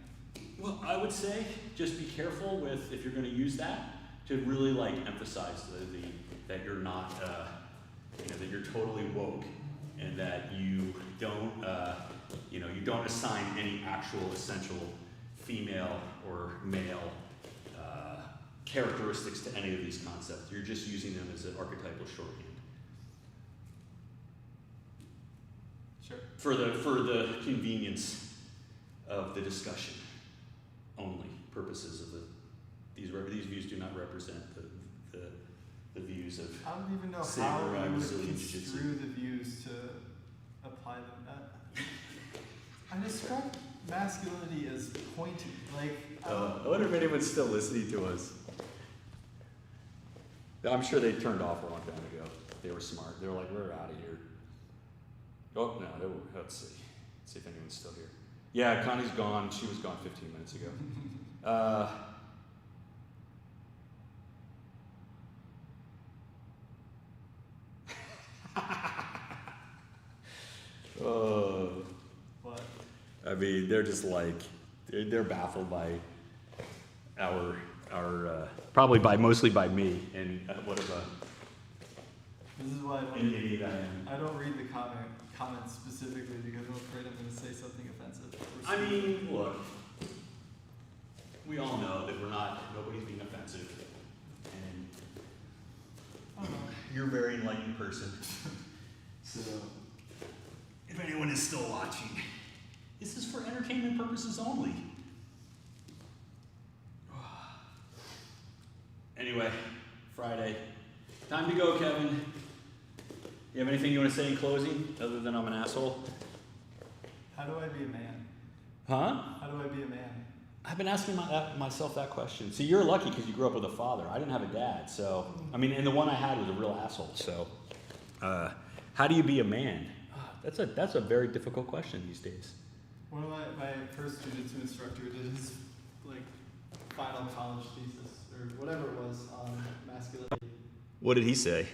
Well, I would say just be careful with, if you're going to use that, to really like emphasize that you're not, you know, that you're totally woke, and that you don't, you know, you don't assign any actual essential female or male characteristics to any of these concepts. You're just using them as an archetypal shorthand. Sure. For the convenience of the discussion only purposes of these views do not represent the views of I don't even know samurai how you would Brazilian Jiu-Jitsu. construe the views to apply them. I describe masculinity as pointy. Like, I wonder if anyone's still listening to us. I'm sure they turned off a long time ago. They were smart. They were like, we're out of here. Oh, no, let's see. Let's see if anyone's still here. Yeah, Connie's gone. She was gone 15 minutes ago. what? I mean, they're just like, they're baffled by our probably mostly by me and what of a This is why an idiot I am. I don't read the comments specifically because I'm afraid I'm going to say something offensive. I mean, look, we all know that nobody's being offensive, and you're a very enlightened person. So, if anyone is still watching, this is for entertainment purposes only. Anyway, Friday. Time to go, Kevin. You have anything you want to say in closing, other than I'm an asshole? How do I be a man? Huh? How do I be a man? I've been asking myself that question. See, you're lucky because you grew up with a father. I didn't have a dad, so I mean, and the one I had was a real asshole. So, how do you be a man? That's a very difficult question these days. One of my first jiu-jitsu instructor did his like final college thesis or whatever it was on masculinity. What did he say?